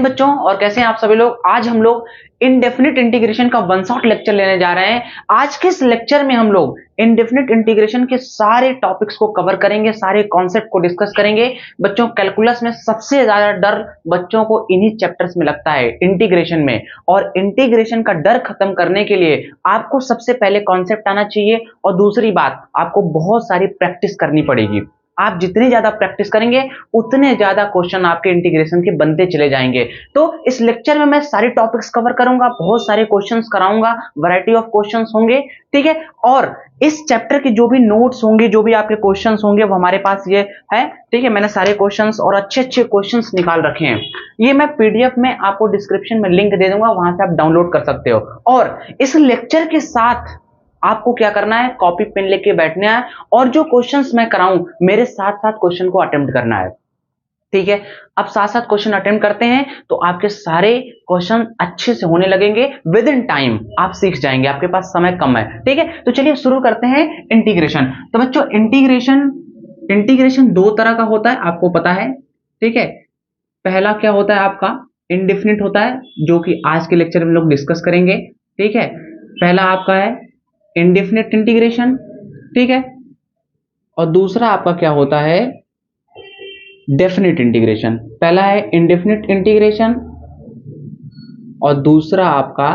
हिंद बच्चों, और कैसे हैं आप सभी लोग। आज हम लोग इनडेफिनिट इंटीग्रेशन का वन शॉट लेक्चर लेने जा रहे हैं। आज के इस लेक्चर में हम लोग इनडेफिनिट इंटीग्रेशन के सारे टॉपिक्स को कवर करेंगे, सारे कॉन्सेप्ट को डिस्कस करेंगे। बच्चों, कैलकुलस में सबसे ज्यादा डर बच्चों को इन्हीं चैप्टर्स में लगता है, इंटीग्रेशन में। और इंटीग्रेशन का डर खत्म करने के लिए आपको सबसे पहले कॉन्सेप्ट आना चाहिए, और दूसरी बात, आपको बहुत सारी प्रैक्टिस करनी पड़ेगी। आप जितनी ज्यादा प्रैक्टिस करेंगे उतने ज्यादा क्वेश्चन आपके इंटीग्रेशन के बनते चले जाएंगे। तो इस लेक्चर में मैं सारे टॉपिक्स कवर करूंगा, बहुत सारे क्वेश्चंस कराऊंगा, वैरायटी ऑफ क्वेश्चंस होंगे, ठीक है। और इस चैप्टर के जो भी नोट्स होंगे, जो भी आपके क्वेश्चंस होंगे, वो हमारे पास ये है, ठीक है। मैंने सारे क्वेश्चंस और अच्छे अच्छे क्वेश्चंस निकाल रखे हैं। ये मैं पीडीएफ में आपको डिस्क्रिप्शन में लिंक दे दूंगा, वहां से आप डाउनलोड कर सकते हो। और इस लेक्चर के साथ आपको क्या करना है, कॉपी पेन लेके बैठना है, और जो क्वेश्चंस मैं कराऊं मेरे साथ साथ क्वेश्चन को अटेम्प्ट करना है, ठीक है। अब साथ साथ क्वेश्चन अटेम्प्ट करते हैं तो आपके सारे क्वेश्चन अच्छे से होने लगेंगे। विद इन टाइम आप सीख जाएंगे, आपके पास समय कम है, ठीक है। तो चलिए शुरू करते हैं इंटीग्रेशन। तो बच्चों, इंटीग्रेशन दो तरह का होता है, आपको पता है, ठीक है। पहला क्या होता है आपका, इंडेफिनिट होता है, जो कि आज के लेक्चर में लोग डिस्कस करेंगे, ठीक है। पहला आपका है इंडेफिनिट इंटीग्रेशन, ठीक है। और दूसरा आपका क्या होता है, डेफिनिट इंटीग्रेशन। पहला है इंडेफिनिट इंटीग्रेशन और दूसरा आपका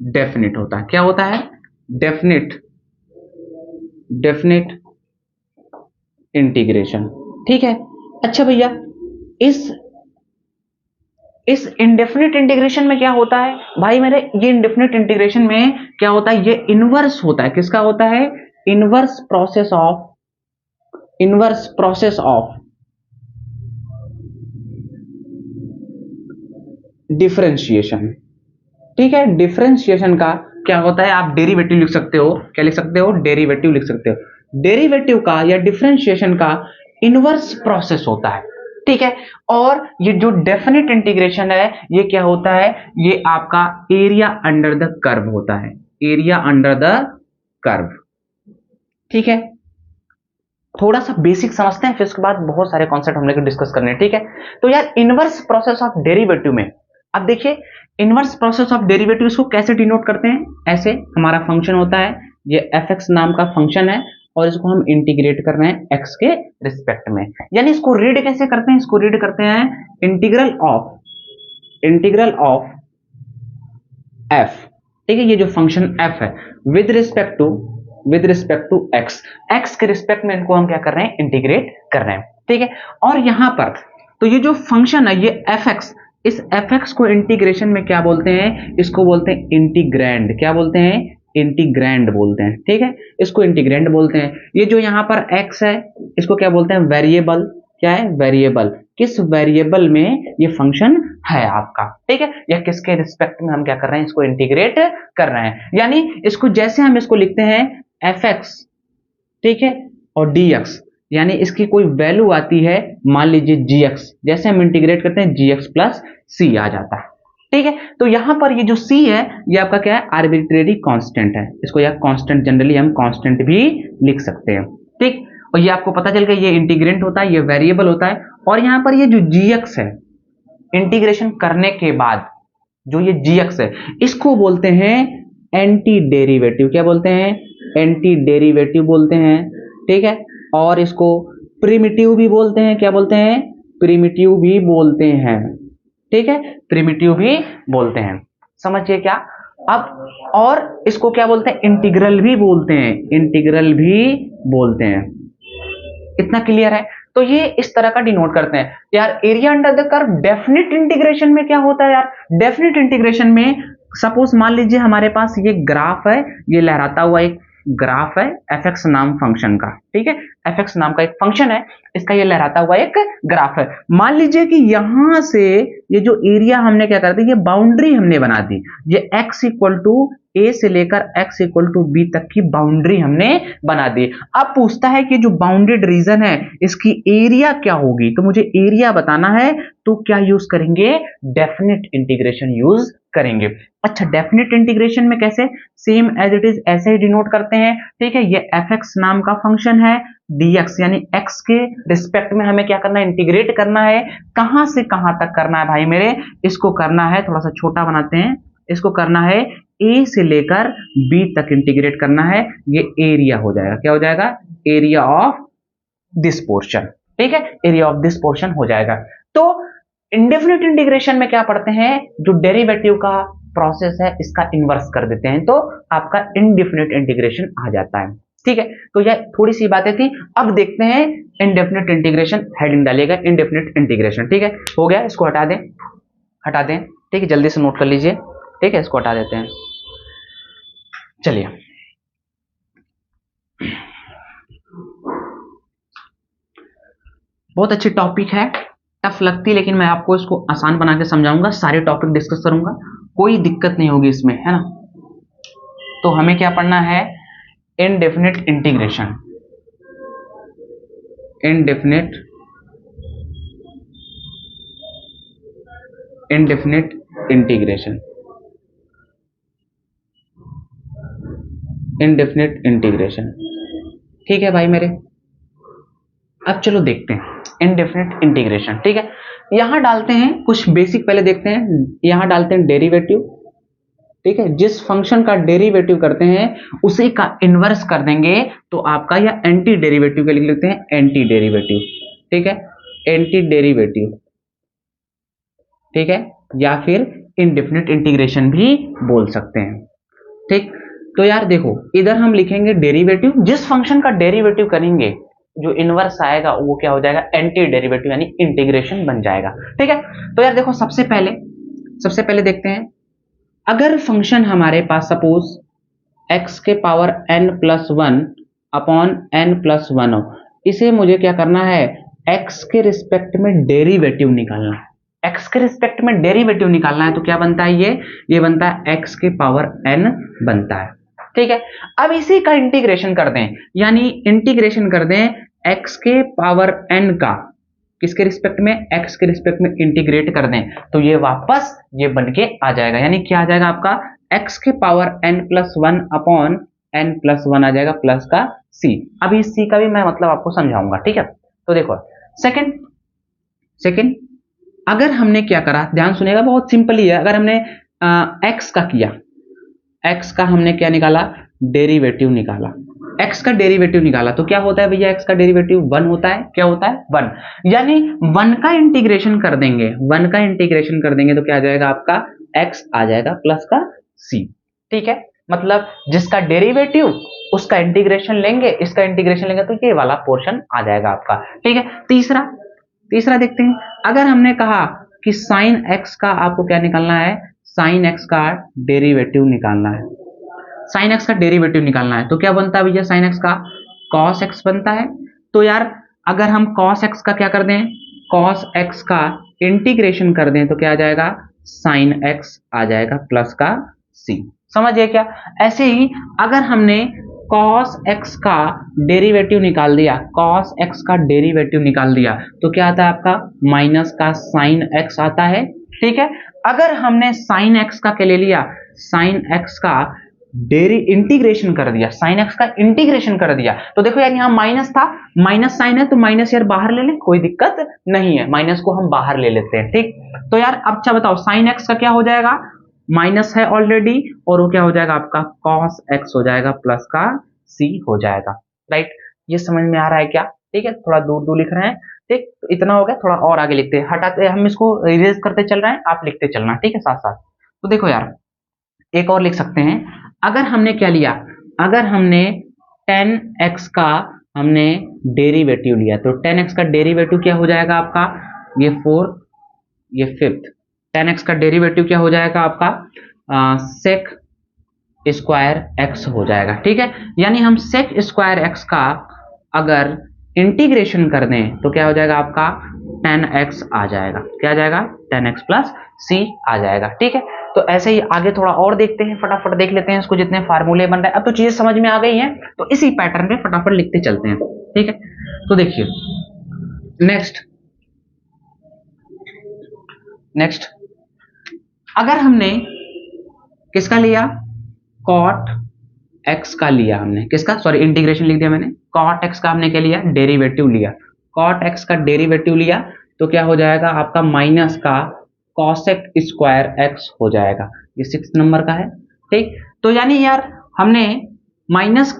डेफिनिट होता है। क्या होता है, डेफिनिट इंटीग्रेशन, ठीक है। अच्छा भैया, इस इंडेफिनिट इंटीग्रेशन में क्या होता है भाई मेरे, ये इंडेफिनिट इंटीग्रेशन में क्या होता है, ये इनवर्स होता है। किसका होता है, इनवर्स प्रोसेस ऑफ डिफरेंशिएशन, ठीक है। डिफरेंशिएशन का क्या होता है, आप डेरिवेटिव लिख सकते हो। क्या लिख सकते हो, डेरिवेटिव लिख सकते हो। डेरिवेटिव का या डिफरेंशिएशन का इनवर्स प्रोसेस होता है, ठीक है। और ये जो डेफिनिट इंटीग्रेशन है, ये क्या होता है, ये आपका एरिया अंडर द कर्व होता है, एरिया अंडर द कर्व, ठीक है। थोड़ा सा बेसिक समझते हैं, फिर उसके बाद बहुत सारे कॉन्सेप्ट हम लोग डिस्कस करने हैं, ठीक है। तो यार, इनवर्स प्रोसेस ऑफ डेरिवेटिव में अब देखिए, इनवर्स प्रोसेस ऑफ डेरिवेटिव इसको कैसे डिनोट करते हैं, ऐसे हमारा फंक्शन होता है, ये fx नाम का फंक्शन है, और इसको हम इंटीग्रेट कर रहे हैं x के रिस्पेक्ट में। यानी इसको रीड कैसे करते हैं, इसको रीड करते हैं इंटीग्रल ऑफ f, ठीक है। ये जो फंक्शन f है, विद रिस्पेक्ट टू x के रिस्पेक्ट में इनको हम क्या कर रहे हैं, इंटीग्रेट कर रहे हैं, ठीक है। और यहां पर तो ये जो फंक्शन है, ये fx, इस fx को इंटीग्रेशन में क्या बोलते हैं, इसको बोलते हैं इंटीग्रैंड। क्या बोलते हैं, इंटीग्रैंड बोलते हैं, ठीक है। इसको इंटीग्रैंड बोलते हैं। ये जो यहाँ पर x है, इसको क्या बोलते हैं, वेरिएबल। क्या है, वेरिएबल। किस वेरिएबल में ये फंक्शन है आपका, ठीक है, या किसके रिस्पेक्ट में हम क्या कर रहे हैं, इसको इंटीग्रेट कर रहे हैं। यानी इसको जैसे हम इसको लिखते हैं fx, ठीक है, और dx, यानी इसकी कोई वैल्यू आती है, मान लीजिए gx, जैसे हम इंटीग्रेट करते हैं gx प्लस c आ जाता है, ठीक है। तो यहां पर ये जो c है, ये आपका क्या है, आर्बिट्रेरी कांस्टेंट है। इसको या कांस्टेंट, जनरली हम कांस्टेंट भी लिख सकते हैं, ठीक। और ये आपको पता चल गया, ये इंटीग्रेंट होता है, ये वेरिएबल होता है। और यहां पर ये जो gx है, इंटीग्रेशन करने के बाद जो ये gx है, इसको बोलते हैं एंटी डेरिवेटिव। क्या बोलते हैं, एंटी डेरिवेटिव बोलते हैं, ठीक है। और इसको प्रिमिटिव भी बोलते हैं। क्या बोलते हैं, प्रिमिटिव भी बोलते हैं, ठीक है, प्रिमिटिव भी बोलते हैं। समझिए क्या अब। और इसको क्या बोलते हैं, इंटीग्रल भी बोलते हैं, इंटीग्रल भी बोलते हैं। इतना क्लियर है। तो ये इस तरह का डिनोट करते हैं। यार, area under the curve definite integration में क्या होता है यार, डेफिनिट इंटीग्रेशन में सपोज मान लीजिए हमारे पास ये ग्राफ है, ये लहराता हुआ एक ग्राफ है fx नाम फंक्शन का, ठीक है। fx नाम का एक फंक्शन है, इसका ये लहराता हुआ एक ग्राफ है। मान लीजिए कि यहां से ये जो एरिया हमने क्या कर दी, ये बाउंड्री हमने बना दी, ये x इक्वल टू a से लेकर x इक्वल टू b तक की बाउंड्री हमने बना दी। अब पूछता है कि जो बाउंडेड रीजन है, इसकी एरिया क्या होगी। तो मुझे एरिया बताना है, तो क्या यूज करेंगे, डेफिनिट इंटीग्रेशन यूज करेंगे। अच्छा, डेफिनेट इंटीग्रेशन में कैसे, सेम एज इट इज ऐसे ही डिनोट करते हैं, ठीक है। ये fx नाम का फंक्शन है, dx यानी x के रिस्पेक्ट में हमें क्या करना है, इंटीग्रेट करना है। कहां से कहां तक करना है भाई मेरे, इसको करना है, थोड़ा सा छोटा बनाते हैं, इसको करना है a से लेकर b तक इंटीग्रेट करना है। ये एरिया हो जाएगा, क्या हो जाएगा, एरिया ऑफ दिस पोर्शन, ठीक है, एरिया ऑफ दिस पोर्शन हो जाएगा। तो इंडेफिनिट इंटीग्रेशन में क्या पढ़ते हैं, जो डेरिवेटिव का प्रोसेस है इसका इन्वर्स कर देते हैं, तो आपका इंडेफिनिट इंटीग्रेशन आ जाता है, ठीक है। तो यह थोड़ी सी बातें थी। अब देखते हैं इंडेफिनिट इंटीग्रेशन, हेडिंग डालिएगा इंडेफिनिट इंटीग्रेशन, ठीक है। हो गया, इसको हटा दें, हटा दें, ठीक है, जल्दी से नोट कर लीजिए, ठीक है, इसको हटा देते हैं। चलिए, बहुत अच्छी टॉपिक है, टफ लगती है लेकिन मैं आपको इसको आसान बना के समझाऊंगा, सारे टॉपिक डिस्कस करूंगा, कोई दिक्कत नहीं होगी इसमें, है ना। तो हमें क्या पढ़ना है, indefinite integration, indefinite integration, indefinite integration, ठीक है भाई मेरे। अब चलो देखते हैं इनडेफिनिट इंटीग्रेशन, ठीक है। यहां डालते हैं कुछ बेसिक, पहले देखते हैं, यहां डालते हैं डेरिवेटिव, ठीक है। जिस फंक्शन का डेरिवेटिव करते हैं उसी का इनवर्स कर देंगे, तो आपका यह एंटी डेरिवेटिव के लिए लिखते हैं, एंटी डेरिवेटिव, ठीक है, एंटी डेरिवेटिव, ठीक है, या फिर इनडेफिनिट इंटीग्रेशन भी बोल सकते हैं, ठीक। तो यार देखो, इधर हम लिखेंगे डेरिवेटिव, जिस फंक्शन का डेरिवेटिव करेंगे जो इनवर्स आएगा वो क्या हो जाएगा, एंटी डेरिवेटिव यानी इंटीग्रेशन बन जाएगा, ठीक है। तो यार देखो, सबसे पहले देखते हैं, अगर फंक्शन हमारे पास सपोज x के पावर n+1 अपॉन n+1 हो, इसे मुझे क्या करना है, x के रिस्पेक्ट में डेरिवेटिव निकालना है, x के रिस्पेक्ट में डेरिवेटिव निकालना है, तो क्या बनता है, ये बनता है x के पावर n बनता है, ठीक है। अब इसी का इंटीग्रेशन कर दें, यानी इंटीग्रेशन कर दें x के पावर n का, किसके रिस्पेक्ट में, x के रिस्पेक्ट में इंटीग्रेट कर दें, तो ये वापस ये बन के आ जाएगा, यानी क्या आ जाएगा आपका, x के पावर n+1 अपॉन n+1 आ जाएगा प्लस का c। अभी इस c का भी मैं मतलब आपको समझाऊंगा, ठीक है। तो देखो, सेकंड अगर हमने क्या करा, ध्यान सुनिएगा, बहुत सिंपल ही है। अगर हमने x का किया, x का हमने क्या निकाला, डेरिवेटिव निकाला, x का डेरिवेटिव निकाला, तो क्या होता है भैया, x का डेरिवेटिव 1 होता है, क्या होता है 1, यानी 1 का इंटीग्रेशन कर देंगे, 1 का इंटीग्रेशन कर देंगे तो क्या आ जाएगा आपका, x आ जाएगा प्लस का c, ठीक है। मतलब जिसका डेरिवेटिव उसका इंटीग्रेशन लेंगे, इसका इंटीग्रेशन लेंगे, तो ये वाला पोर्शन आ जाएगा आपका, ठीक है। तीसरा देखते हैं, अगर हमने कहा कि साइन x का आपको क्या निकालना है, साइन x का डेरिवेटिव निकालना है, साइन x का डेरिवेटिव निकालना है, तो क्या बनता है भैया, साइन x का cos x बनता है। तो यार अगर हम cos x का क्या कर दें, cos x का इंटीग्रेशन कर दें, तो क्या आ जाएगा, साइन x आ जाएगा प्लस का c, समझिए क्या। ऐसे ही अगर हमने cos x का डेरिवेटिव निकाल दिया, cos x का डेरिवेटिव निकाल दिया, तो क्या आता है आपका, माइनस का साइन x आता है, ठीक है। अगर हमने साइन x का क्या ले लिया, साइन x का इंटीग्रेशन कर दिया, साइन x का इंटीग्रेशन कर दिया, तो देखो यार यहाँ माइनस था, माइनस साइन है तो माइनस यार बाहर ले लें, कोई दिक्कत नहीं है, माइनस को हम बाहर ले लेते हैं, ठीक। तो यार अब अच्छा बताओ, साइन x का क्या हो जाएगा, माइनस है ऑलरेडी, और वो क्या हो जाएगा आपका, cos x हो जाएगा प्लस का c हो जाएगा, राइट। ये समझ में आ रहा है क्या, ठीक है। थोड़ा दूर लिख रहे हैं, ठीक, तो इतना हो गया, थोड़ा और आगे लिखते हैं, हटाते हम इसको इरेज करते चल रहे हैं, आप लिखते चलना, ठीक है, साथ साथ। तो देखो यार, एक और लिख सकते हैं, अगर हमने क्या लिया, अगर हमने 10x का हमने डेरिवेटिव लिया, तो 10x का डेरिवेटिव क्या हो जाएगा आपका, ये 4, ये 5th, 10x का डेरिवेटिव क्या हो जाएगा आपका, sec स्क्वायर x हो जाएगा, ठीक है। यानी हम sec स्क्वायर x का अगर इंटीग्रेशन कर दें तो क्या हो जाएगा आपका, 10x आ जाएगा, क्या आ जाएगा, 10x प्लस c आ जाएगा, ठीक है। तो ऐसे ही आगे थोड़ा और देखते हैं, फटाफट देख लेते हैं इसको, जितने फार्मूले बन रहे हैं, अब तो चीजें समझ में आ गई हैं, तो इसी पैटर्न पे फटाफट लिखते चलते हैं, ठीक है। तो देखिए नेक्स्ट अगर हमने किसका लिया, कॉट एक्स का लिया हमने, किसका, सॉरी इंटीग्रेशन लिख दिया मैंने, कॉट एक्स का हमने क्या लिया, डेरिवेटिव लिया, कॉट एक्स का डेरिवेटिव लिया तो क्या हो जाएगा आपका माइनस का कॉसेक स्क्वायर एक्स हो जाएगा, ये 6 नंबर का है। ठीक, तो यानी यार हमने माइनस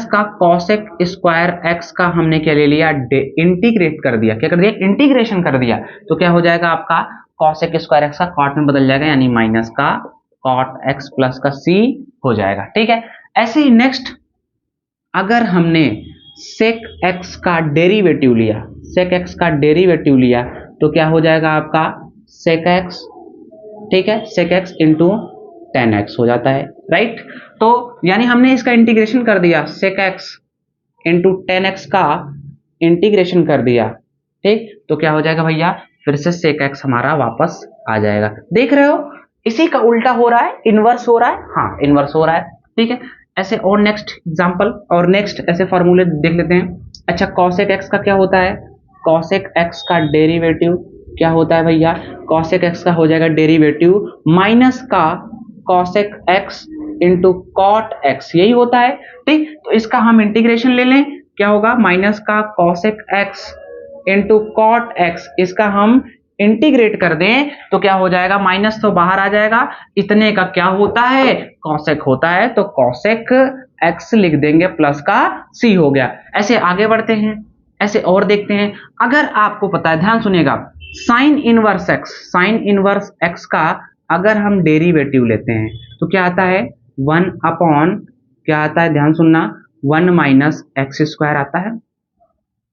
का कॉसेक स्क्वायर एक्स का हमने क्या ले लिया, इंटीग्रेट कर दिया, क्या कर दिया, इंटीग्रेशन कर दिया, तो क्या हो जाएगा आपका कॉसेक स्क्वायर एक्स का कॉट में बदल जाएगा, यानी माइनस का कॉट एक्स प्लस का सी हो जाएगा। ठीक है, ऐसे ही नेक्स्ट अगर हमने सेक एक्स का डेरिवेटिव लिया, सेक एक्स का डेरिवेटिव लिया तो क्या हो जाएगा आपका सेक एक्स, ठीक है, sec x into tan x हो जाता है, राइट। तो यानी हमने इसका इंटीग्रेशन कर दिया, sec x into tan x का इंटीग्रेशन कर दिया, ठीक, तो क्या हो जाएगा भैया, फिर से सेक एक्स हमारा वापस आ जाएगा। देख रहे हो इसी का उल्टा हो रहा है, इनवर्स हो रहा है, हाँ इनवर्स हो रहा है। ठीक है, ऐसे और नेक्स्ट एग्जांपल और नेक्स्ट ऐसे फॉर्मूले देख लेते हैं। अच्छा, कॉसेक एक्स का क्या होता है, कॉसेक एक्स का डेरिवेटिव क्या होता है भैया, कॉसेक एक्स का हो जाएगा डेरिवेटिव माइनस का cosec x into cot x, यही होता है। ठीक, तो इसका हम इंटीग्रेशन ले लें, क्या होगा, माइनस का cosec x into cot x, इसका हम इंटीग्रेट कर दें तो क्या हो जाएगा, माइनस तो बाहर आ जाएगा, इतने का क्या होता है, कॉसेक होता है, तो कॉसेक एक्स लिख देंगे प्लस का सी हो गया। ऐसे आगे बढ़ते हैं, ऐसे और देखते हैं। अगर आपको पता है, ध्यान सुनिएगा, साइन इनवर्स एक्स का अगर हम डेरिवेटिव लेते हैं तो क्या आता है, 1 अपॉन क्या आता है, ध्यान सुनना, 1 माइनस एक्स स्क्वायर आता है,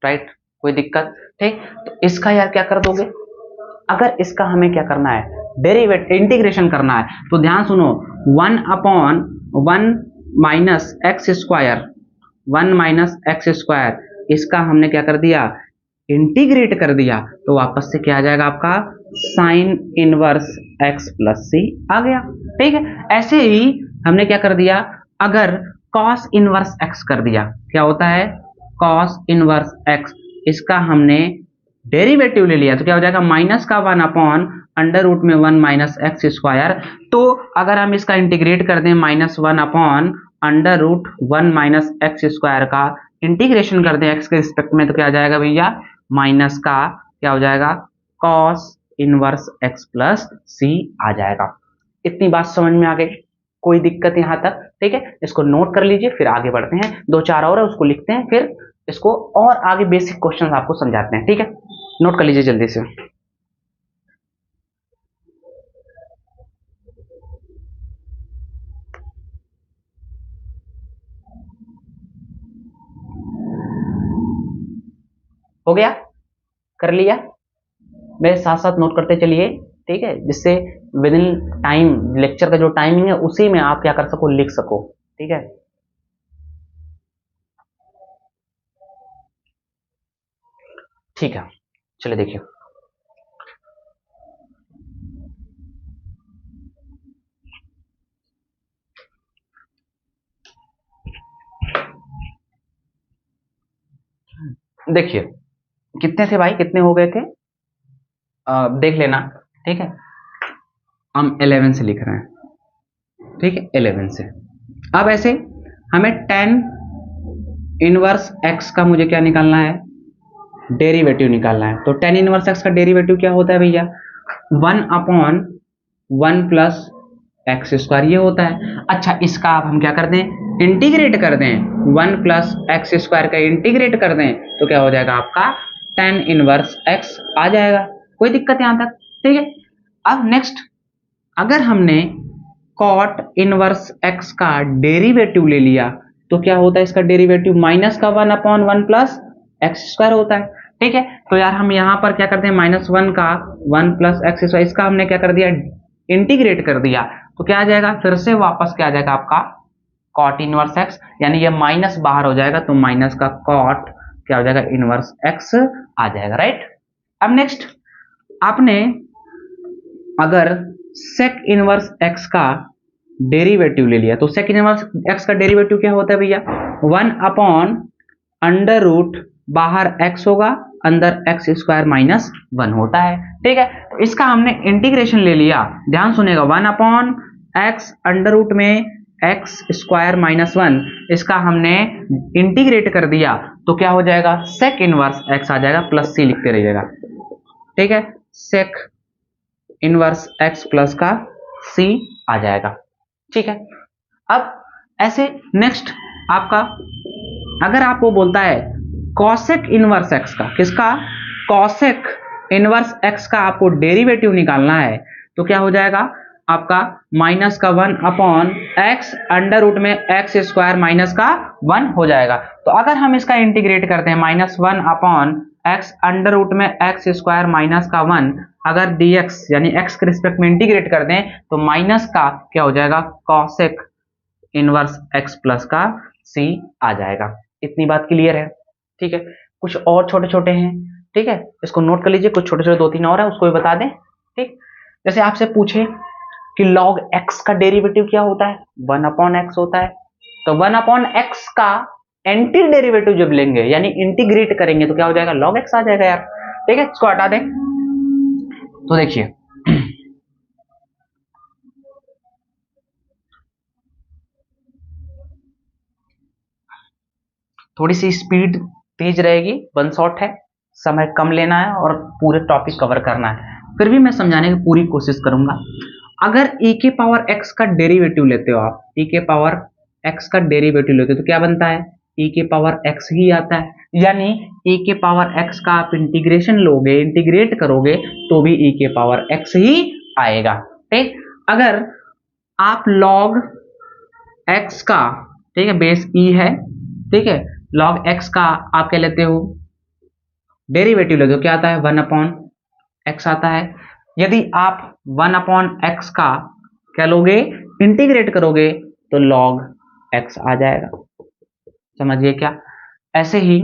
राइट, कोई दिक्कत। ठीक, तो इसका यार क्या कर दोगे, अगर इसका हमें क्या करना है, डेरिवेटिव इंटीग्रेशन करना है, तो ध्यान सुनो, 1 अपॉन 1 minus x square, 1 minus x square, इसका हमने क्या कर दिया, इंटीग्रेट कर दिया, तो वापस से क्या आ जाएगा आपका साइन इनवर्स एक्स प्लस सी आ गया। ठीक है, ऐसे ही हमने क्या कर दिया, अगर कॉस इनवर्स एक्स कर दिया, क्या होता है, कॉस इनवर्स एक्स, इसका हमने डेरिवेटिव ले लिया तो क्या हो जाएगा, माइनस का 1 अपॉन अंडर रूट में 1 माइनस एक्स स्क्वायर, तो अगर हम इसका इंटीग्रेट कर दें minus 1 upon under root 1 minus x square का इंटीग्रेशन कर दें एक्स के रिस्पेक्ट में, तो क्या आ जाएगा भैया, माइनस का क्या हो जाएगा, कॉस इनवर्स एक्स प्लस सी आ जाएगा। इतनी बात समझ में आ गई, कोई दिक्कत यहां तक। ठीक है, इसको नोट कर लीजिए, फिर आगे बढ़ते हैं, 2-4 और है उसको लिखते हैं, फिर इसको और आगे बेसिक क्वेश्चन आपको समझाते हैं। ठीक है, नोट कर लीजिए जल्दी से। हो गया, कर लिया, मेरे साथ साथ नोट करते चलिए, ठीक है, जिससे विद इन टाइम, लेक्चर का जो टाइमिंग है उसी में आप क्या कर सको, लिख सको। ठीक है, ठीक है, चलिए देखिए, देखिए कितने थे भाई, कितने हो गए थे, देख लेना। ठीक है, हम 11 से लिख रहे हैं, ठीक है, 11 से। अब ऐसे हमें tan इनवर्स x का मुझे क्या निकालना है, डेरिवेटिव निकालना है। तो tan इनवर्स x का डेरिवेटिव क्या होता है भैया, 1 अपॉन 1 प्लस एक्स स्क्वायर, ये होता है। अच्छा, इसका आप हम क्या कर दें, इंटीग्रेट कर दें, 1 प्लस एक्स स्क्वायर का इंटीग्रेट कर दें, तो क्या हो जाएगा आपका tan इनवर्स x आ जाएगा। कोई दिक्कत यहां तक, ठीक है। अब नेक्स्ट, अगर हमने cot इनवर्स x का डेरिवेटिव ले लिया तो क्या होता है, इसका डेरिवेटिव माइनस का 1 अपॉन 1 प्लस एक्स स्क्वायर होता है। ठीक है, तो यार हम यहां पर क्या करते हैं, -1 का 1 प्लस एक्स स्क्वायर, इसका हमने क्या कर दिया, इंटीग्रेट कर दिया, तो क्या आ जाएगा, फिर से वापस क्या आ जाएगा आपका cot इनवर्स x, यानी ये माइनस बाहर हो जाएगा, तो माइनस का cot क्या हो जाएगा, इनवर्स x आ जाएगा, राइट। अब नेक्स्ट, आपने अगर सेक इनवर्स x का डेरिवेटिव ले लिया, तो सेक इनवर्स x का डेरिवेटिव क्या होता है भैया, 1 अपॉन अंडर रूट, बाहर x होगा, अंदर एक्स स्क्वायर माइनस 1 होता है। ठीक है, तो इसका हमने इंटीग्रेशन ले लिया, ध्यान सुनेगा, 1 अपॉन एक्स अंडर रूट में एक्स स्क्वायर माइनस 1, इसका हमने इंटीग्रेट कर दिया तो क्या हो जाएगा, सेक इनवर्स एक्स आ जाएगा, प्लस सी लिखते रहिएगा, ठीक है, सेक इनवर्स एक्स प्लस का सी आ जाएगा, ठीक है। अब ऐसे नेक्स्ट आपका, अगर आपको बोलता है कॉसेक इनवर्स एक्स का, किसका, कॉसेक इनवर्स एक्स का आपको डेरिवेटिव निकालना है, तो क्या हो जाएगा आपका माइनस का 1 अपॉन एक्स अंडर रूट में एक्स स्क्वायर माइनस का 1 हो जाएगा। तो अगर हम इसका इंटीग्रेट करते हैं -1 अपॉन एक्स अंडर रूट में एक्स स्क्वायर माइनस का 1, अगर dx यानी x के रिस्पेक्ट में इंटीग्रेट कर दें तो माइनस का क्या हो जाएगा, कॉसेक इनवर्स x प्लस का c आ जाएगा। इतनी बात क्लियर है, ठीक है। कुछ और छोटे छोटे हैं, ठीक है, इसको नोट कर लीजिए, कुछ छोटे छोटे 2-3 और है, उसको भी बता दें, ठीक। जैसे आपसे पूछे कि log x का डेरिवेटिव क्या होता है, 1 अपॉन एक्स होता है, तो 1 अपॉन एक्स का एंटी डेरिवेटिव जब लेंगे यानी इंटीग्रेट करेंगे तो क्या हो जाएगा, log x आ जाएगा यार, ठीक है। इसको हटा दें तो देखिए थोड़ी सी स्पीड तेज रहेगी, वन शॉट है, समय कम लेना है और पूरे टॉपिक कवर करना है, फिर भी मैं समझाने की पूरी कोशिश करूंगा। अगर e के पावर x का डेरिवेटिव लेते हो आप, e के पावर x का डेरिवेटिव लेते हो तो क्या बनता है, e के पावर x ही आता है, यानी e के पावर x का आप इंटीग्रेशन लोगे, इंटीग्रेट करोगे तो भी e के पावर x ही आएगा, ठीक। अगर आप log x का, ठीक है, बेस e है, ठीक है, log x का आप क्या लेते हो, डेरिवेटिव लेते हो, क्या आता है, 1 अपॉन एक्स आता है। यदि आप 1 अपॉन एक्स का क्या लोगे, इंटीग्रेट करोगे तो log x आ जाएगा, समझिए क्या। ऐसे ही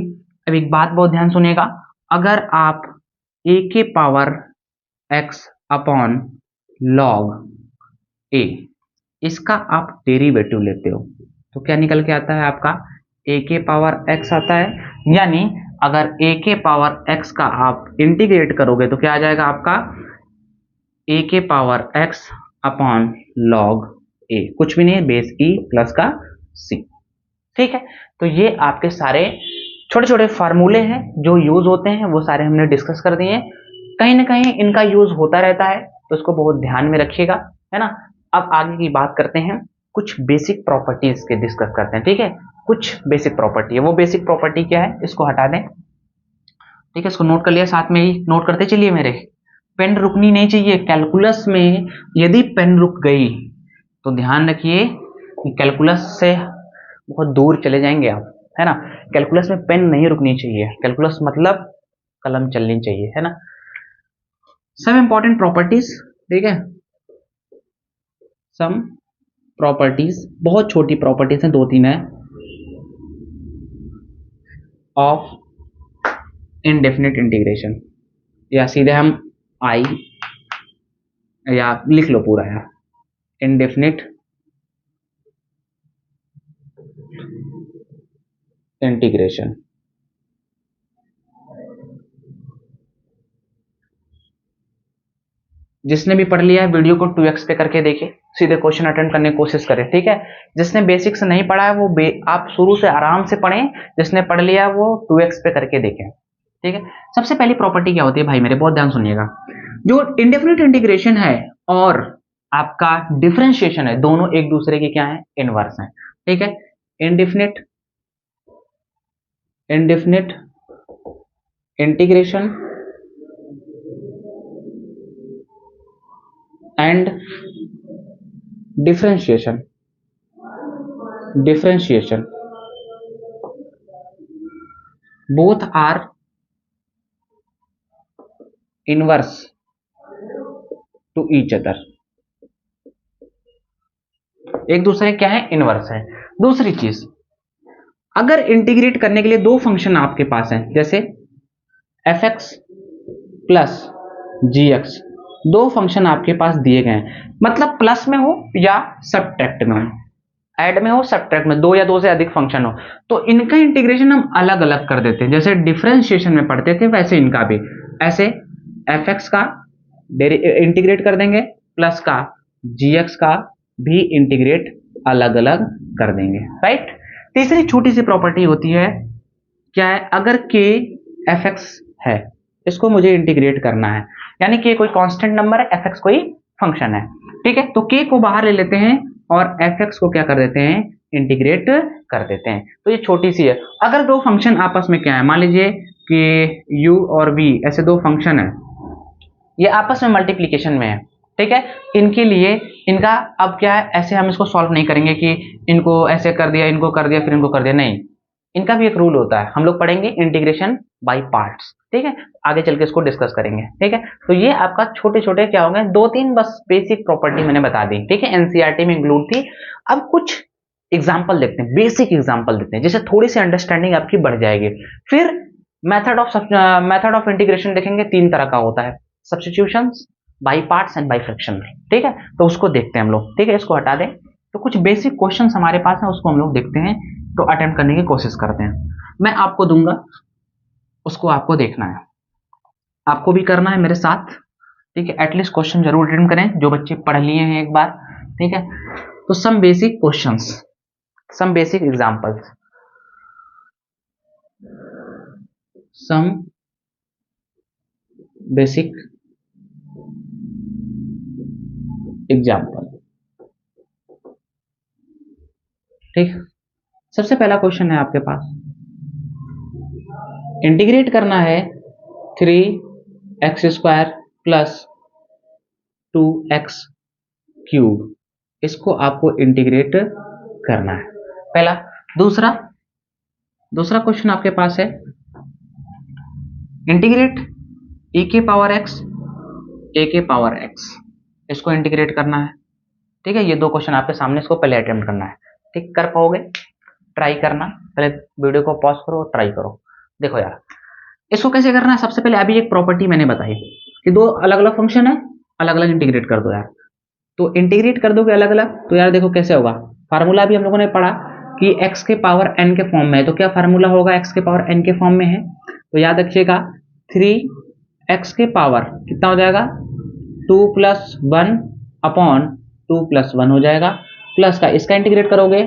अब एक बात बहुत ध्यान सुनिएगा, अगर आप a के power x upon log a इसका आप डेरिवेटिव लेते हो तो क्या निकल के आता है आपका, a के पावर x आता है, यानी अगर a के पावर x का आप इंटीग्रेट करोगे तो क्या आ जाएगा आपका, a के power x upon log a, कुछ भी नहीं, बेस e प्लस का c, ठीक है। तो ये आपके सारे छोटे छोटे फार्मूले हैं जो यूज होते हैं, वो सारे हमने डिस्कस कर दिए। कहीं ना कहीं इनका यूज होता रहता है तो इसको बहुत ध्यान में रखिएगा, है ना। अब आगे की बात करते हैं, कुछ बेसिक प्रॉपर्टीज के डिस्कस करते हैं, ठीक है। कुछ बेसिक प्रॉपर्टी है, वो बेसिक प्रॉपर्टी क्या है, इसको हटा दें, ठीक है, इसको नोट कर लिया, साथ में ही नोट करते चलिए, मेरे पेन रुकनी नहीं चाहिए। कैलकुलस में यदि पेन रुक गई तो ध्यान रखिए कि कैलकुलस से बहुत दूर चले जाएंगे आप, है ना। कैलकुलस में पेन नहीं रुकनी चाहिए, कैलकुलस मतलब कलम चलनी चाहिए, है ना। सब इंपॉर्टेंट प्रॉपर्टीज, ठीक है, सम प्रॉपर्टीज, बहुत छोटी प्रॉपर्टीज हैं, 2-3 है, ऑफ इनडेफिनिट इंटीग्रेशन, या सीधे हम आई या लिख लो पूरा यार, इनडेफिनिट इंटीग्रेशन। जिसने भी पढ़ लिया है वीडियो को 2x पे करके देखे, सीधे क्वेश्चन अटेम्प्ट करने की कोशिश करें, ठीक है। जिसने बेसिक से नहीं पढ़ा है वो आप शुरू से आराम से पढ़ें, जिसने पढ़ लिया वो 2x पे करके देखें, ठीक है। सबसे पहली प्रॉपर्टी क्या होती है भाई मेरे, बहुत ध्यान सुनिएगा, जो इंडेफिनिट इंटीग्रेशन है और आपका डिफरेंशिएशन है, दोनों एक दूसरे के क्या है, इनवर्स है, ठीक है। Indefinite integration and differentiation both are inverse to each other, एक दूसरे क्या है, इनवर्स है। दूसरी चीज, अगर इंटीग्रेट करने के लिए दो फंक्शन आपके पास हैं, जैसे fx प्लस gx, दो फंक्शन आपके पास दिए गए हैं, मतलब प्लस में हो या सब्ट्रैक्ट में हो, ऐड में हो सब्ट्रैक्ट में, दो या दो से अधिक फंक्शन हो, तो इनका इंटीग्रेशन हम अलग अलग कर देते हैं, जैसे डिफरेंशिएशन में पढ़ते थे वैसे इनका भी, ऐसे fx का इंटीग्रेट कर देंगे प्लस का gx का भी इंटीग्रेट अलग अलग कर देंगे, राइट। तीसरी छोटी सी प्रॉपर्टी होती है, क्या है, अगर k fx है, इसको मुझे इंटीग्रेट करना है, यानी k कोई कांस्टेंट नंबर है, fx कोई फंक्शन है, ठीक है। तो k को बाहर ले लेते हैं और fx को क्या कर देते हैं, इंटीग्रेट कर देते हैं। तो ये छोटी सी है। अगर दो फंक्शन आपस में क्या है, मान लीजिए कि u और v ऐसे दो फंक्शन है, ये आपस में मल्टीप्लीकेशन में है, ठीक है। इनके लिए इनका अब क्या है, ऐसे हम इसको सॉल्व नहीं करेंगे कि इनको ऐसे कर दिया, इनको कर दिया, फिर इनको कर दिया, नहीं। इनका भी एक रूल होता है, हम लोग पढ़ेंगे इंटीग्रेशन बाय पार्ट्स, ठीक है। आगे चल के इसको डिस्कस करेंगे, ठीक है। तो ये आपका छोटे छोटे क्या होंगे, दो तीन बस बेसिक प्रॉपर्टी मैंने बता दी, ठीक है, एनसीईआरटी में इंक्लूड थी। अब कुछ एग्जाम्पल देखते हैं, बेसिक एग्जाम्पल देखते हैं, जिससे थोड़ी सी अंडरस्टैंडिंग आपकी बढ़ जाएगी। फिर मेथड ऑफ इंटीग्रेशन देखेंगे, तीन तरह का होता है, substitutions, by parts and by fraction, ठीक है। तो उसको देखते हैं हम लोग, ठीक है, इसको हटा दें। तो कुछ बेसिक क्वेश्चंस हमारे पास है, उसको हम लोग देखते हैं, तो अटेम्प्ट करने की कोशिश करते हैं। मैं आपको दूंगा, उसको आपको देखना है, आपको भी करना है मेरे साथ, ठीक है। एटलीस्ट क्वेश्चन जरूर अटेम्प्ट करें, जो बच्चे पढ़ लिए हैं एक बार, ठीक है। तो some basic questions, some basic examples, some basic example, ठीक। सबसे पहला क्वेश्चन है आपके पास, इंटीग्रेट करना है 3x² प्लस 2x क्यूब, इसको आपको इंटीग्रेट करना है, पहला। दूसरा क्वेश्चन आपके पास है, इंटीग्रेट e के पावर x, a के पावर x, इसको इंटीग्रेट करना है, ठीक है। ये दो क्वेश्चन आपके सामने, इसको पहले अटेम्प्ट करना है, ठीक। कर पाओगे, ट्राई करना, पहले वीडियो को पॉज करो और ट्राई करो। देखो यार, इसको कैसे करना है, सबसे पहले अभी एक प्रॉपर्टी मैंने बताई कि दो अलग अलग फंक्शन है, अलग अलग इंटीग्रेट कर दो यार। तो इंटीग्रेट कर दोगे अलग अलग, तो यार देखो कैसे होगा, फार्मूला भी हम लोगों ने पढ़ा कि x के पावर n के फॉर्म में है, तो क्या फार्मूला होगा, x के पावर n के फॉर्म में है, तो याद रखिएगा 3x के पावर कितना हो जाएगा, 2 + 1 अपॉन 2 + 1 हो जाएगा, प्लस का इसका इंटीग्रेट करोगे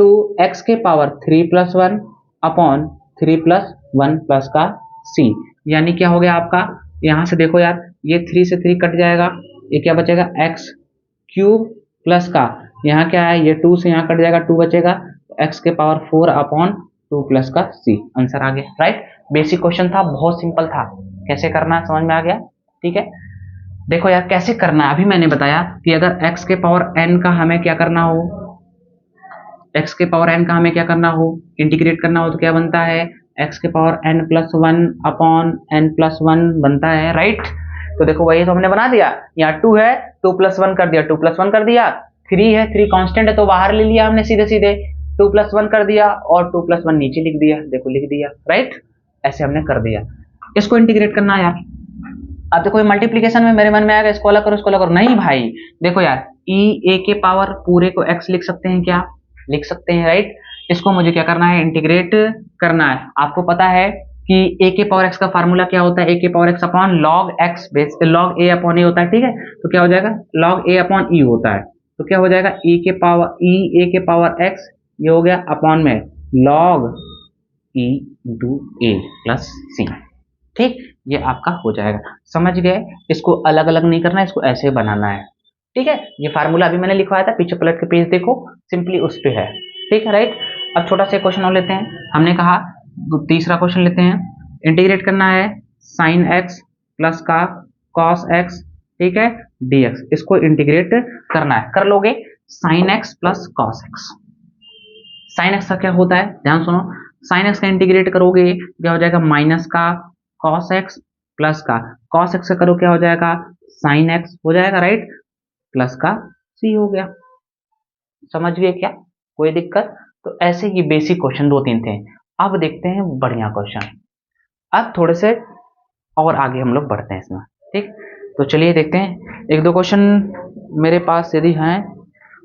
2x के पावर 3 + 1 अपॉन 3 + 1 प्लस का c, यानी क्या हो गया आपका, यहां से देखो यार, ये 3 से 3 कट जाएगा, ये क्या बचेगा, x क्यूब प्लस का, यहाँ क्या है, ये 2 से यहाँ कट जाएगा, 2 बचेगा, x के पावर 4 अपॉन 2 प्लस का c, आंसर आ गया, राइट। बेसिक क्वेश्चन था, बहुत सिंपल था, कैसे करना है समझ में आ गया, ठीक है। देखो यार कैसे करना है, अभी मैंने बताया कि अगर x के पावर n का हमें क्या करना हो, x के पावर n का हमें क्या करना हो, इंटीग्रेट करना हो, तो क्या बनता है, x के पावर n + 1 अपॉन n + 1 बनता है, राइट। तो देखो वही तो हमने बना दिया, यहाँ 2 है, 2 + 1 कर दिया, 2 + 1 कर दिया, 3 है, 3 कांस्टेंट है तो बाहर ले लिया हमने सीधे सीधे, 2 + 1 कर दिया और 2 + 1 नीचे लिख दिया, देखो लिख दिया, राइट। ऐसे हमने कर दिया, इसको इंटीग्रेट करना है यार। अब देखो मल्टीप्लीकेशन में मेरे मन में आएगा, इसको अलग करो, इसको अलग करो, नहीं भाई, देखो यार, a के पावर पूरे को x लिख सकते हैं, क्या लिख सकते हैं, राइट। इसको मुझे क्या करना है, इंटीग्रेट करना है। आपको पता है कि a के पावर x का फार्मूला क्या होता है, a के power x upon log x base log a upon e होता है, ठीक है। तो क्या हो जाएगा, log a अपॉन e होता है, तो क्या हो जाएगा, a के पावर x, ये हो गया अपॉन में log e into a plus c, ठीक। ये आपका हो जाएगा, समझ गए। इसको अलग अलग नहीं करना है, इसको ऐसे बनाना है, ठीक है। ये फार्मूला अभी मैंने लिखवाया था, पीछे पलट के पेज देखो, सिंपली उस पे है, ठीक है, राइट। अब छोटा सा क्वेश्चन और लेते हैं, हमने कहा तीसरा क्वेश्चन लेते हैं, इंटीग्रेट करना है sin x प्लस का cos x, ठीक है, dx, इसको इंटीग्रेट करना है, कर लोगे, sin x plus cos x, sin x का क्या होता है, ध्यान सुनो, sin x का इंटीग्रेट करोगे क्या हो जाएगा, माइनस का cos x प्लस का cos x का करो क्या हो जाएगा, sin x हो जाएगा, राइट, प्लस का c हो गया, समझ गए क्या, कोई दिक्कत। तो ऐसे ये बेसिक क्वेश्चन दो तीन थे। अब देखते हैं बढ़िया क्वेश्चन, अब थोड़े से और आगे हम लोग बढ़ते हैं इसमें, ठीक। तो चलिए देखते हैं, एक दो क्वेश्चन मेरे पास यदि हैं,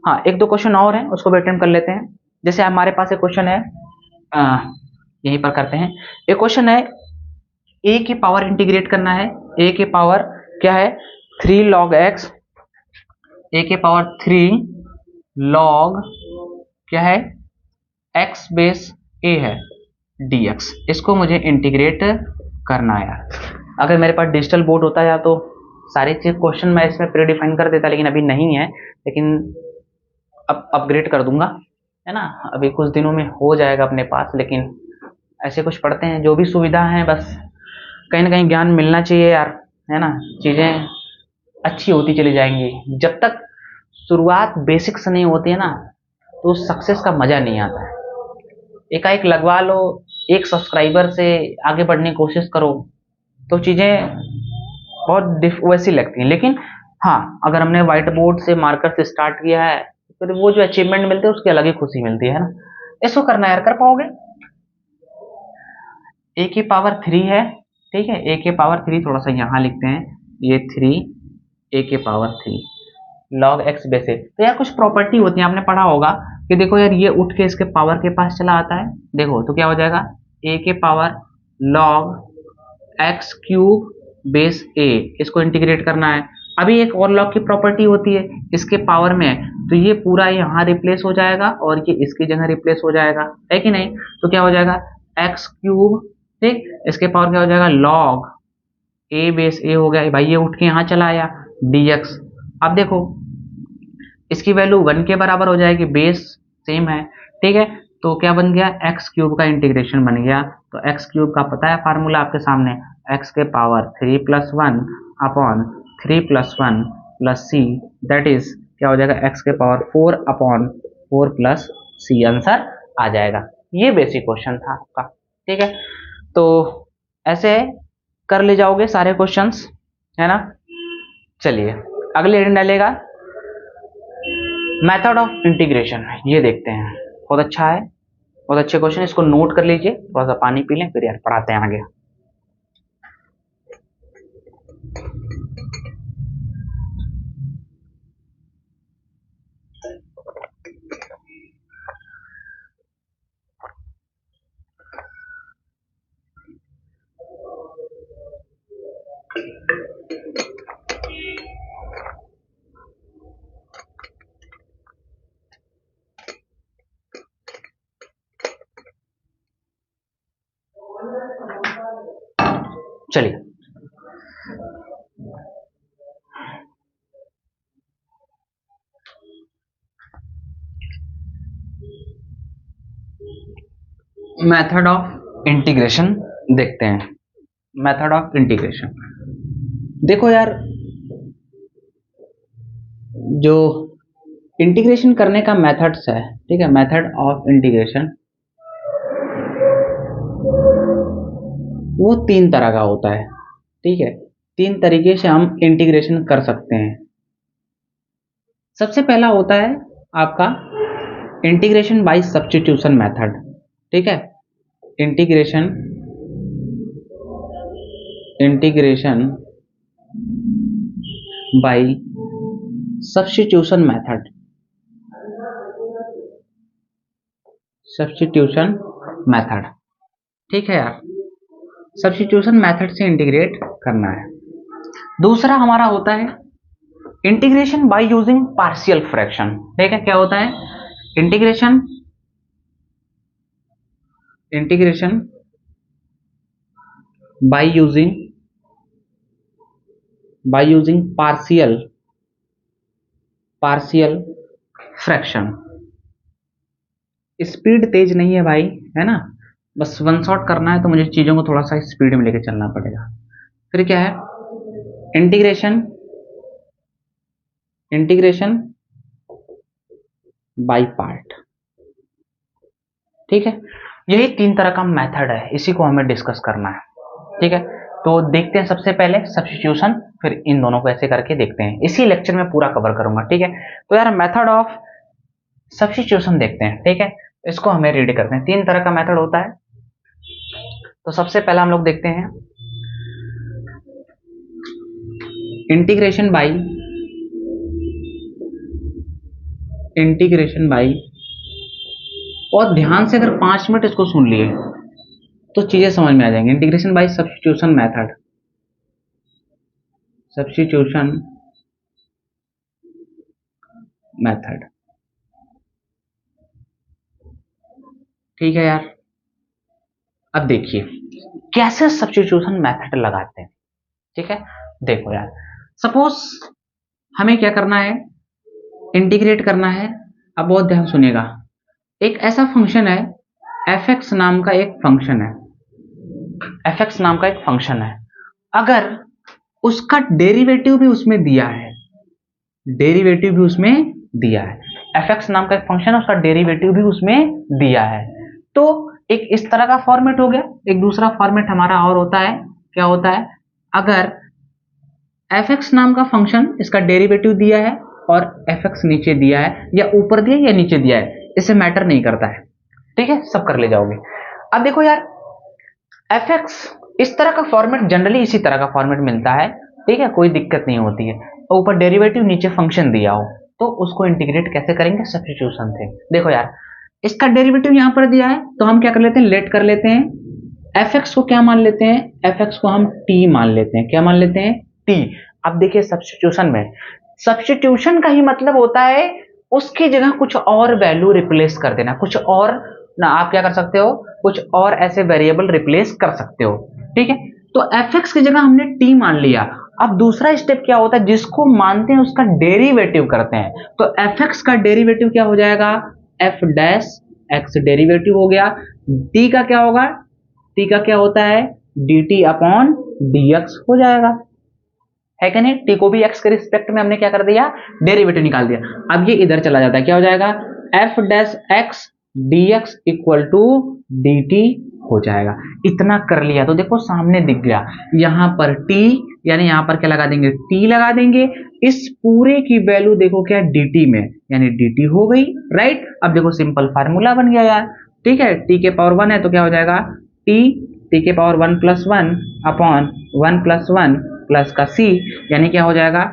हाँ एक दो क्वेश्चन और हैं, उसको भी अटेम्प्ट कर लेते हैं। जैसे हमारे पास एक क्वेश्चन है, यहीं पर करते हैं, एक क्वेश्चन है, a की पावर इंटीग्रेट करना है, a के पावर क्या है, 3 log x, a के पावर 3 लॉग क्या है, एक्स बेस ए है dx, इसको मुझे इंटीग्रेट करना है यार। अगर मेरे पास डिजिटल बोर्ड होता या तो सारे चीज क्वेश्चन मैं इसमें प्री डिफाइन कर देता, लेकिन अभी नहीं है, लेकिन अब अपग्रेड कर दूंगा, है ना, अभी कुछ दिनों में हो जाएगा अपने पास। लेकिन ऐसे कुछ पढ़ते हैं, जो भी सुविधा है बस कहीं ना कहीं ज्ञान मिलना चाहिए यार, है ना, चीजें अच्छी होती चली जाएंगी। जब तक शुरुआत बेसिक से नहीं होती है ना, तो सक्सेस का मजा नहीं आता है। एकाएक लगवा लो, एक सब्सक्राइबर से आगे बढ़ने की कोशिश करो तो चीजें बहुत वैसी लगती हैं। लेकिन हाँ, अगर हमने व्हाइट बोर्ड से मार्कर से स्टार्ट किया है, फिर वो जो अचीवमेंट मिलते हैं उसकी अलग ही खुशी मिलती है ना। इसको करना यार, कर पाओगे। ए की पावर 3 है, ठीक है, ए के पावर 3 थोड़ा सा यहाँ लिखते हैं, ये 3 ए के पावर 3 लॉग एक्स बेसे। तो यार कुछ प्रॉपर्टी होती है, आपने पढ़ा होगा कि देखो यार, ये उठ के इसके पावर के पास चला आता है, देखो तो क्या हो जाएगा, ए के power log x cube base a, इसको इंटीग्रेट करना है। अभी एक और लॉग की प्रॉपर्टी होती है, इसके पावर में है तो ये पूरा यहाँ रिप्लेस हो जाएगा और ये इसकी जगह रिप्लेस हो जाएगा, है कि नहीं। तो क्या हो जाएगा, एक्स क्यूब, ठीक, इसके पावर क्या हो जाएगा, लॉग ए बेस ए हो गया भाई, ये उठ के यहाँ चला आया dx। अब देखो इसकी वैल्यू 1 के बराबर हो जाएगी, बेस सेम है, ठीक है। तो क्या बन गया, एक्स क्यूब का इंटीग्रेशन बन गया। तो एक्स क्यूब का पता है फार्मूला आपके सामने, एक्स के पावर 3 + 1 अपॉन 3 + 1 प्लस सी, दैट इज क्या हो जाएगा, एक्स के पावर 4 अपॉन 4 प्लस सी, आंसर आ जाएगा। ये बेसिक क्वेश्चन था आपका, ठीक है। तो ऐसे कर ले जाओगे सारे क्वेश्चंस, है ना। चलिए अगले दिन डालेगा मेथड ऑफ इंटीग्रेशन, ये देखते हैं, बहुत अच्छा है, बहुत अच्छे क्वेश्चन, इसको नोट कर लीजिए, थोड़ा सा पानी पी लें फिर यार पढ़ाते हैं आगे। चलिए मेथड ऑफ इंटीग्रेशन देखते हैं। मेथड ऑफ इंटीग्रेशन देखो यार, जो इंटीग्रेशन करने का मेथड्स है, ठीक है, मेथड ऑफ इंटीग्रेशन वो 3 तरह का होता है, ठीक है। 3 तरीके से हम इंटीग्रेशन कर सकते हैं। सबसे पहला होता है आपका इंटीग्रेशन बाय सब्स्टिट्यूशन मेथड, ठीक है। Integration bye substitution method, substitution method, ठीक है यार, सब्स्टिट्यूशन मेथड से इंटीग्रेट करना है। दूसरा हमारा होता है integration by using partial fraction, ठीक है। क्या होता है, integration by using partial fraction. Speed तेज नहीं है भाई, है ना, बस वन शॉट करना है, तो मुझे चीजों को थोड़ा सा स्पीड में लेके चलना पड़ेगा। फिर क्या है, इंटीग्रेशन बाय पार्ट, ठीक है। यही 3 तरह का मेथड है, इसी को हमें डिस्कस करना है, ठीक है। तो देखते हैं सबसे पहले सब्स्टिट्यूशन, फिर इन दोनों को ऐसे करके देखते हैं, इसी लेक्चर में पूरा कवर करूंगा, ठीक है। तो यार मेथड ऑफ सब्स्टिट्यूशन देखते हैं, ठीक है, इसको हमें रीड करते हैं। 3 तरह का मेथड होता है। तो सबसे पहला हम लोग देखते हैं इंटीग्रेशन बाय, और ध्यान से अगर 5 मिनट इसको सुन लिए तो चीजें समझ में आ जाएंगी। इंटीग्रेशन बाय सब्स्टिट्यूशन मेथड, ठीक है यार, अब देखिए कैसे सब्स्टिट्यूशन मेथड लगाते हैं। ठीक है, देखो यार, सपोज हमें क्या करना है, इंटीग्रेट करना है। अब बहुत ध्यान सुनिएगा, एक ऐसा फंक्शन है fx नाम का एक फंक्शन है, fx नाम का एक फंक्शन है, अगर उसका डेरिवेटिव भी उसमें दिया है, डेरिवेटिव भी उसमें दिया है, fx नाम का एक फंक्शन है, उसका डेरिवेटिव भी उसमें दिया है, तो एक इस तरह का फॉर्मेट हो गया। एक दूसरा फॉर्मेट हमारा और होता है, क्या होता है, अगर fx नाम का फंक्शन, इसका डेरिवेटिव दिया है और fx नीचे दिया है, या ऊपर दिया है या नीचे दिया है, इससे मैटर नहीं करता है। ठीक है, सब कर ले जाओगे। अब देखो यार, fx इस तरह का फॉर्मेट, जनरली इसी तरह का फॉर्मेट मिलता है। ठीक है, कोई दिक्कत नहीं होती है। ऊपर डेरिवेटिव नीचे फंक्शन दिया हो तो उसको इंटीग्रेट कैसे करेंगे, सब्स्टिट्यूशन से। देखो यार, इसका डेरिवेटिव यहां पर दिया है तो हम क्या कर लेते हैं, लेट कर लेते हैं, fx को क्या मान लेते हैं, fx को हम t मान लेते हैं। क्या मान लेते हैं, t। अब देखिए सब्स्टिट्यूशन में, सब्स्टिट्यूशन का ही मतलब होता है उसकी जगह कुछ और वैल्यू रिप्लेस कर देना, कुछ और ना, आप क्या कर सकते हो, कुछ और ऐसे वेरिएबल रिप्लेस कर सकते हो। ठीक है, तो fx की जगह हमने t मान लिया। अब दूसरा स्टेप क्या होता है, जिसको मानते हैं उसका डेरिवेटिव करते हैं। तो fx का डेरिवेटिव क्या हो जाएगा, f डैश x डेरिवेटिव हो गया, t का क्या होगा, t का क्या होता है, dt अपॉन dx हो जाएगा, है कि नहीं। t को भी x के रिस्पेक्ट में हमने क्या कर दिया, डेरिवेटिव निकाल दिया। अब ये इधर चला जाता है, क्या हो जाएगा, f dash x dx equal to dt हो जाएगा। इतना कर लिया तो देखो सामने दिख गया, यहां पर t, यानी यहां पर क्या लगा देंगे, t लगा देंगे। इस पूरे की वैल्यू देखो क्या dt में, यानी dt हो गई, राइट। अब देखो सिंपल फार्मूला बन गया यार। ठीक है, t के पावर 1 है तो क्या हो जाएगा, t के पावर 1 प्लस 1 अपॉन 1 प्लस 1 प्लस का c, यानी क्या हो जाएगा,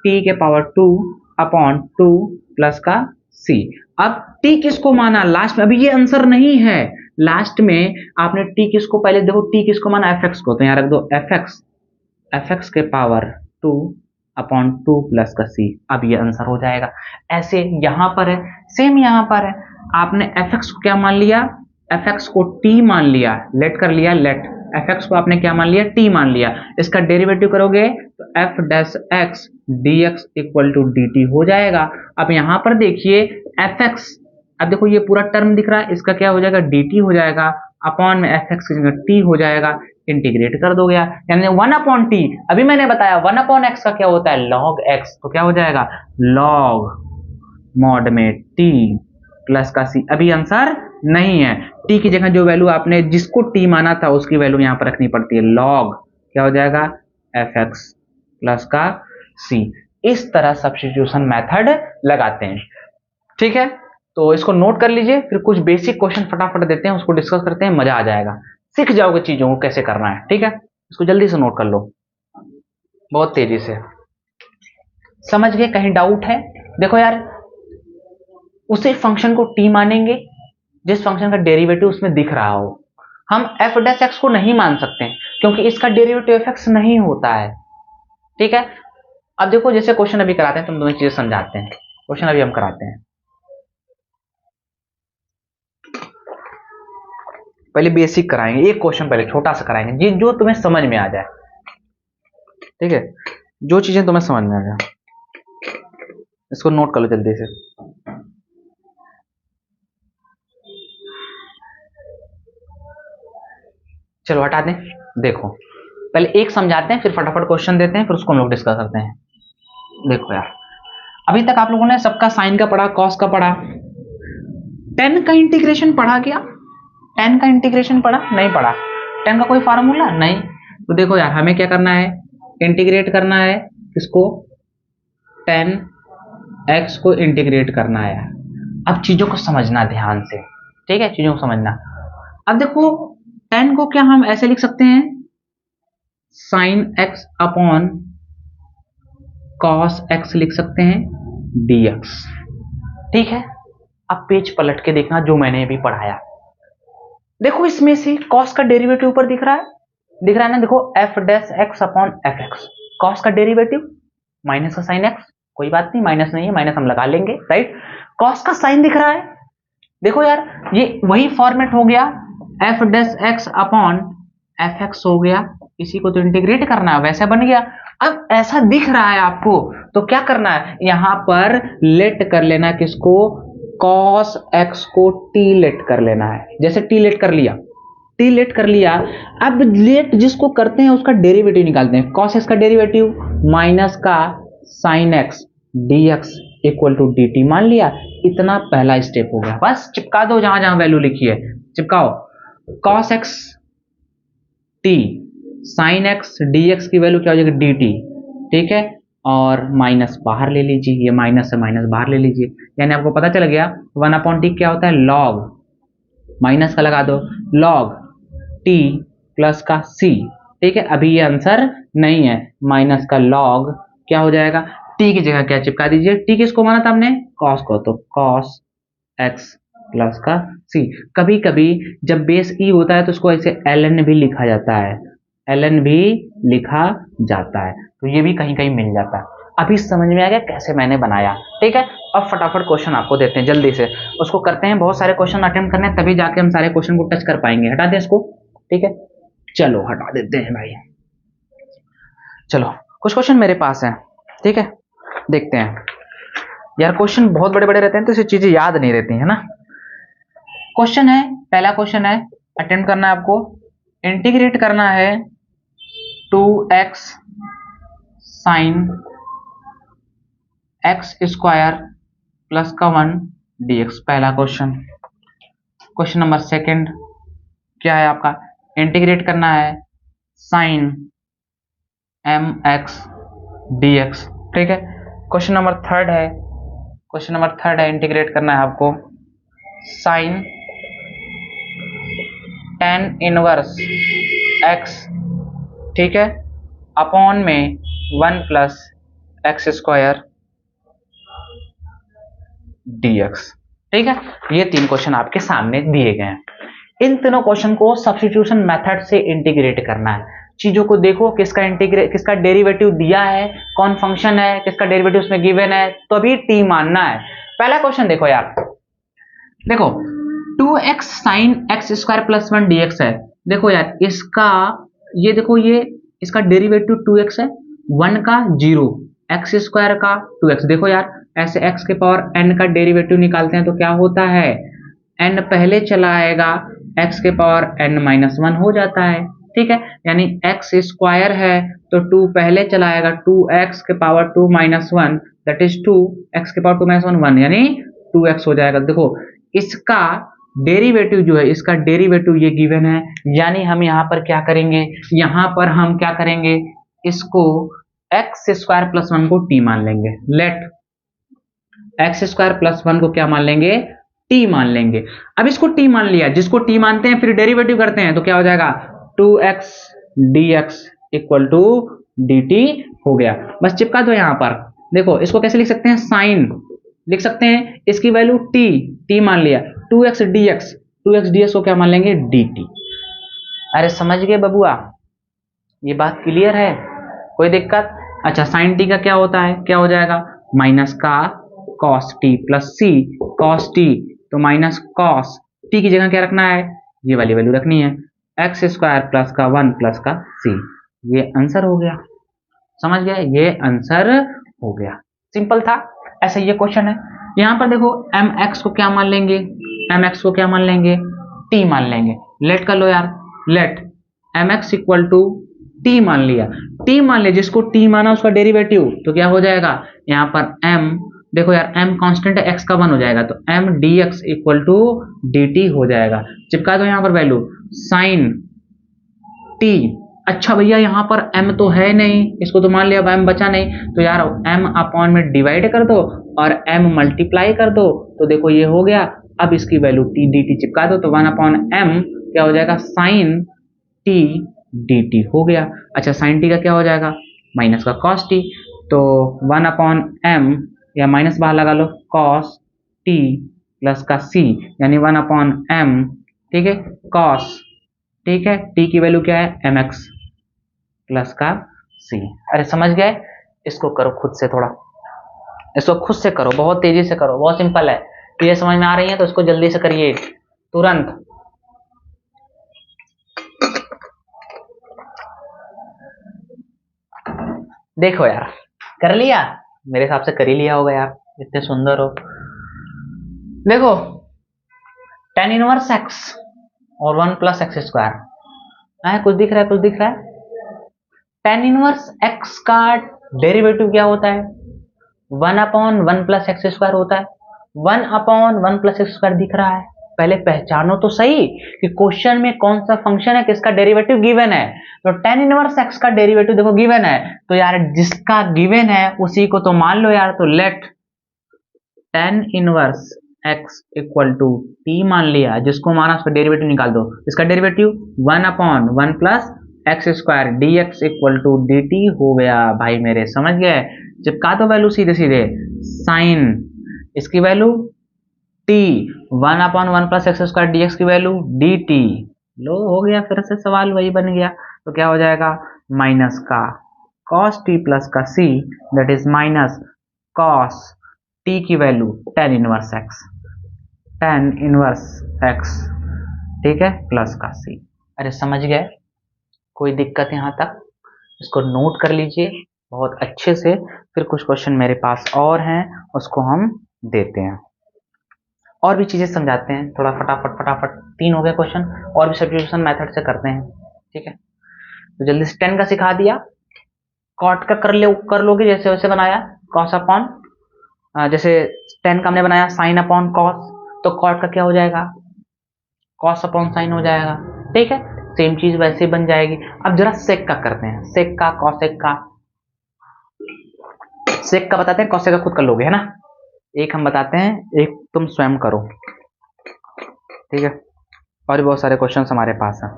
t के पावर 2 अपॉन 2 प्लस का c। अब t किसको माना लास्ट में, अभी ये आंसर नहीं है, लास्ट में आपने t किसको, पहले देखो t किसको माना, fx को, तो यहां रख दो fx के पावर 2 अपॉन 2 प्लस का c। अब ये आंसर हो जाएगा। ऐसे यहां पर है, सेम यहां पर है, आपने fx को क्या मान लिया, fx को t मान लिया, लेट कर लिया, लेट fx को आपने क्या मान लिया, t मान लिया। इसका डेरिवेटिव करोगे तो f dash x dx equal to dt हो जाएगा। अब यहां पर देखिए fx, अब देखो ये पूरा टर्म दिख रहा है, इसका क्या हो जाएगा, dt हो जाएगा, अपॉन में fx की जगह t हो जाएगा, इंटीग्रेट कर दो गया, यानी 1 अपॉन टी। अभी मैंने बताया 1 अपॉन एक्स का क्या होता है, लॉग एक्स, तो क्या हो जाएगा, लॉग मॉड में t प्लस का c। अभी आंसर नहीं है, t की जगह जो वैल्यू आपने जिसको t माना था उसकी वैल्यू यहां पर रखनी पड़ती है, लॉग क्या हो जाएगा, fx प्लस का c। इस तरह सब्स्टिट्यूशन मेथड लगाते हैं। ठीक है, तो इसको नोट कर लीजिए, फिर कुछ बेसिक क्वेश्चन फटाफट देते हैं, उसको डिस्कस करते हैं, मजा आ जाएगा, सीख जाओगे चीजों को कैसे करना है। ठीक है, इसको जल्दी से नोट कर लो, बहुत तेजी से। समझ गए, कहीं डाउट है। देखो यार, उसी फंक्शन को t मानेंगे जिस फंक्शन का डेरिवेटिव उसमें दिख रहा हो। हम f डैश x को नहीं मान सकते क्योंकि इसका डेरिवेटिव fx नहीं होता है। ठीक है, अब देखो जैसे क्वेश्चन अभी कराते हैं, तुम दोनों चीजें समझाते हैं, क्वेश्चन अभी हम कराते हैं। पहले बेसिक कराएंगे, एक क्वेश्चन पहले छोटा सा कराएंगे, जो तुम्हें समझ में आ जाए। ठीक है, जो चीजें तुम्हें समझ में आ जाए, इसको नोट कर लो जल्दी से। चलो हटा दें, देखो पहले एक समझाते हैं, फिर फटाफट क्वेश्चन देते हैं, फिर उसको हम लोग डिस्कस करते हैं। देखो यार, अभी तक आप लोगों ने सबका साइन का पढ़ा, कॉस का पढ़ा, टेन का इंटीग्रेशन पढ़ा क्या, टेन का इंटीग्रेशन पढ़ा, नहीं पढ़ा, टेन का कोई फार्मूला नहीं। तो देखो यार, हमें क्या करना है, इंटीग्रेट करना है, इसको टेन एक्स को इंटीग्रेट करना है। अब चीजों को समझना ध्यान से, ठीक है, चीजों को समझना। अब देखो टेन को क्या हम ऐसे लिख सकते हैं, sine x upon cos x लिख सकते हैं, dx। ठीक है, अब पेज पलट के देखना जो मैंने अभी पढ़ाया। देखो इसमें से कॉस का डेरिवेटिव ऊपर दिख रहा है, दिख रहा है ना, देखो f dash x upon F x, cos का डेरिवेटिव माइनस का साइन एक्स, कोई बात नहीं, माइनस नहीं है, माइनस हम लगा लेंगे, राइट। कॉस का साइन दिख रहा है, देखो यार ये वही फॉर्मेट हो गया, F dash x upon F x हो गया, इसी को तो इंटीग्रेट करना है, वैसे बन गया। अब ऐसा दिख रहा है आपको तो क्या करना है, यहां पर लेट कर लेना है किसको, cos x को t लेट कर लेना है। जैसे t लेट कर लिया, t लेट कर लिया, अब लेट जिसको करते हैं उसका डेरिवेटिव निकालते हैं। cos x का डेरिवेटिव माइनस का sin x dx equal to dt मान लिया। इतना पहला स्टेप हो गया, बस चिपका दो जहां जहां वैल्यू लिखी है चिपकाओ। cos x t sin x dx की वैल्यू क्या हो जाएगी dt, ठीक है, और माइनस बाहर ले लीजिए, ये माइनस से माइनस बाहर ले लीजिए, यानी आपको पता चल गया 1/t क्या होता है, log, माइनस का लगा दो log t प्लस का c, ठीक है। अभी ये आंसर नहीं है, माइनस का log क्या हो जाएगा, t की जगह क्या चिपका दीजिए, t किसको माना था हमने, cos को, तो cos x प्लस का c। कभी कभी जब बेस e होता है तो उसको ऐसे ln भी लिखा जाता है, ln भी लिखा जाता है, तो ये भी कहीं कहीं मिल जाता है। अभी समझ में आ गया कैसे मैंने बनाया, ठीक है। अब फटाफट क्वेश्चन आपको देते हैं जल्दी से, उसको करते हैं, बहुत सारे क्वेश्चन अटेम्प्ट करने हैं तभी जाके हम सारे क्वेश्चन को टच कर पाएंगे। हटा दें इसको, ठीक है, चलो हटा देते हैं भाई। चलो कुछ क्वेश्चन मेरे पास है, ठीक है, देखते हैं। यार क्वेश्चन बहुत बड़े बड़े रहते हैं तो ये चीजें याद नहीं रहती है ना। क्वेश्चन है, पहला क्वेश्चन है, अटेम्प्ट करना है आपको, इंटीग्रेट करना है 2x sign x square plus का 1 dx, पहला क्वेश्चन। क्वेश्चन नंबर सेकंड क्या है आपका, इंटीग्रेट करना है साइन mx dx, ठीक है। क्वेश्चन नंबर थर्ड है, क्वेश्चन नंबर थर्ड है, इंटीग्रेट करना है आपको साइन tan इनवर्स x, ठीक है, अपॉन में 1 प्लस एक्स स्क्वायर dx, ठीक है। ये तीन क्वेश्चन आपके सामने दिए गए हैं। इन तीनों क्वेश्चन को सब्स्टिट्यूशन मेथड से इंटीग्रेट करना है। चीजों को देखो, किसका डेरिवेटिव दिया है, कौन फंक्शन है, किसका डेरिवेटिव उसमें गिवन है, तो अभी टी मानना है। पहला क्वेश्चन देखो यार, देखो 2x sine x square plus 1 dx है। देखो यार इसका, ये देखो ये इसका डेरिवेटिव 2x है, 1 का 0, एक्स स्क्वायर का 2x। देखो यार ऐसे x के पावर n का डेरिवेटिव निकालते हैं तो क्या होता है, n पहले चला आएगा, x के पावर n माइनस 1 हो जाता है, ठीक है। यानी x स्क्वायर है तो 2 पहले चला आएगा, 2x के power 2 minus 1 that is 2, x के पावर 2 माइनस 1 1, यानी 2x हो जाएगा। देखो इसका डेरिवेटिव जो है, इसका डेरिवेटिव ये गिवन है, यानी हम यहाँ पर क्या करेंगे, यहाँ पर हम क्या करेंगे, इसको एक्स स्क्वायर प्लस 1 को t मान लेंगे। लेट एक्स स्क्वायर प्लस 1 को क्या मान लेंगे, t मान लेंगे। अब इसको t मान लिया, जिसको t मानते हैं फिर डेरिवेटिव करते हैं तो क्या हो जाएगा, 2x dx equal to dt हो गया। बस चिपका दो यहाँ पर। देखो इसको कैसे लिख सकते हैं, साइन लिख सकते हैं, इसकी वैल्यू t मान लिया, 2x dx को क्या मान लेंगे, dt। अरे समझ गए बबुआ, ये बात क्लियर है, कोई दिक्कत। अच्छा साइन t का क्या होता है, क्या हो जाएगा, माइनस का cos t plus c, cos t तो माइनस cos t की जगह क्या रखना है, ये वाली वैल्यू रखनी है, एक्स स्क्वायर प्लस का 1 प्लस का c। ये आंसर हो गया, समझ गए, ये आंसर हो गया, सिंपल था। ऐसा ये क्वेश्चन है। यहां पर देखो mx को क्या मान लेंगे, mx को क्या मान लेंगे, t मान लेंगे। लेट कर लो यार, let mx equal to t मान लिया, t मान लिया, जिसको t माना उसका डेरिवेटिव तो क्या हो जाएगा, यहाँ पर m, देखो यार m कांस्टेंट है, x का 1 हो जाएगा तो m dx equal to dt हो जाएगा। चिपका दो यहाँ पर वैल्यू, साइन t। अच्छा भैया यहाँ पर m तो है नहीं, इसको तो मान लिया, अब m बचा नहीं, तो यार m अपॉन में डिवाइड कर दो और m मल्टीप्लाई कर दो, तो देखो ये हो गया। अब इसकी वैल्यू t dt चिपका दो तो 1 अपॉन m क्या हो जाएगा, साइन t dt हो गया। अच्छा साइन t का क्या हो जाएगा, माइनस का cos t, तो 1 अपॉन m या माइनस बाहर लगा लो, cos t प्लस का c, यानी 1 अपॉन m, ठीक है, cos, ठीक है, t की वैल्यू क्या है, mx प्लस का c। अरे समझ गए, इसको करो खुद से, थोड़ा इसको खुद से करो, बहुत तेजी से करो, बहुत सिंपल है। तो ये समझ में आ रही है तो इसको जल्दी से करिए तुरंत। देखो यार, कर लिया, मेरे हिसाब से कर ही लिया होगा यार, इतने सुंदर हो। देखो tan इनवर्स x और 1 प्लस एक्स स्क्वायर, कुछ दिख रहा है, कुछ दिख रहा है। tan इनवर्स x का डेरिवेटिव क्या होता है? 1 अपॉन 1 प्लस एक्स स्क्वायर होता है। 1 अपॉन 1 प्लस एक्स स्क्वायर दिख रहा है, पहले पहचानो तो सही कि क्वेश्चन में कौन सा फंक्शन है किसका डेरिवेटिव गिवन है। तो tan इनवर्स x का डेरिवेटिव देखो गिवन है, तो यार जिसका गिवन है उसी को तो मान लो यार। तो let tan inverse x equal to t मान लिया, जिसको माना उसका डेरिवेटिव निकाल दो। इसका डेरिवेटिव 1 अपॉन 1 plus x square d x equal to d t हो गया भाई मेरे, समझ गए। चिपका दो वैल्यू सीधे सीधे, साइन इसकी वैल्यू t, 1 अपॉन 1 plus x square d x की वैल्यू डी टी। लो हो गया, फिर से सवाल वही बन गया। तो क्या हो जाएगा? माइनस का cos t प्लस का c, that is minus cos t की value tan inverse x, tan inverse x, ठीक है, प्लस का c। अरे समझ गए, कोई दिक्कत यहां तक? इसको नोट कर लीजिए बहुत अच्छे से, फिर कुछ क्वेश्चन मेरे पास और हैं उसको हम देते हैं, और भी चीजें समझाते हैं थोड़ा फटाफट फटाफट। 3 हो गए क्वेश्चन, और भी सब्स्टिट्यूशन मेथड से करते हैं, ठीक है। तो जल्दी से 10 का सिखा दिया, कॉट का कर लोगे जैसे वैसे बनाया, कॉस अपॉन, जैसे 10 का हमने बनाया साइन अपॉन कॉस, तो कॉट का क्या हो जाएगा? कॉस अपॉन साइन हो जाएगा, ठीक है। सेम चीज वैसे बन जाएगी। अब जरा सेक का करते हैं, सेक का, कॉसेक का। सेक का बताते हैं, कॉसेक का खुद कर लोगे है ना। एक हम बताते हैं, एक तुम स्वयं करो, ठीक है। और भी बहुत सारे क्वेश्चन हमारे पास हैं,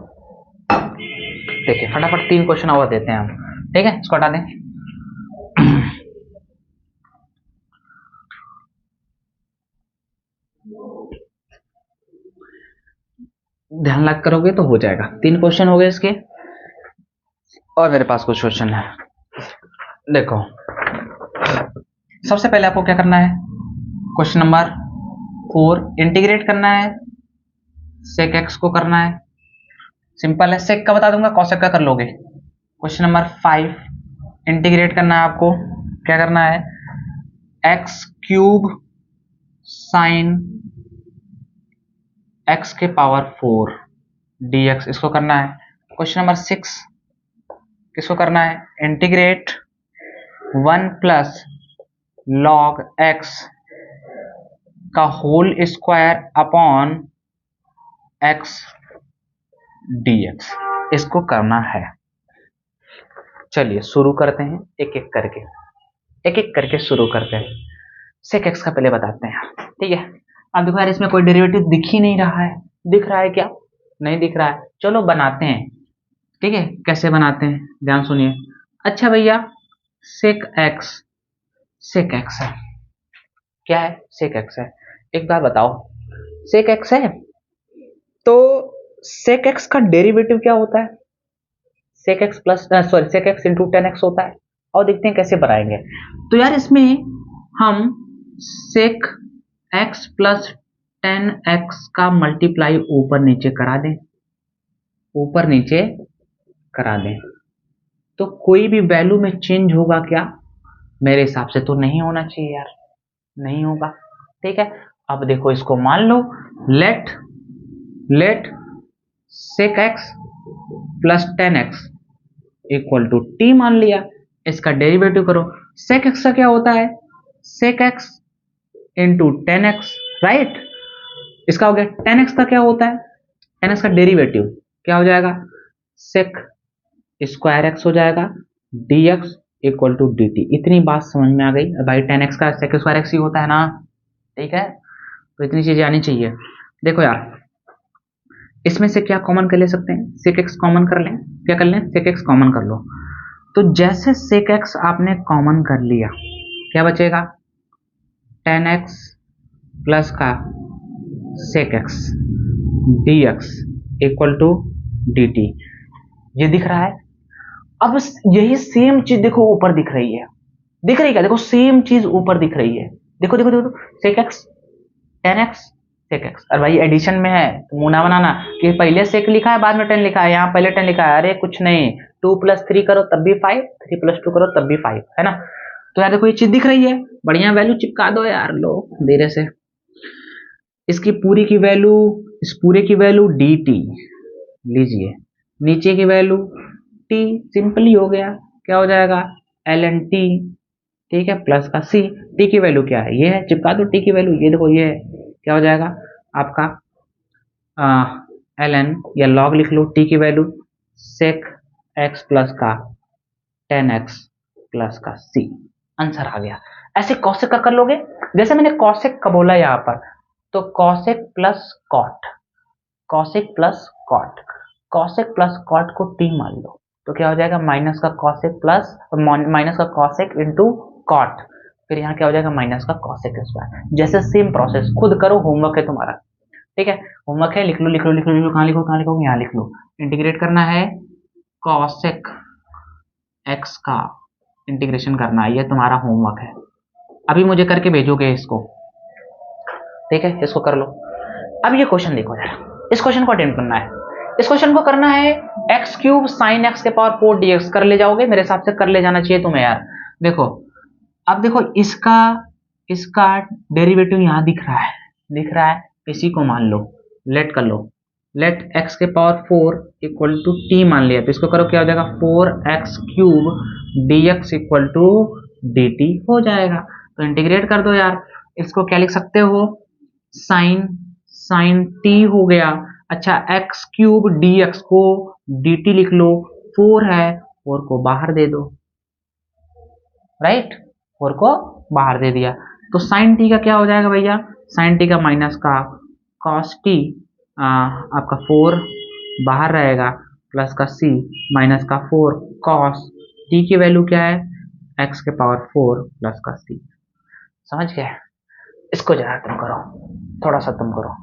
देखिए फटाफट 3 क्वेश्चन और देते हैं हम, ठीक है। इसको हटा दें। ध्यान लग करोगे तो हो जाएगा। 3 क्वेश्चन हो गए इसके, और मेरे पास कुछ क्वेश्चन है। देखो सबसे पहले आपको क्या करना है, क्वेश्चन नंबर 4 इंटीग्रेट करना है, सेक एक्स को करना है, सिंपल है। सेक का बता दूंगा, कॉसेक का कर लोगे। क्वेश्चन नंबर 5 इंटीग्रेट करना है आपको, क्या करना है, एक्स क्यूब साइन एक्स के पावर 4 dx, इसको करना है। क्वेश्चन नंबर 6 किसको करना है, इंटीग्रेट 1 प्लस लॉग एक्स का whole square upon x dx, इसको करना है। चलिए शुरू करते हैं, एक एक करके शुरू करते हैं। सेक एक्स का पहले बताते हैं, ठीक है। अब देखो यार, इसमें कोई डेरिवेटिव दिख ही नहीं रहा है, दिख रहा है क्या? नहीं दिख रहा है, चलो बनाते हैं, ठीक है। कैसे बनाते हैं ध्यान सुनिए। अच्छा भैया, सेक एक्स है, क्या है? सेक एक्स है। एक बार बताओ, सेक एक्स है तो सेक एक्स का डेरिवेटिव क्या होता है? Sec x plus sorry sec x into tan x होता है। और देखते हैं कैसे बनाएंगे। तो यार इसमें हम sec x plus tan x का मल्टीप्लाई ऊपर नीचे करा दें, ऊपर नीचे करा दें, तो कोई भी वैल्यू में चेंज होगा क्या? मेरे हिसाब से तो नहीं होना चाहिए यार, नहीं होगा, ठीक है। अब देखो इसको मान लो, let sec x plus tan x equal to t मान लिया। इसका डेरिवेटिव करो, सेक एक्स का क्या होता है? Sec x into tan x, right. इसका हो गया। टेन एक्स का क्या होता है? टेन एक्स का डेरिवेटिव क्या हो जाएगा? सेक स्क्वायर एक्स हो जाएगा, d x equal to d t. इतनी बात समझ में आ गई भाई, टेन एक्स का सेक स्क्वायर एक्स ही होता है ना, ठीक है। तो इतनी चीजें आनी चाहिए। देखो यार, इसमें से क्या कॉमन कर ले सकते हैं? सेक एक्स कॉमन कर लें, क्या कर लें? सेक एक्स कॉमन कर लो। तो जैसे सेक एक्स आपने कॉमन कर लिया, क्या बचेगा? टेन एक्स प्लस का sec x d x equal to d t, ये दिख रहा है। अब यही सेम चीज देखो ऊपर दिख रही है, दिख रही है क्या? देखो सेम चीज ऊपर दिख रही है, देखो देखो देखो, सेक एक्स 10x sec x। और भाई एडिशन में है तो मुंह ना बनाना कि पहले sec लिखा है बाद में 10 लिखा है, यहाँ पहले 10 लिखा है, अरे कुछ नहीं, 2 + 3 करो तब भी 5, 3 + 2 करो तब भी 5, है ना। तो यार देखो ये चीज दिख रही है, बढ़िया वैल्यू चिपका दो यार, लो धीरे से। इसकी पूरी की वैल्यू, इस पूरे की वैल्यू dt लीजिए, नीचे की वैल्यू t, सिंपली हो गया, क्या हो जाएगा ln t, ठीक है, प्लस का c। t की वैल्यू क्या है, ये है, चिपका दो t की वैल्यू, ये देखो ये है, क्या हो जाएगा आपका ln या log लिख लो t की वैल्यू sec x प्लस का 10x प्लस का c, आंसर आ गया। ऐसे कॉसेक का कर लोगे, जैसे मैंने कॉसेक का बोला यहाँ पर, तो cosec plus cot, cosec plus cot, cosec plus cot को t मान लो, तो क्या हो जाएगा माइनस का कॉसेक प्लस माइनस का कॉसेक इंटू कॉट, फिर यहाँ क्या हो जाएगा माइनस का कॉसेक स्क्वायर। जैसे सेम प्रोसेस खुद करो, होमवर्क है तुम्हारा, ठीक है, होमवर्क है, लिख लो लिख लो लिख लो लिख लो, कहाँ लिखो कहाँ लिखो, यहाँ लिख लो। इंटीग्रेट करना है कॉसेक एक्स का, इंटीग्रेशन करना है, ये तुम्हारा होमवर्क है, अभी मुझे करके भेजोगे इसको, ठीक है, इसको कर लो। अब ये क्वेश्चन देखो यार, इस क्वेश्चन को अटेम्प्ट करना है, इस क्वेश्चन को करना है x³ sin x के पावर 4 dx, कर ले जाओगे, मेरे हिसाब से कर ले जाना चाहिए तुम्हें यार। देखो अब देखो इसका इसका डेरिवेटिव यहाँ दिख रहा है, दिख रहा है, इसी को मान लो, लेट कर लो, लेट x के पावर 4 इक्वल टू t मान लिया, तो इसको करो, क्या हो जाएगा 4x³ dx equal to dt हो जाएगा। तो इंटीग्रेट कर दो यार, इसको क्या लिख सकते हो, साइन t हो गया, अच्छा x³ dx को dt लिख लो, 4 है, 4 को बाहर दे दो, राइट, 4 को बाहर दे दिया, तो साइन t का क्या हो जाएगा भैया, साइन t का माइनस का cos t, आपका 4 बाहर रहेगा, प्लस का c माइनस का 4 cos t की वैल्यू क्या है x के पावर 4 प्लस का c, समझ गए। इसको जरा तुम करो, थोड़ा सा तुम करो,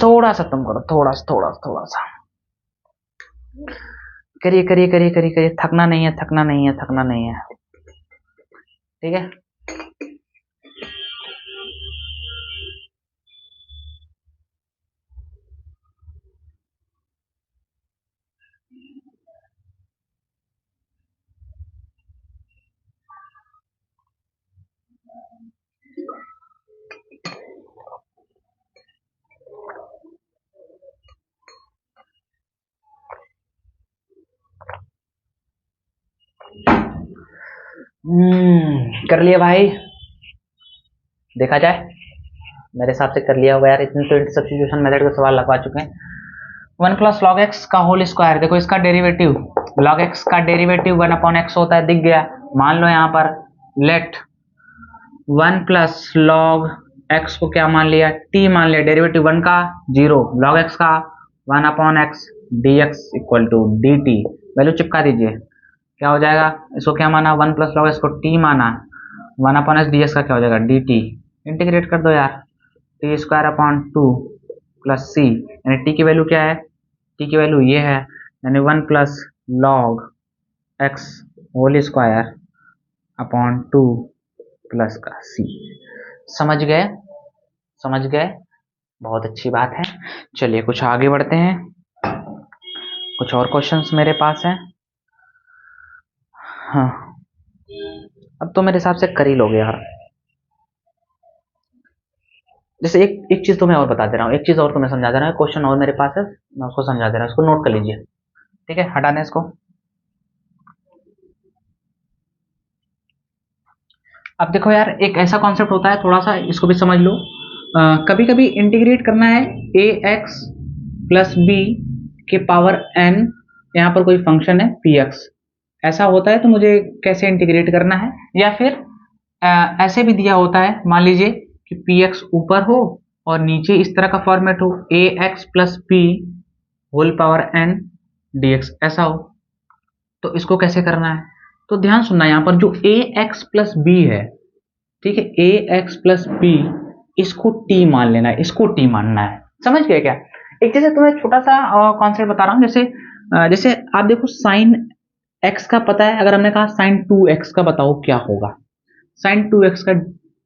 थोड़ा सा तुम करो, थोड़ा सा करिए करिए करिए करिए करिए, थकना नहीं है, थकना नहीं है, थकना नहीं है, ठीक है। कर लिया भाई, देखा जाए, मेरे हिसाब से कर लिया होगा यार, इतने तो सब्स्टिट्यूशन मेथड के सवाल लगवा चुके हैं। 1 + log x का होल स्क्वायर, देखो इसका डेरिवेटिव, log x का डेरिवेटिव 1/x होता है, दिख गया, मान लो यहाँ पर लेट 1 + log x को क्या मान लिया, t मान लिया, डेरिवेटिव 1 का 0, log x का 1/x dx equal to dt, value चिपका दीजिए, क्या हो जाएगा, इसको क्या माना 1 + log x को t माना, 1/x dx का क्या हो जाएगा dt, इंटीग्रेट कर दो यार, t² प्लस c, यानी t की वैल्यू क्या है, t की वैल्यू ये है, यानी 1 + log x whole square upon 2 plus का c। समझ गए, समझ गए, बहुत अच्छी बात है। चलिए कुछ आगे बढ़ते हैं, कुछ और क्वेश्चंस मेरे पास हैं। हाँ अब तो मेरे हिसाब से कर ही लोगे यार। जैसे एक चीज तो मैं और बता दे रहा हूँ, एक चीज और तुम्हें समझा दे रहा हूँ, क्वेश्चन और मेरे पास है, मैं उसको समझा दे रहा हूँ, इसको नोट कर लीजिए, ठीक है, हटाने इसको। अब देखो यार, एक ऐसा कॉन्सेप्ट होता है, थोड़ा सा इसको भी समझ लो, कभी कभी इंटीग्रेट करना है ax प्लस b के पावर n, यहाँ पर कोई फंक्शन है px, ऐसा होता है, तो मुझे कैसे इंटीग्रेट करना है, या फिर ऐसे भी दिया होता है, मान लीजिए कि px ऊपर हो और नीचे इस तरह का फॉर्मेट हो, ax plus b whole power n dx, ऐसा हो, तो इसको कैसे करना है, तो ध्यान सुनना, यहाँ पर जो ax प्लस b है, ठीक है, ax प्लस b, इसको t मान लेना है, इसको t मानना है, समझ गए क्या। एक जैसे तुम्हें छोटा सा कॉन्सेप्ट बता रहा हूँ, जैसे आप देखो साइन x का पता है, अगर हमने कहा साइन 2x का बताओ क्या होगा, साइन 2x का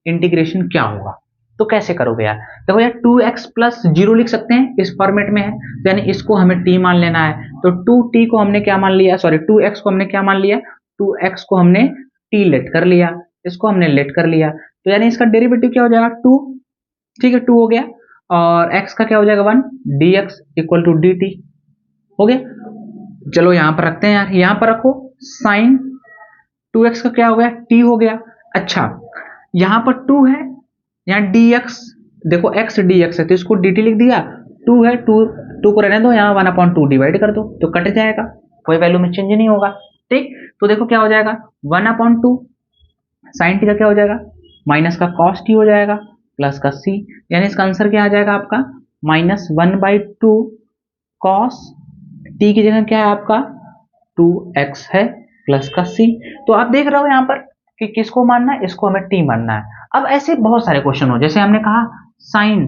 इंटीग्रेशन क्या होगा, तो कैसे करोगे यार? देखो यार 2x प्लस 0 लिख सकते हैं, इस फॉर्मेट में है, तो यानी इसको हमें t मान लेना है। तो 2t को हमने क्या मान लिया, सॉरी 2x को हमने क्या मान लिया, 2x को हमने t लेट कर लिया, इसको हमने लेट कर लिया, तो यानी इसका डेरिवेटिव क्या हो जाएगा 2, ठीक है 2 हो गया, और x का क्या हो जाएगा 1, dx इक्वल टू dt हो गया। चलो यहां पर रखते हैं यार, यहां पर रखो साइन 2x का क्या हो गया t हो गया। अच्छा यहां पर 2 है, यहाँ dx देखो x dx है तो इसको dt लिख दिया, 2 है 2 को रहने दो, यहाँ 1/2 डिवाइड कर दो तो कट जाएगा, कोई वैल्यू में चेंज नहीं होगा, ठीक। तो देखो क्या हो जाएगा 1/2 साइन टी का क्या हो जाएगा, माइनस का कॉस टी हो जाएगा प्लस का c, यानी इसका आंसर क्या आ जाएगा आपका -1/2 कॉस टी की जगह क्या है आपका 2x है प्लस का c। तो आप देख रहे हो यहाँ पर कि किसको मानना है, इसको हमें t मानना है। अब ऐसे बहुत सारे क्वेश्चन हो, जैसे हमने कहा साइन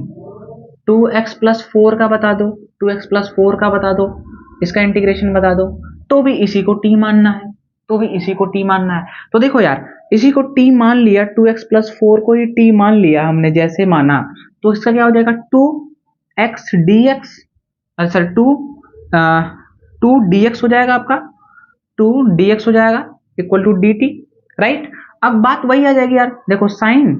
2x प्लस 4 का बता दो, 2x प्लस 4 का बता दो, इसका इंटीग्रेशन बता दो, तो भी इसी को t मानना है, तो भी इसी को t मानना है। तो देखो यार इसी को t मान लिया, 2x प्लस 4 को ही t मान लिया हमने, जैसे माना तो इसका क्या हो जाएगा 2x dx, सर 2 dx हो जाएगा आपका, 2 dx हो जाएगा इक्वल टू dt, राइट। अब बात वही आ जाएगी यार, देखो साइन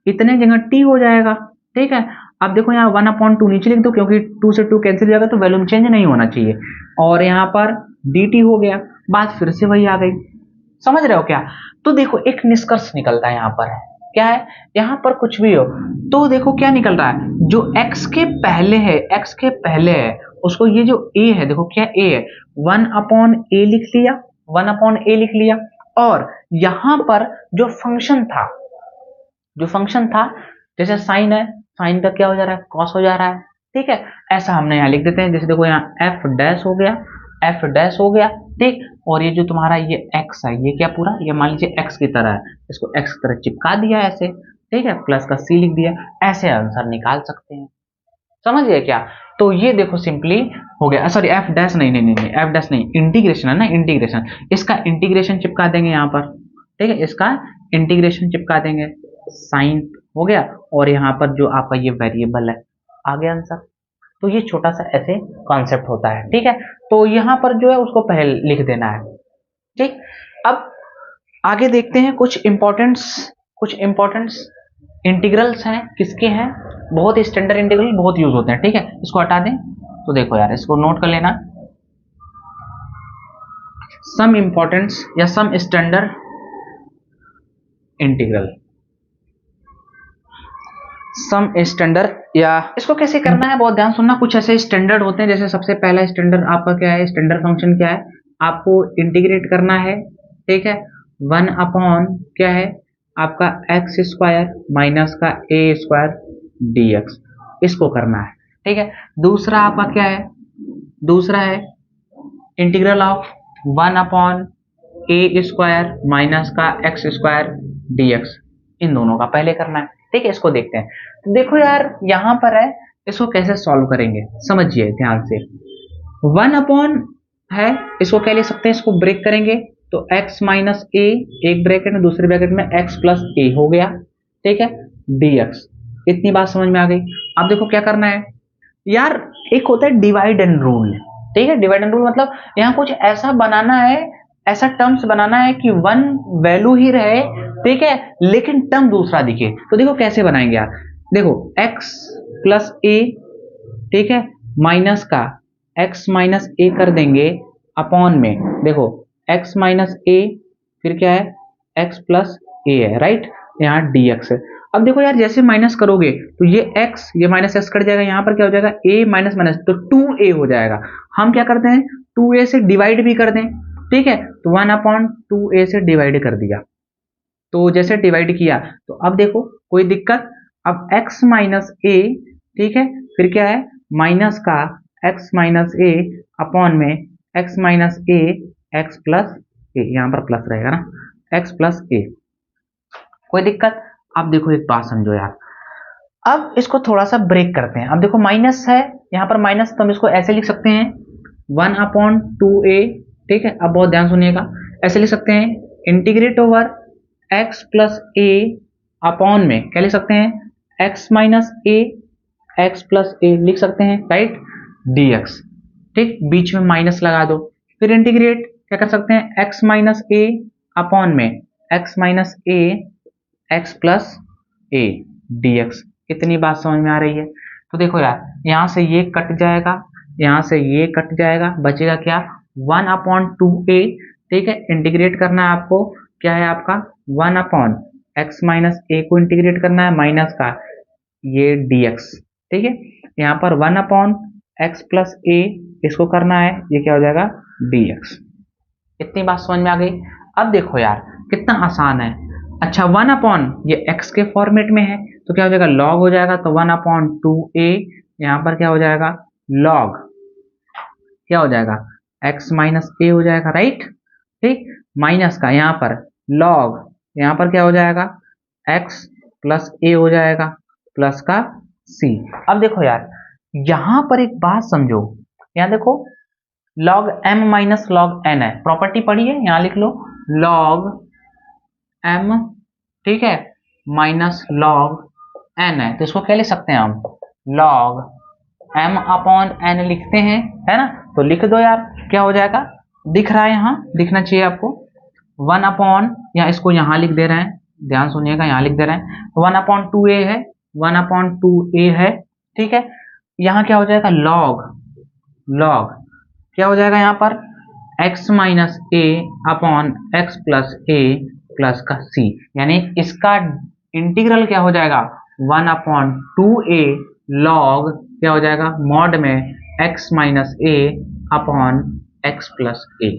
इतने जगह t हो जाएगा, ठीक है। अब देखो यहाँ 1/2 नीचे लिख दो, क्योंकि 2 से 2 कैंसिल हो जाएगा तो वैल्यू में चेंज नहीं होना चाहिए, और यहाँ पर dt हो गया, बात फिर से वही आ गई, समझ रहे हो क्या। तो देखो एक निष्कर्ष निकलता है यहाँ पर, क्या है यहाँ पर कुछ भी हो तो देखो क्या निकल रहा है, जो x के पहले है, x के पहले है उसको, ये जो a है देखो क्या a है 1/a लिख लिया, 1/a लिख लिया, और यहां पर जो फंक्शन था जैसे साइन है, साइन का क्या हो जा रहा है कॉस हो जा रहा है, ठीक है। ऐसा हमने यहाँ लिख देते हैं, जैसे देखो यहाँ f डैश हो गया, f डैश हो गया, ठीक। और ये जो तुम्हारा ये x है ये क्या पूरा, ये मान लीजिए x की तरह है, इसको x की तरह चिपका दिया ऐसे, ठीक है, प्लस का c लिख दिया, ऐसे आंसर निकाल सकते हैं, समझ गए क्या। तो ये देखो सिंपली हो गया, सॉरी f डैश नहीं, f डैश नहीं, इंटीग्रेशन है ना, इंटीग्रेशन, इसका इंटीग्रेशन चिपका देंगे यहाँ पर, ठीक है, इसका इंटीग्रेशन चिपका देंगे, साइन हो गया, और यहाँ पर जो आपका ये वेरिएबल है आ गया आंसर। तो ये छोटा सा ऐसे कॉन्सेप्ट होता है, ठीक है। तो यहाँ पर जो है उसको पहले लिख देना है, ठीक। अब आगे देखते हैं कुछ इंपॉर्टेंट्स इंटीग्रल्स हैं, किसके हैं, बहुत स्टैंडर्ड इंटीग्रल बहुत यूज होते हैं, ठीक है। इसको हटा दें, तो देखो यार इसको नोट कर लेना, सम इंपॉर्टेंट्स या some standard integral, some standard, या इसको कैसे करना है बहुत ध्यान सुनना, कुछ ऐसे स्टैंडर्ड होते हैं, जैसे सबसे पहला स्टैंडर्ड आपका क्या है, स्टैंडर्ड फंक्शन क्या है, आपको इंटीग्रेट करना है, ठीक है, 1/, क्या है आपका x² माइनस का a² dx, इसको करना है, ठीक है। दूसरा आपका क्या है, दूसरा है इंटीग्रल ऑफ 1/a² माइनस का x² dx, इन दोनों का पहले करना है, ठीक है। इसको देखते हैं, तो देखो यार यहां पर है, इसको कैसे सॉल्व करेंगे समझिए ध्यान से, 1/ है, इसको क्या ले सकते हैं, इसको ब्रेक करेंगे तो x माइनस a, एक ब्रैकेट में, दूसरे ब्रैकेट में x प्लस a हो गया, ठीक है, dx, इतनी बात समझ में आ गई। अब देखो क्या करना है यार, एक होता है डिवाइड एंड रूल, ठीक है, डिवाइड एंड रूल मतलब यहाँ कुछ ऐसा बनाना है, ऐसा टर्म्स बनाना है कि वन वैल्यू ही रहे, ठीक है, लेकिन टर्म दूसरा दिखे। तो देखो कैसे बनाएंगे यार, देखो x प्लस a, ठीक है, माइनस का x माइनस a कर देंगे अपॉन में, देखो x माइनस a, फिर क्या है x प्लस a है, राइट, यहाँ dx है। अब देखो यार जैसे माइनस करोगे तो ये x, ये माइनस x कट जाएगा, यहाँ पर क्या हो जाएगा a माइनस माइनस, तो 2a हो जाएगा। हम क्या करते हैं 2a से डिवाइड भी कर दें, ठीक है, तो 1/2a से डिवाइड कर दिया, तो जैसे डिवाइड किया तो अब देखो कोई दिक्कत, अब x माइनस a, ठीक है, फिर क्या है माइनस का x माइनस a अपॉन में x minus a x plus a, यहाँ पर प्लस रहेगा ना, x प्लस a, कोई दिक्कत। अब देखो एक बात समझो यार, अब इसको थोड़ा सा ब्रेक करते हैं, अब देखो माइनस है यहाँ पर माइनस, तो हम इसको ऐसे लिख सकते हैं 1/2a, ठीक है। अब बहुत ध्यान सुनिएगा, ऐसे लिख सकते हैं integrate over x plus a upon में क्या लिख सकते हैं एक्स माइनस ए एक्स प्लस ए लिख सकते हैं, राइट, dx, ठीक, बीच में माइनस लगा दो, फिर इंटीग्रेट क्या कर सकते हैं, एक्स माइनस ए अपॉन में एक्स माइनस ए एक्स प्लस ए dx। कितनी बात समझ में आ रही है? तो देखो यार, यहां से ये कट जाएगा, यहां से ये कट जाएगा, बचेगा क्या, 1/2a, ठीक है, इंटीग्रेट करना है आपको, क्या है आपका 1 अपॉन एक्स माइनस ए को इंटीग्रेट करना है, माइनस का ये dx, ठीक है, यहाँ पर 1 अपॉन एक्स प्लस ए इसको करना है, ये क्या हो जाएगा dx। इतनी बात समझ में आ गई? अब देखो यार कितना आसान है। अच्छा 1 अपॉन ये x के फॉर्मेट में है तो क्या हो जाएगा, log हो जाएगा, तो 1/2a यहाँ पर क्या हो जाएगा, log क्या हो जाएगा, x माइनस ए हो जाएगा, राइट, ठीक, माइनस का यहाँ पर log, यहाँ पर क्या हो जाएगा, x प्लस ए हो जाएगा, प्लस का c। अब देखो यार यहाँ पर एक बात समझो, यहाँ देखो log m minus log n है, प्रॉपर्टी पढ़ी है, यहाँ लिख लो log m, ठीक है, माइनस log n है, तो इसको क्या लिख सकते हैं हम, log m अपॉन n लिखते हैं, है ना, तो लिख दो यार, क्या हो जाएगा, दिख रहा है, यहाँ दिखना चाहिए आपको, 1 अपॉन, या इसको यहाँ लिख दे रहे हैं, ध्यान सुनिएगा, यहाँ लिख दे रहे हैं, 1/2a है, 1/2a है, ठीक है, यहाँ क्या हो जाएगा, log क्या हो जाएगा यहाँ पर, x माइनस ए अपॉन एक्स प्लस ए प्लस का c, यानी इसका इंटीग्रल क्या हो जाएगा, 1/2a log क्या हो जाएगा, मॉड में x माइनस ए अपॉन एक्स प्लस ए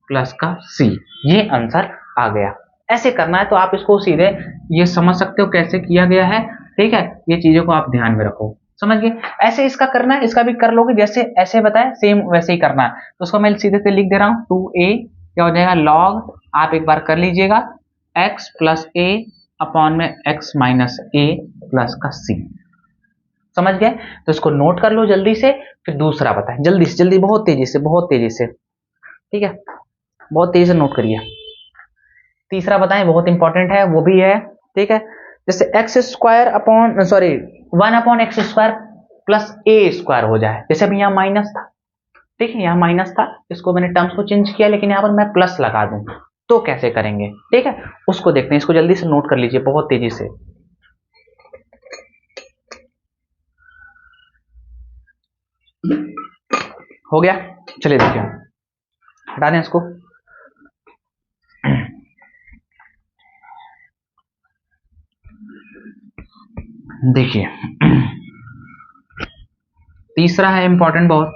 प्लस का c। ये आंसर आ गया। ऐसे करना है तो आप इसको सीधे ये समझ सकते हो कैसे किया गया है, ठीक है, ये चीजों को आप ध्यान में रखो, समझ गए। ऐसे इसका करना है, इसका भी कर लोगे, जैसे ऐसे बताए सेम वैसे ही करना है, तो उसको मैं सीधे से लिख दे रहा हूँ, 2a क्या हो जाएगा, log, आप एक बार कर लीजिएगा, x प्लस ए अपॉन में x माइनस ए प्लस का c, समझ गए। तो इसको नोट कर लो जल्दी से, फिर दूसरा बताएं जल्दी से जल्दी, बहुत तेजी से, ठीक है, बहुत तेजी से नोट करिए। तीसरा बताएं, बहुत इंपॉर्टेंट है वो भी है, ठीक है, जैसे x square upon, sorry 1/x² plus a square हो जाए, जैसे अभी यहाँ माइनस था, ठीक है, यहाँ माइनस था, इसको मैंने टर्म्स को चेंज किया, लेकिन यहाँ पर मैं प्लस लगा दूं तो कैसे करेंगे, ठीक है, उसको देखते हैं, इसको जल्दी से नोट कर लीजिए बहुत तेजी से। हो गया, चलिए देखिए, हटा दें इसको। देखिए तीसरा है इंपॉर्टेंट बहुत,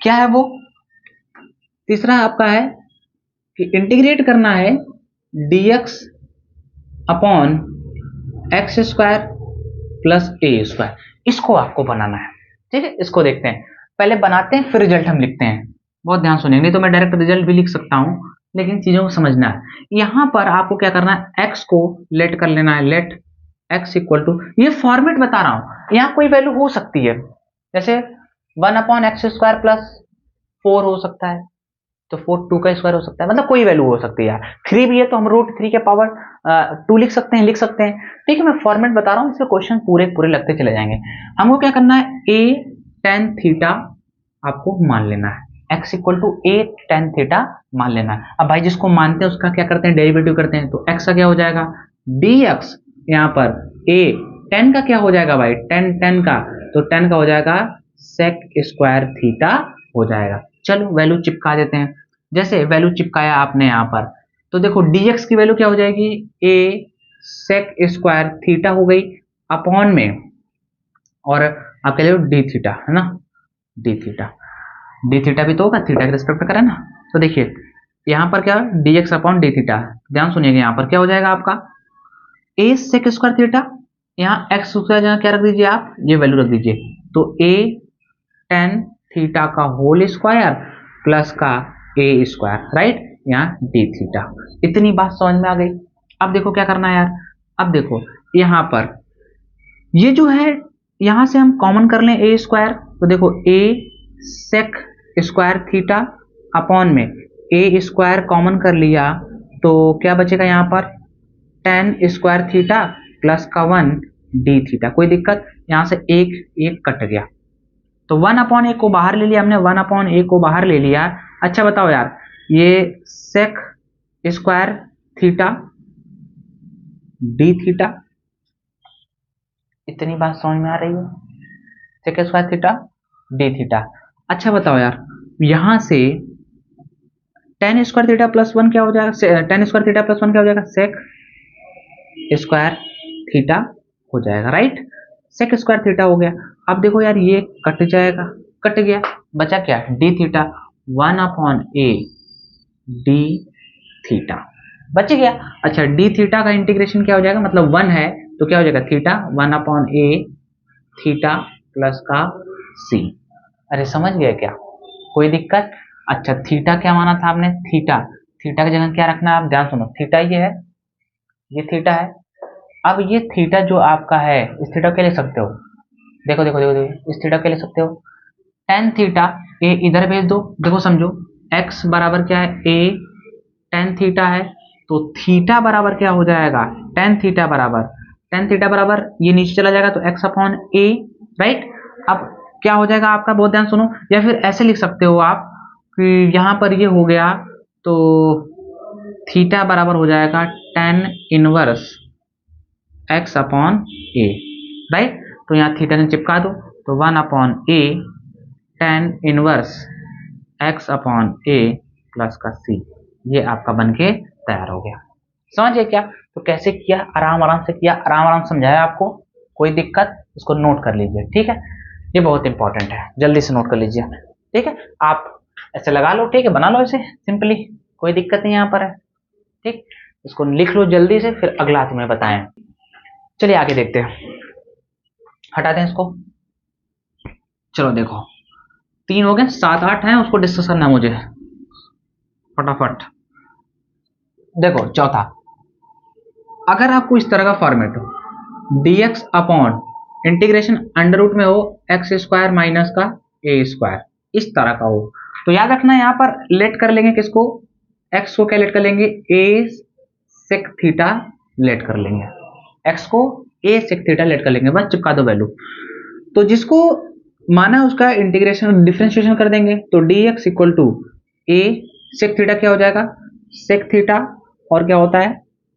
क्या है वो, तीसरा आपका है कि इंटीग्रेट करना है dx upon x square plus a square, इसको आपको बनाना है, ठीक है, इसको देखते हैं, पहले बनाते हैं फिर रिजल्ट हम लिखते हैं, बहुत ध्यान सुनिए, नहीं तो मैं डायरेक्ट रिजल्ट भी लिख सकता हूं, लेकिन चीजों को समझना है। यहां पर आपको क्या करना है, x को लेट कर लेना है, लेट x इक्वल टू, ये फॉर्मेट बता रहा हूं, यहाँ कोई वैल्यू हो सकती है, जैसे 1/x² प्लस 4 हो सकता है, तो 4 2 का स्क्वायर हो सकता है, मतलब कोई वैल्यू हो सकती है यार, 3 भी है तो हम √3 के पावर 2 लिख सकते हैं, ठीक है, मैं फॉर्मेट बता रहा हूँ, इसमें क्वेश्चन पूरे लगते चले जाएंगे। हमको क्या करना है, a tan थीटा आपको मान लेना है, x equal to a tan theta मान लेना है। अब भाई जिसको मानते हैं उसका क्या करते हैं, डेरिवेटिव करते हैं, तो x का क्या हो जाएगा, dx, यहाँ पर a tan का क्या हो जाएगा भाई, tan का, तो tan का हो जाएगा sec स्क्वायर थीटा हो जाएगा। चलो वैल्यू चिपका देते हैं, जैसे वैल्यू चिपकाया आपने यहाँ पर, तो देखो dx की वैल्यू क्या हो जाएगी, a sec स्क्वायर थीटा हो गई अपॉन में, और आप कह लो डी थीटा, है ना, डी थीटा भी तो होगा, थीटा के रिस्पेक्ट करें ना, तो देखिए यहाँ पर क्या dx अपॉन डी थीटा, ध्यान सुनिएगा, यहाँ पर क्या हो जाएगा आपका a sec स्क्वायर थीटा, यहाँ x स्क्वायर क्या रख दीजिए आप, ये वैल्यू रख दीजिए, तो a tan थीटा का होल स्क्वायर प्लस का a स्क्वायर, राइट, यहाँ डी थीटा। इतनी बात समझ में आ गई। अब देखो क्या करना है यार, अब देखो यहाँ पर ये जो है, यहां से हम कॉमन कर लें a स्क्वायर, तो देखो a sec square theta upon में a स्क्वायर कॉमन कर लिया, तो क्या बचेगा यहाँ पर tan स्क्वायर थीटा प्लस का 1 डी थीटा। कोई दिक्कत? यहां से एक एक कट गया, तो 1/a को बाहर ले लिया हमने, 1/a को बाहर ले लिया। अच्छा बताओ यार, ये sec square theta d theta, इतनी बात समझ में आ रही है? Sec square theta d theta. अच्छा बताओ यार, यहां से tan स्क्वायर थीटा प्लस 1 क्या हो जाएगा? tan स्क्वायर थीटा प्लस 1 क्या हो जाएगा? सेक स्क्वायर थीटा हो जाएगा, राइट? सेक स्क्वायर थीटा हो गया। अब देखो यार, ये कट जाएगा, कट गया, बचा क्या? D theta, 1/a D theta बच गया। अच्छा, डी थीटा का इंटीग्रेशन क्या हो जाएगा? मतलब 1 है तो क्या हो जाएगा? थीटा, 1/a थीटा प्लस का c। अरे समझ गए क्या? कोई दिक्कत? अच्छा, थीटा क्या माना था आपने? थीटा, थीटा की जगह क्या रखना है आप? ध्यान सुनो, थीटा ये है, ये थीटा है। अब ये थीटा जो आपका है, इस थीटा क्या लिख सकते हो? देखो देखो देखो देखो, इस थीटा क्या लिख सकते हो? टेन थीटा, ए इधर भेज दो। देखो समझो, x बराबर क्या है? a टेन थीटा है, तो थीटा बराबर क्या हो जाएगा? टेन थीटा बराबर, टेन थीटा बराबर ये नीचे चला जाएगा तो x/a, राइट? अब क्या हो जाएगा आपका? बहुत ध्यान सुनो, या फिर ऐसे लिख सकते हो आप कि यहां पर ये हो गया तो थीटा बराबर हो जाएगा टेन इनवर्स x/a, राइट? तो यहाँ थीटा ने चिपका दो, तो 1/a tan inverse x/a plus का c, ये आपका बनके तैयार हो गया। समझिए क्या? तो कैसे किया? आराम आराम से किया, आराम आराम समझाया आपको। कोई दिक्कत? इसको नोट कर लीजिए, ठीक है? ये बहुत इंपॉर्टेंट है, जल्दी से नोट कर लीजिए, ठीक है? आप ऐसे लगा लो, ठीक है? बना लो ऐसे सिंपली, कोई दिक्कत नहीं यहाँ पर है, ठीक? इसको लिख लो जल्दी से, फिर अगला तुम्हें बताएं। चलिए आगे देखते हैं, हटाते हैं इसको। चलो देखो, 3 हो गए, 7 8 हैं, उसको डिस्कस करना है मुझे फटाफट। देखो चौथा, अगर आपको इस तरह का फॉर्मेट हो, dx upon integration under root में हो एक्स स्क्वायर माइनस का ए स्क्वायर, इस तरह का हो, तो याद रखना यहाँ पर लेट कर लेंगे किसको? x को क्या लेट कर लेंगे? a सेक थीटा लेट कर लेंगे, x को a सेक थीटा लेट कर लेंगे, बस चिपका दो वैल्यू। तो जिसको माना उसका इंटीग्रेशन डिफरेंशिएशन कर देंगे, तो dx equal to a sec theta क्या हो जाएगा? सेक थीटा, और क्या होता है?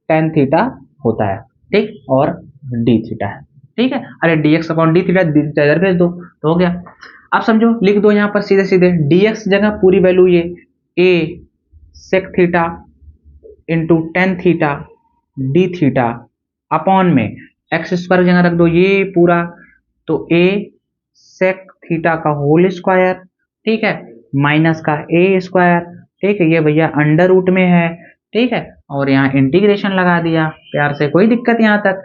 टेन थीटा होता है, ठीक? और डी थीटा है, ठीक है? अरे dx upon D theta, d theta इधर भेज दो तो हो गया। अब समझो, लिख दो यहाँ पर सीधे सीधे, dx जगह पूरी वैल्यू ये a sec theta into tan theta d theta upon में एक्स स्क्वायर जगह रख दो ये पूरा, तो a सेक थीटा का होल स्क्वायर, ठीक है, माइनस का a स्क्वायर, ठीक है? ये भैया अंडर रूट में है, ठीक है? और यहाँ इंटीग्रेशन लगा दिया प्यार से, कोई दिक्कत यहाँ तक?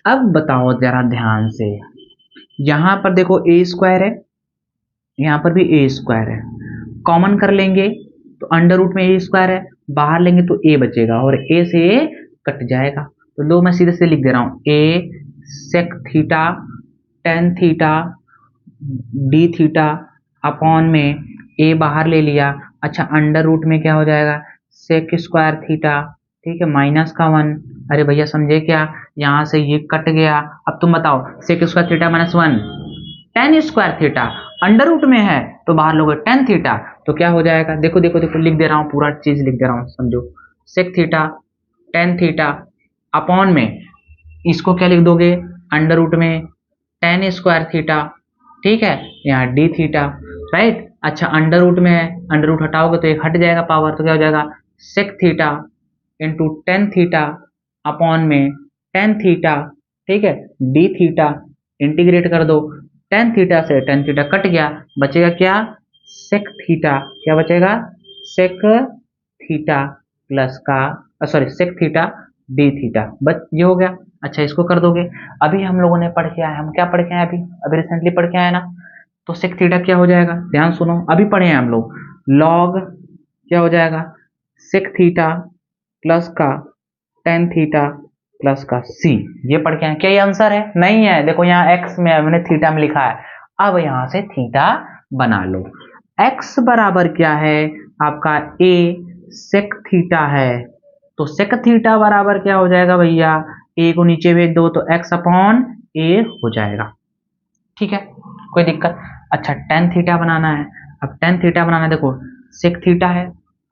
अब बताओ जरा ध्यान से, यहाँ पर देखो a स्क्वायर है, यहाँ पर भी a स्क्वायर है, कॉमन कर लेंगे तो अंडर रूट में a स्क्वायर है, बाहर लेंगे तो a बचेगा, और a से a कट जाएगा। तो लो मैं सीधे से लिख दे रहा हूँ, a sec theta tan theta d theta upon में a बाहर ले लिया। अच्छा, अंडर रूट में क्या हो जाएगा? सेक स्क्वायर थीटा, ठीक है, माइनस का 1। अरे भैया समझे क्या? यहाँ से ये कट गया। अब तुम बताओ, sec square theta minus 1, tan square theta under root में है तो बाहर लोगे टेन थीटा, तो क्या हो जाएगा? देखो देखो देखो, लिख दे रहा हूँ, पूरा चीज लिख दे रहा हूँ, समझो। Sec theta tan theta upon में इसको क्या लिख दोगे? अंडर रूट में टेन स्क्वायर थीटा, ठीक है, यहाँ डी थीटा, राइट? अच्छा, अंडर रूट में है, अंडर रूट हटाओगे तो एक हट जाएगा पावर, तो क्या हो जाएगा? Sec theta into tan theta upon में टेन थीटा, ठीक है, डी थीटा, इंटीग्रेट कर दो, टेन थीटा से टेन थीटा कट गया, बचेगा क्या? सेक थीटा, क्या बचेगा? सेक थीटा प्लस का, sorry, sec theta d theta, बस ये हो गया। अच्छा, इसको कर दोगे। अभी हम लोगों ने पढ़ के आए, हम क्या पढ़ के आए? अभी रिसेंटली पढ़ के आए ना, तो सेक थीटा क्या हो जाएगा? ध्यान सुनो, अभी पढ़े हैं हम लोग, लॉग क्या हो जाएगा? सेक थीटा प्लस का टेन थीटा प्लस का c, ये पढ़ के आए। क्या ये आंसर है? नहीं है, देखो यहाँ x में मैंने थीटा में लिखा है, अब यहाँ से थीटा बना लो। x बराबर क्या है आपका? a सेक थीटा है, तो सेक थीटा बराबर क्या हो जाएगा भैया? ए को नीचे भेज दो तो एक्स अपॉन ए हो जाएगा। ठीक है, कोई दिक्कत? अच्छा टेन थीटा बनाना है। अब टेन थीटा बनाना है, देखो सेक थीटा है,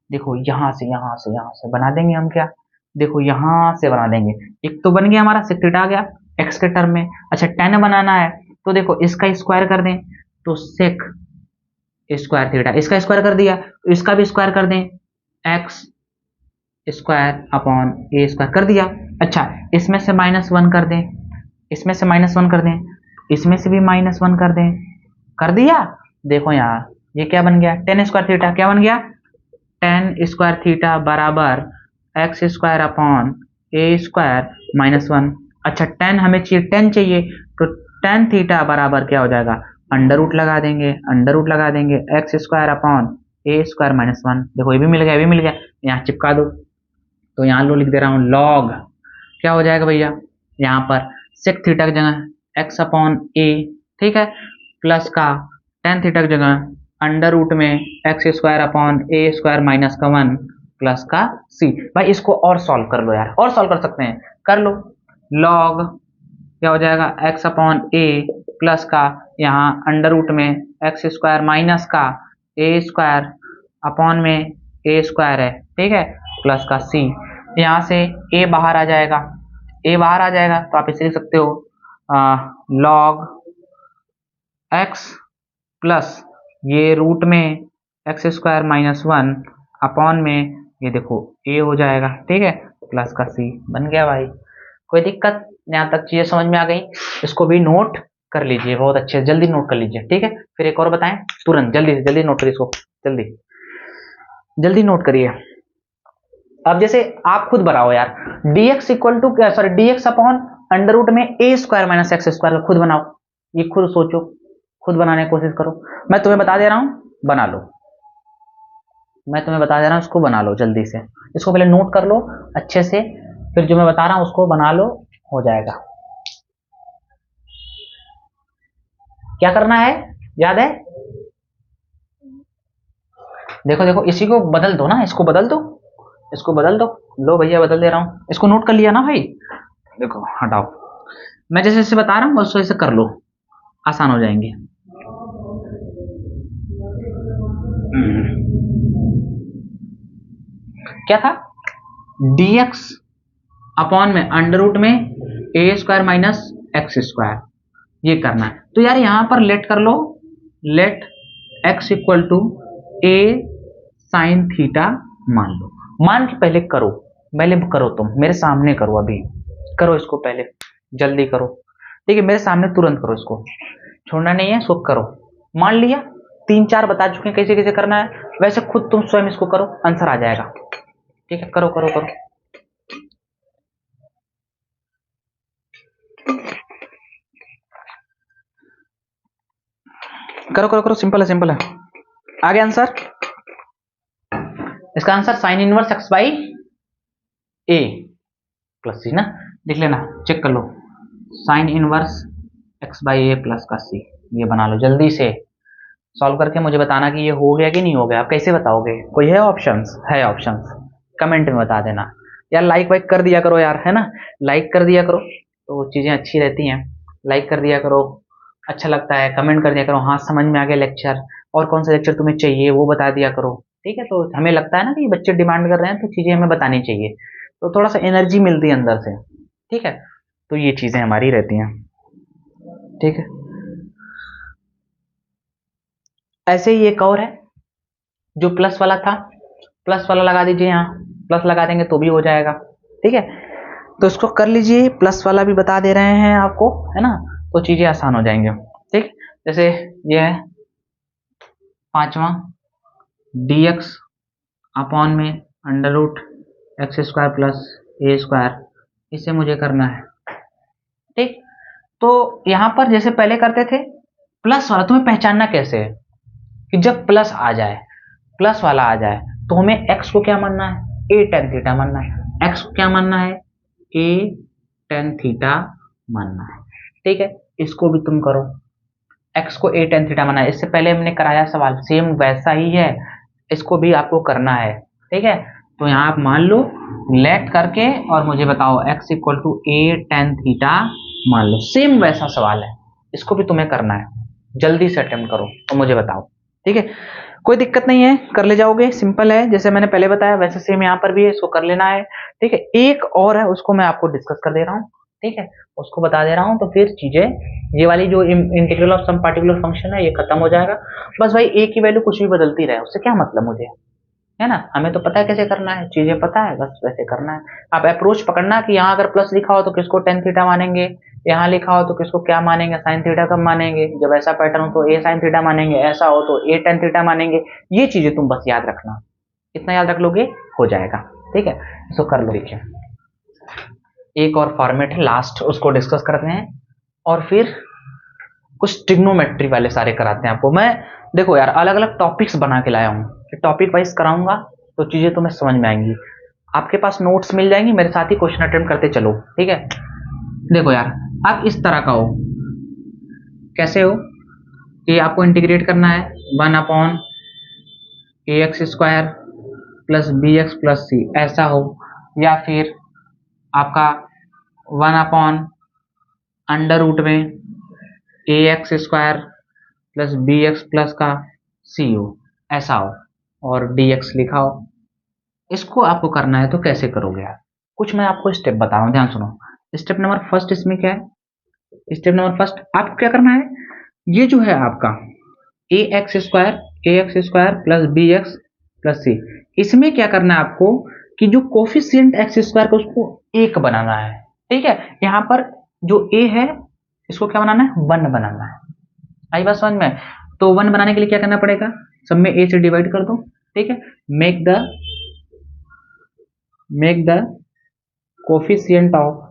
देखो यहां से बना देंगे हम क्या, देखो यहां से बना देंगे, एक तो बन गया हमारा सेक थीटा आ गया एक्स के टर्म में। अच्छा टेन बनाना है तो देखो इसका स्क्वायर कर दें तो सेक स्क्वायर थीटा, इसका स्क्वायर कर दिया तो इसका भी स्क्वायर कर दें, एक्स स्क्वायर अपॉन ए स्क्वायर कर दिया। अच्छा इसमें से -1 कर दें, इसमें से -1 कर दें, इसमें से भी -1 कर दें, कर दिया। देखो यहाँ ये क्या बन गया, टेन स्क्वायर थीटा क्या बन गया, टेन स्क्वायर थीटा बराबर एक्स स्क्वायर अपॉन ए स्क्वायर -1। अच्छा टेन हमें चाहिए, टेन चाहिए तो टेन थीटा बराबर क्या हो जाएगा, अंडर रूट लगा देंगे, अंडर रूट लगा देंगे एक्स स्क्वायर अपॉन ए स्क्वायर -1। देखो ये भी मिल गया, ये भी मिल गया, यहाँ चिपका दो। तो यहाँ लो लिख दे रहा हूँ लॉग क्या हो जाएगा भैया, यहाँ पर सेक थीटा की जगह एक्स अपॉन ए, ठीक है, प्लस का टेन थीटा की जगह अंडर रूट में एक्स स्क्वायर अपॉन ए स्क्वायर -1 प्लस का सी। भाई इसको और सॉल्व कर लो यार, और सॉल्व कर सकते हैं, कर लो। लॉग क्या हो जाएगा एक्स अपॉन ए प्लस का यहाँ अंडर रूट में एक्स स्क्वायर माइनस का ए स्क्वायर अपॉन में ए स्क्वायर है, ठीक है, प्लस का सी। यहाँ से ए बाहर आ जाएगा, ए बाहर आ जाएगा तो आप इसे लिख सकते हो लॉग एक्स प्लस ये रूट में एक्स स्क्वायर -1 अपॉन में ये देखो ए हो जाएगा, ठीक है, प्लस का सी बन गया। भाई कोई दिक्कत? यहाँ तक चीजें समझ में आ गई, इसको भी नोट कर लीजिए, बहुत अच्छे, जल्दी नोट कर लीजिए, ठीक है। फिर एक और बताएं तुरंत, जल्दी से जल्दी नोट करिए इसको, जल्दी जल्दी नोट करिए। अब जैसे आप खुद बनाओ यार, dx इक्वल टू क्या, sorry dx upon under root में a square minus x square का खुद बनाओ, ये खुद सोचो, खुद बनाने की कोशिश करो। मैं तुम्हें बता दे रहा हूं, बना लो, मैं तुम्हें बता दे रहा हूं, इसको बना लो जल्दी से, इसको पहले नोट कर लो अच्छे से, फिर जो मैं बता रहा हूं उसको बना लो, हो जाएगा। क्या करना है याद है? देखो देखो इसी को बदल दो ना, इसको बदल दो, इसको बदल दो, लो भैया बदल दे रहा हूं, इसको नोट कर लिया ना भाई। देखो हटाओ, मैं जैसे जैसे बता रहा हूं वैसे वैसे कर लो, आसान हो जाएंगे। क्या था, dx अपॉन में अंडर रूट में a square minus x square, ये करना है। तो यार यहां पर लेट कर लो, let x equal to a sine theta मान लो, मान के पहले करो, पहले करो, तुम मेरे सामने करो, अभी करो इसको, पहले जल्दी करो, ठीक है, मेरे सामने तुरंत करो, इसको छोड़ना नहीं है, इसको करो। मान लिया, 3-4 बता चुके हैं कैसे कैसे करना है, वैसे खुद तुम स्वयं इसको करो, आंसर आ जाएगा, ठीक है, करो करो करो। करो करो करो, सिंपल है, सिंपल है, आ गया आंसर। इसका answer sine inverse x by A plus सी ना, लिख लेना, चेक कर लो, sine inverse x by A plus का सी, ये बना लो जल्दी से, सॉल्व करके मुझे बताना कि ये हो गया कि नहीं हो गया। आप कैसे बताओगे, कोई है ऑप्शंस? है ऑप्शंस, कमेंट में बता देना यार, लाइक वाइक कर दिया करो यार, है ना, लाइक कर दिया करो तो चीजें अच्छी रहती हैं, लाइक कर दिया करो, अच्छा लगता है, कमेंट कर दिया करो, हाँ समझ में आ गया लेक्चर, और कौन सा लेक्चर तुम्हें चाहिए वो बता दिया करो, ठीक है। तो हमें लगता है ना कि बच्चे डिमांड कर रहे हैं तो चीजें हमें बतानी चाहिए, तो थोड़ा सा एनर्जी मिलती है अंदर से, ठीक है, तो ये चीजें हमारी रहती हैं, ठीक है। ऐसे ही एक और है जो प्लस वाला था, प्लस वाला लगा दीजिए, यहाँ प्लस लगा देंगे तो भी हो जाएगा, ठीक है, तो इसको कर लीजिए, प्लस वाला भी बता दे रहे हैं आपको, है ना, तो चीजें आसान हो जाएंगे, ठीक। जैसे ये है 5वां dx अपॉन में under root x square plus a square, इसे मुझे करना है, ठीक। तो यहां पर जैसे पहले करते थे, प्लस वाला तुम्हें पहचानना कैसे है कि जब प्लस आ जाए, प्लस वाला आ जाए तो हमें x को क्या मानना है, ए टेन थीटा मानना है, x को क्या मानना है, ए टेन थीटा मानना है, ठीक है। इसको भी तुम करो, x को ए टेन थीटा मानना है, इससे पहले हमने कराया सवाल सेम वैसा ही है, इसको भी आपको करना है, ठीक है। तो यहाँ आप मान लो लेट करके और मुझे बताओ x equal to a tan theta मान लो। सेम वैसा सवाल है, इसको भी तुम्हें करना है, जल्दी से अटेम्प्ट करो तो मुझे बताओ, ठीक है। कोई दिक्कत नहीं है, कर ले जाओगे, सिंपल है, जैसे मैंने पहले बताया वैसे सेम यहाँ पर भी है, इसको कर लेना है, ठीक है। एक और है, उसको मैं आपको डिस्कस कर दे रहा हूँ, ठीक है, उसको बता दे रहा हूँ, तो फिर चीजें ये वाली जो integral of some particular function है ये खत्म हो जाएगा। बस भाई ए की वैल्यू कुछ भी बदलती रहे, उससे क्या मतलब मुझे, है ना, हमें तो पता है कैसे करना है, चीजें पता है, बस वैसे करना है। आप अप्रोच पकड़ना कि यहाँ अगर प्लस लिखा हो तो किसको टेन थीटा मानेंगे, यहाँ लिखा हो तो किसको क्या मानेंगे, साइन थीटा कब मानेंगे, जब ऐसा पैटर्न हो तो ए साइन थीटा मानेंगे, ऐसा हो तो ए टेन थीटा मानेंगे। ये चीजें तुम बस याद रखना, इतना याद रख लोगे हो जाएगा, ठीक है। इसको कर लो। देखिए एक और फॉर्मेट है लास्ट, उसको डिस्कस करते हैं और फिर कुछ ट्रिग्नोमेट्री वाले सारे कराते हैं आपको। मैं देखो यार अलग अलग टॉपिक्स बना के लाया हूँ, टॉपिक वाइज कराऊंगा तो चीजें तुम्हें समझ में आएंगी, आपके पास नोट्स मिल जाएंगी, मेरे साथ ही क्वेश्चन अटेम्प्ट करते चलो, ठीक है। देखो यार आप इस तरह का हो, कैसे हो कि आपको इंटीग्रेट करना है 1 upon ax square plus b x plus सी, ऐसा हो, या फिर आपका 1 अपॉन अंडर रूट में ax square plus b x plus का सी हो, ऐसा हो, और dx लिखा हो। इसको आपको करना है तो कैसे करोगे यार, कुछ मैं आपको स्टेप बता रहा हूँ, ध्यान सुनो। स्टेप नंबर फर्स्ट इसमें क्या है, स्टेप नंबर फर्स्ट आपको क्या करना है, ये जो है आपका ax square plus b x plus c, इसमें क्या करना है आपको कि जो कोफिशिएंट एक्स स्क्वायर का उसको एक बनाना है, ठीक है। यहाँ पर जो a है इसको क्या बनाना है, 1 बनाना है, आई बात समझ में। तो 1 बनाने के लिए क्या करना पड़ेगा, सब में a से डिवाइड कर दो, ठीक है। Make the coefficient of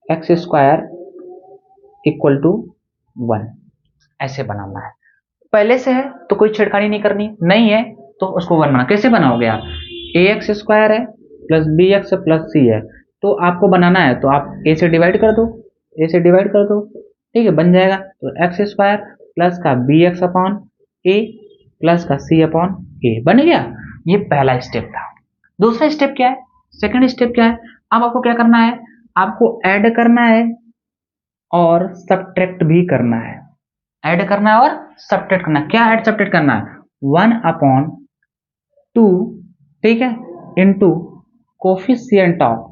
x square equal to 1, ऐसे बनाना है। पहले से है तो कोई छेड़खानी नहीं करनी, नहीं है तो उसको 1 बना। कैसे बनाओगे आप, ax स्क्वायर है प्लस बी एक्स प्लस सी है, तो आपको बनाना है तो आप a से डिवाइड कर दो, ठीक है, बन जाएगा। तो एक्स स्क्वायर प्लस का बी एक्स अपॉन ए प्लस का सी अपॉन ए, बन गया। ये पहला स्टेप था। दूसरा स्टेप क्या है, सेकंड स्टेप क्या है, अब आपको क्या करना है, आपको ऐड करना है और सब्ट्रैक्ट भी करना है, ऐड करना है और सब्ट्रैक्ट करना है। क्या ऐड सब्ट्रैक्ट करना है, 1 अपॉन 2, ठीक है, इंटू कोफिशिएंट ऑफ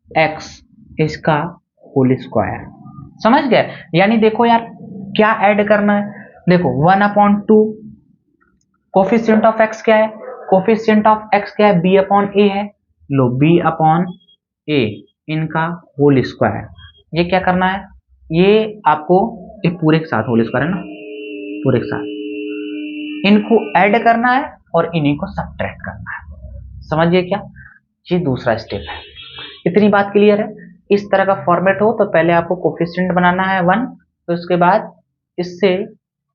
एक्स इसका होल स्क्वायर, समझ गए। यानी देखो यार क्या ऐड करना है, देखो 1 अपॉन 2, कोफिशिएंट ऑफ एक्स क्या है, कोफिशिएंट ऑफ एक्स क्या है, b अपॉन ए है, लो b अपॉन ए इनका होल स्क्वायर। ये क्या करना है, ये आपको ये पूरे के साथ होल स्क्वायर है ना, पूरे के साथ इनको ऐड करना है और इन्हीं को सब्ट्रैक्ट करना है, समझिए क्या। ये दूसरा स्टेप है। इतनी बात क्लियर है। इस तरह का फॉर्मेट हो तो पहले आपको कोफिशिएंट बनाना है 1, तो उसके बाद इससे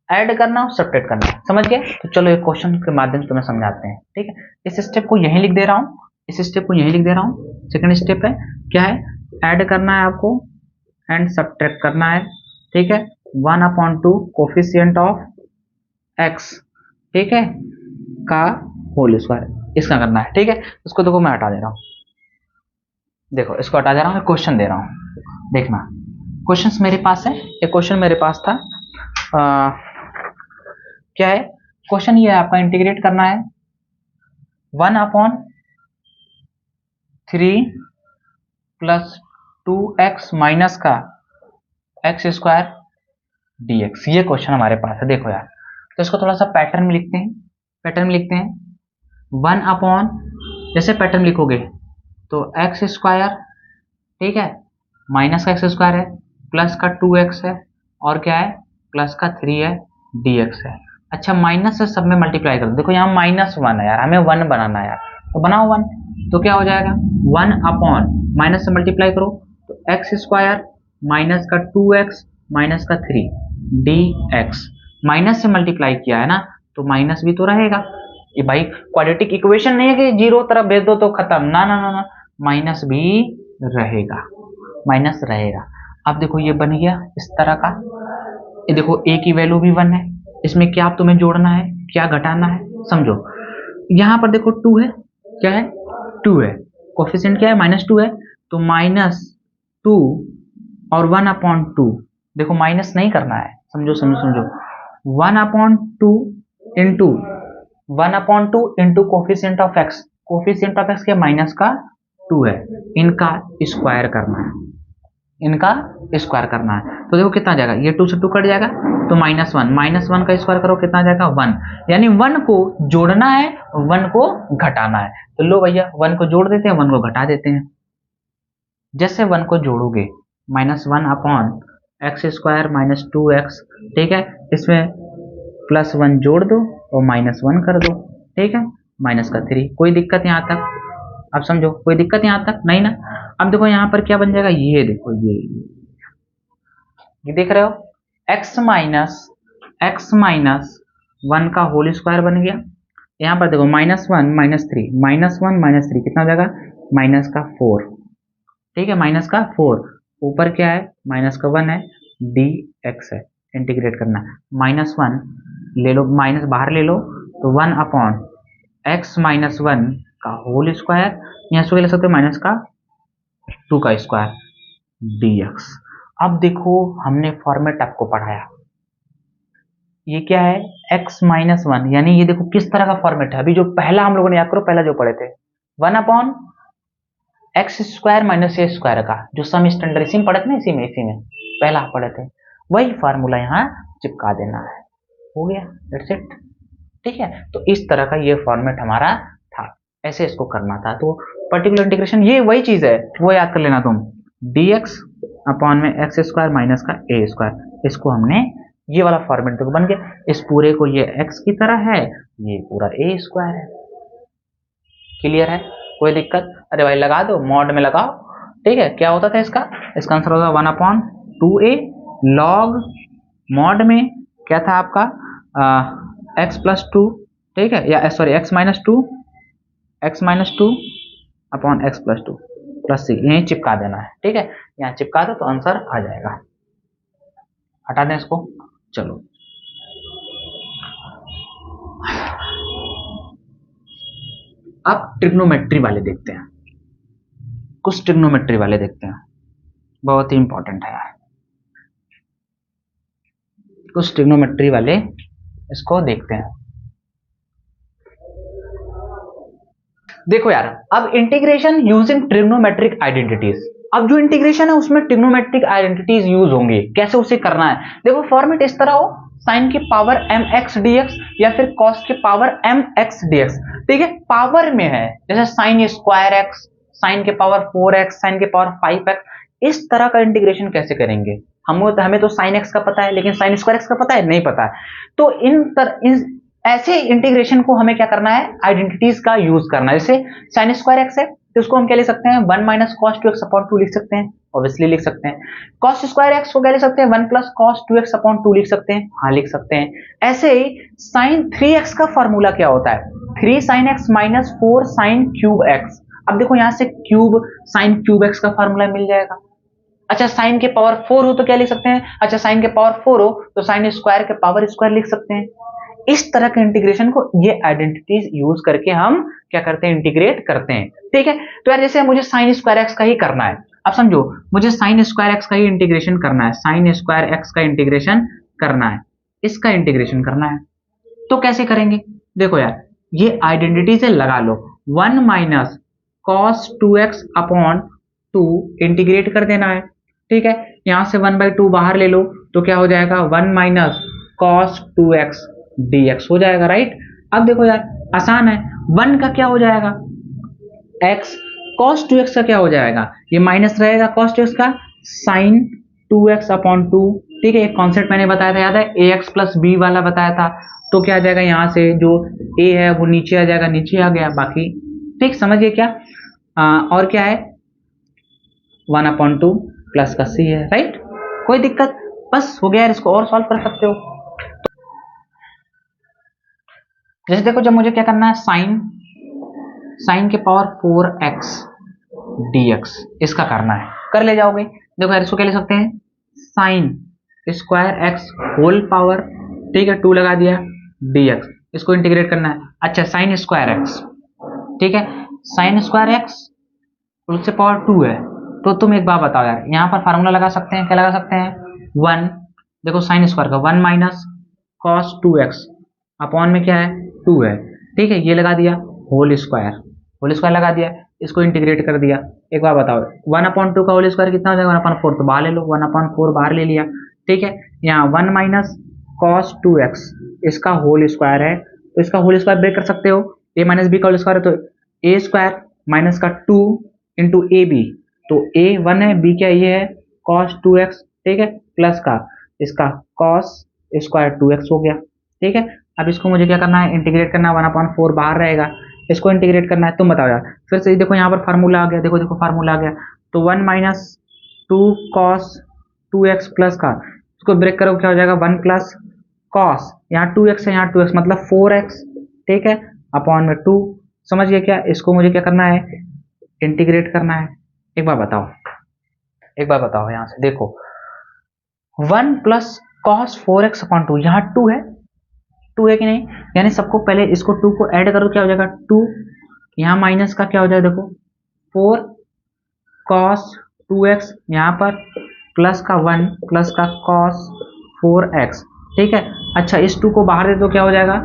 ऐड करना और सब्ट्रैक्ट करना है, समझ गए। तो चलो एक क्वेश्चन के माध्यम से तुम्हें समझाते हैं, ठीक है। इस स्टेप को यहीं लिख दे रहा हूँ, इस स्टेप को यहीं लिख दे रहा हूँ। सेकंड स्टेप है क्या है, ऐड करना है आपको एंड सब्ट्रैक्ट करना है, ठीक है। 1 अपॉन 2 कोफिशिएंट ऑफ एक्स, ठीक है, का होल स्क्वायर, इसका करना है, ठीक है। इसको देखो मैं हटा दे रहा हूँ, देखो इसको हटा दे रहा हूँ, क्वेश्चन दे रहा हूँ, देखना क्वेश्चंस मेरे पास है। एक क्वेश्चन मेरे पास था, क्या है क्वेश्चन, ये आपका इंटीग्रेट करना है 1 अपॉन 3 प्लस 2x माइनस का एक्स स्क्वायर dx, ये क्वेश्चन हमारे पास है। देखो यार तो इसको थोड़ा सा पैटर्न में लिखते हैं, 1 अपॉन, जैसे पैटर्न लिखोगे तो एक्स स्क्वायर, ठीक है, माइनस का एक्स स्क्वायर है, प्लस का 2x है, और क्या है प्लस का 3 है, dx है। अच्छा माइनस से सब में मल्टीप्लाई कर दो, देखो यहाँ -1 है यार, हमें 1 बनाना है यार, तो बनाओ 1, तो क्या हो जाएगा 1 अपॉन, माइनस से मल्टीप्लाई करो तो एक्स स्क्वायर माइनस का 2x माइनस का 3 dx, माइनस से मल्टीप्लाई किया है ना तो माइनस भी तो रहेगा। ये भाई क्वाड्रेटिक इक्वेशन नहीं है कि जीरो तरफ भेज दो तो खत्म, ना ना ना ना, माइनस भी रहेगा, माइनस रहेगा। अब देखो ये बन गया इस तरह का, ये देखो a की वैल्यू भी 1 है, इसमें क्या तुम्हें जोड़ना है क्या घटाना है समझो। यहाँ पर देखो 2 है, क्या है, 2 है, कोफिशिएंट क्या है, -2 है, तो -2 और 1/2, देखो माइनस नहीं करना है, समझो समझो समझो, 1/2 into 1/2 into coefficient of x, coefficient of x के माइनस का 2 है, इनका स्क्वायर करना है, इनका स्क्वायर करना है। तो देखो कितना जाएगा, ये 2 से 2 कट जाएगा, तो -1 का स्क्वायर करो कितना जाएगा, 1, यानी 1 को जोड़ना है, 1 को घटाना है। तो लो भैया 1 को जोड़ देते हैं, 1 को घटा देते हैं। जैसे 1 को जोड़ोगे, -1/x² - 2x, ठीक है, इसमें +1 जोड़ दो और -1 कर दो, ठीक है, -3, कोई दिक्कत यहाँ तक, अब समझो कोई दिक्कत यहाँ तक नहीं ना। अब देखो यहाँ पर क्या बन जाएगा, ये देखो ये देख रहे हो, x माइनस 1 का होल स्क्वायर बन गया। यहाँ पर देखो -1 - 3 कितना हो जाएगा, -4, ठीक है, -4, ऊपर क्या है, -1 है, dx है, इंटीग्रेट करना, -1 ले लो, माइनस बाहर ले लो, तो 1/x - 1 का होल स्क्वायर, यहाँ से ले सकते हो -2 का स्क्वायर dx। अब देखो हमने फॉर्मेट आपको पढ़ाया, ये क्या है, x - 1, यानी ये देखो किस तरह का फॉर्मेट है, अभी जो पहला हम लोगों ने याद करो, पहला जो पढ़े थे 1/x² - a² का जो सम स्टैंडर्ड इसी में पढ़े थे ना, इसी में पहला पढ़े थे, वही फार्मूला यहाँ चिपका देना है, हो गया, दैट्स इट, ठीक है। तो इस तरह का ये फॉर्मेट हमारा था, ऐसे इसको करना था। तो पर्टिकुलर इंटीग्रेशन ये वही चीज है, वो याद कर लेना तुम, dx अपॉन में x² माइनस का a², इसको हमने ये वाला फॉर्मेट तो बन गया, इस पूरे को ये x की तरह है, ये पूरा a² है, क्लियर है, कोई दिक्कत, अरे भाई लगा दो, मॉड में लगाओ, ठीक है। क्या होता था इसका आंसर होता 1/2a log, मॉड में क्या था आपका x+2, ठीक है, या sorry x - 2 upon x+2 plus c, यहीं चिपका देना है, ठीक है, यहाँ चिपका दो तो आंसर आ जाएगा। हटा दें इसको, चलो अब ट्रिग्नोमेट्री वाले देखते हैं, कुछ ट्रिग्नोमेट्री वाले देखते हैं, बहुत ही इंपॉर्टेंट है यार, कुछ ट्रिग्नोमेट्री वाले इसको देखते हैं। देखो यार, अब इंटीग्रेशन यूजिंग ट्रिग्नोमेट्रिक आइडेंटिटीज, अब जो इंटीग्रेशन है उसमें ट्रिग्नोमेट्रिक आइडेंटिटीज यूज होंगे, कैसे उसे करना है, देखो फॉर्मेट इस तरह हो, साइन की पावर mx dx या फिर कॉस की पावर mx dx, ठीक है, पावर में है, जैसे साइन स्क्वायर x, साइन के पावर 4x, साइन के पावर 5x, इस तरह का इंटीग्रेशन कैसे करेंगे, हमें तो साइन x का पता है, लेकिन साइन स्क्वायर x का पता है, नहीं पता है, तो इन ऐसे इंटीग्रेशन को हमें क्या करना है, आइडेंटिटीज का यूज करना है। जैसे साइन स्क्वायर x है तो उसको हम क्या लिख सकते हैं, 1 - cos 2x अपॉन 2 लिख सकते हैं, ऑब्वियसली लिख सकते हैं। cos स्क्वायर x को क्या लिख सकते हैं, 1 + cos 2x अपॉन 2 लिख सकते हैं, हाँ लिख सकते हैं। ऐसे ही साइन 3x का फॉर्मूला क्या होता है, 3 sin x - 4 sin cube x, अब देखो यहां से क्यूब साइन क्यूब x का फॉर्मूला मिल जाएगा। अच्छा साइन के पावर 4 हो तो क्या लिख सकते हैं, अच्छा साइन के पावर 4 हो तो साइन स्क्वायर के पावर स्क्वायर लिख सकते हैं। इस तरह के इंटीग्रेशन को ये आइडेंटिटीज यूज करके हम क्या करते हैं, इंटीग्रेट करते हैं, ठीक है। तो यार जैसे मुझे साइन स्क्वायर एक्स का ही करना है, अब समझो मुझे साइन स्क्वायर एक्स का ही इंटीग्रेशन करना है, साइन स्क्वायर एक्स का इंटीग्रेशन करना है, इसका इंटीग्रेशन करना है, तो कैसे करेंगे, देखो यार ये आइडेंटिटी से लगा लो, 1 - cos 2x अपॉन 2 इंटीग्रेट कर देना है, ठीक है, यहां से 1/2 बाहर ले लो तो क्या हो जाएगा, 1 - cos 2x dx हो जाएगा, राइट। अब देखो यार आसान है, 1 का क्या हो जाएगा x, cos 2x का क्या हो जाएगा, ये माइनस रहेगा cos 2x का, sin 2x अपॉन 2, ठीक है, एक कॉन्सेप्ट मैंने बताया था, याद है, ax + b वाला बताया था, तो क्या आ जाएगा, यहां से जो a है वो नीचे आ जाएगा, नीचे आ गया, बाकी ठीक समझिए क्या, और क्या है 1/2 प्लस का c है, राइट, कोई दिक्कत, बस हो गया यार, इसको और सॉल्व कर सकते हो। जैसे देखो जब मुझे क्या करना है, साइन के पावर 4x dx इसका करना है, कर ले जाओगे, देखो यार इसको क्या ले सकते हैं, sine square x whole power, ठीक है, 2 लगा दिया dx, इसको इंटीग्रेट करना है, अच्छा साइन स्क्वायर x, ठीक है, साइन स्क्वायर एक्स उससे पावर 2 है। तो तुम एक बात बताओ यार, यहाँ पर फार्मूला लगा सकते हैं, क्या लगा सकते हैं 1, देखो साइन स्क्वायर का 1 माइनस कॉस 2x अपॉन में क्या है 2 है, ठीक है, ये लगा दिया होल स्क्वायर लगा दिया, इसको इंटीग्रेट कर दिया। एक बार बताओ 1/2 का होल स्क्वायर कितना हो जाएगा 1/4, तो बाहर ले लो 1/4 बाहर ले लिया, ठीक है। यहाँ 1 माइनस कॉस 2x इसका होल स्क्वायर है, तो इसका होल स्क्वायर ब्रेक कर सकते हो, a माइनस बी का होल स्क्वायर है तो a स्क्वायर माइनस का 2 इंटू ए बी, तो a 1 है, b क्या ये है कॉस 2x, ठीक है, प्लस का इसका कॉस स्क्वायर 2x हो गया, ठीक है। अब इसको मुझे क्या करना है इंटीग्रेट करना है, 1/4 बाहर रहेगा, इसको इंटीग्रेट करना है, तुम बताओ यार। फिर से देखो यहाँ पर फार्मूला आ गया, देखो देखो फार्मूला आ गया, तो 1 माइनस 2 कॉस 2x प्लस का इसको ब्रेक करो क्या हो जाएगा 1 प्लस कॉस, यहाँ 2x है, यहाँ 2x मतलब 4x, ठीक है, अपॉन में 2, समझ गए क्या। इसको मुझे क्या करना है इंटीग्रेट करना है। एक बार बताओ यहाँ से देखो 1 प्लस कॉस 4x अपॉन 2, यहाँ 2 है कि नहीं, यानी सबको पहले इसको 2 को ऐड करो क्या हो जाएगा 2, यहाँ माइनस का क्या हो जाएगा देखो 4 कॉस 2x, यहाँ पर प्लस का 1 प्लस का कॉस 4x, ठीक है। अच्छा इस 2 को बाहर दे दो क्या हो जाएगा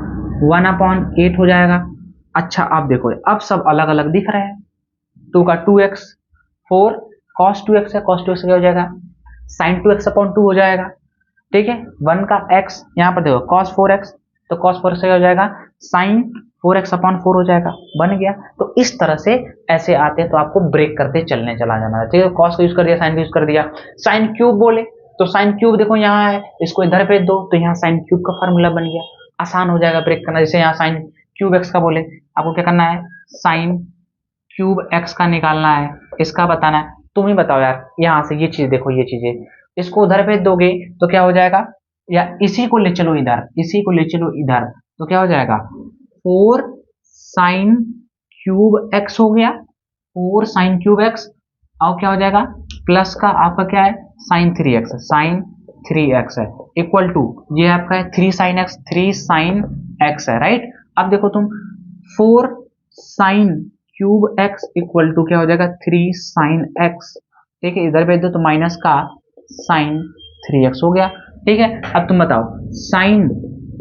1/8 हो जाएगा। अच्छा आप देखो अब सब अलग अलग दिख रहे हैं, 2 का 2x 4 cos 2x है, cos 2x क्या हो जाएगा sin 2x अपॉन 2 हो जाएगा, ठीक है। 1 का x यहाँ पर देखो cos 4x, तो cos 4x क्या हो जाएगा sin 4x अपॉन 4 हो जाएगा, बन गया। तो इस तरह से ऐसे आते हैं तो आपको ब्रेक करते चलने चला जाना है, ठीक है। cos को यूज कर दिया, sin को यूज कर दिया, sin क्यूब बोले तो sin क्यूब देखो यहाँ है, इसको इधर भेज दो तो यहाँ sin क्यूब का फार्मूला बन गया, आसान हो जाएगा ब्रेक करना। जैसे यहाँ sin क्यूब x का बोले, आपको क्या करना है sin क्यूब x का निकालना है, इसका बताना है, तुम ही बताओ यार। यहाँ से ये चीज देखो, ये चीजें इसको उधर भेज दोगे तो क्या हो जाएगा, या इसी को ले चलो इधर, इसी को ले चलो इधर, तो क्या हो जाएगा 4 sin क्यूब x हो गया, 4 sin क्यूब x, और क्या हो जाएगा प्लस का आपका क्या है sin 3x है, इक्वल टू ये आपका है 3 sin x है, राइट। अब देखो तुम 4 sin cube x equal to क्या हो जाएगा 3 sin x, ठीक है, इधर भेज दो तो माइनस का sin 3x हो गया, ठीक है। अब तुम बताओ sin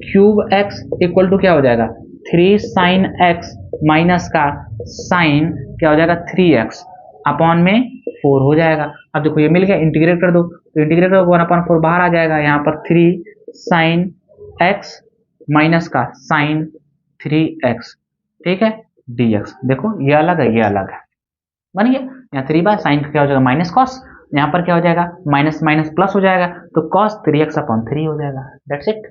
cube x equal to क्या हो जाएगा 3 sin x माइनस का sin क्या हो जाएगा 3x अपॉन में 4 हो जाएगा। अब देखो ये मिल गया, इंटीग्रेट कर दो तो इंटीग्रेट करो 1/4 बाहर आ जाएगा, यहाँ पर 3 sin x माइनस का sin 3x, ठीक है, dx। देखो ये अलग है, ये अलग है, बन गया। यहाँ 3 बाय साइन क्या हो जाएगा माइनस कॉस, यहाँ पर क्या हो जाएगा माइनस माइनस प्लस हो जाएगा, तो cos 3x अपॉन 3 हो जाएगा, दैट्स इट।